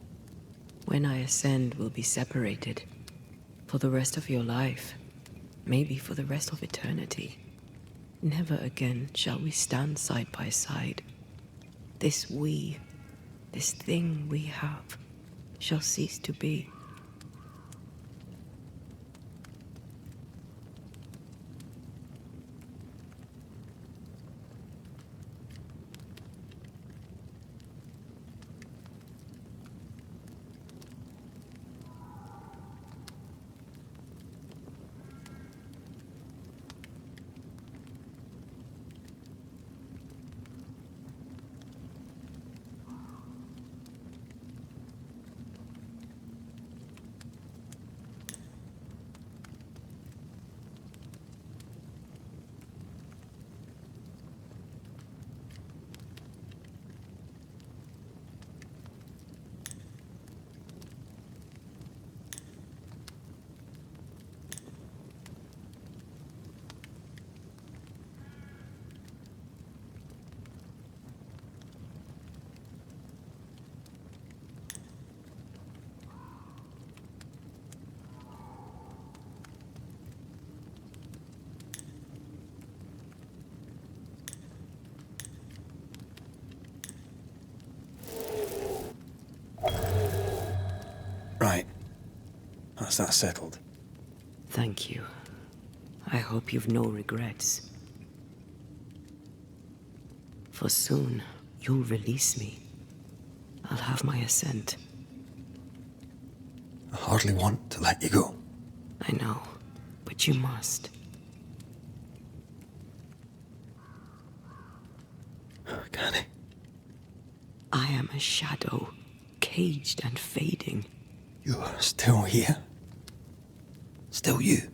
Speaker 3: When I ascend, we'll be separated. For the rest of your life. Maybe for the rest of eternity. Never again shall we stand side by side. This thing we have, shall cease to be.
Speaker 2: Right. That's that settled.
Speaker 3: Thank you. I hope you've no regrets. For soon, you'll release me. I'll have my assent.
Speaker 2: I hardly want to let you go.
Speaker 3: I know, but you must.
Speaker 2: Can I?
Speaker 3: I am a shadow, caged and fading.
Speaker 2: You are still here? Still you?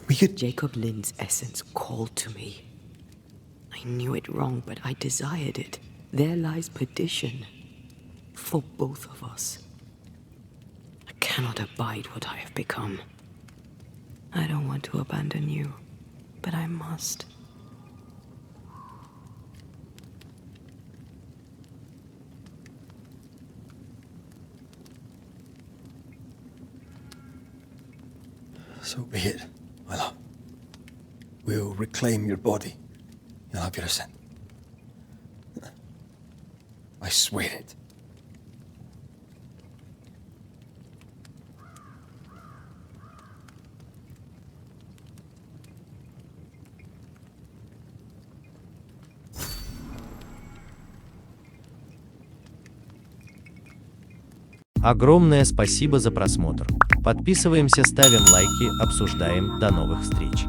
Speaker 2: We could...
Speaker 3: Jacob Lind's essence called to me. I knew it wrong, but I desired it. There lies perdition. For both of us. I cannot abide what I have become. I don't want to abandon you, but I must.
Speaker 2: So be it, my love. We'll reclaim your body. You'll have your assent. I swear it.
Speaker 18: Огромное спасибо за просмотр. Подписываемся, ставим лайки, обсуждаем. До новых встреч.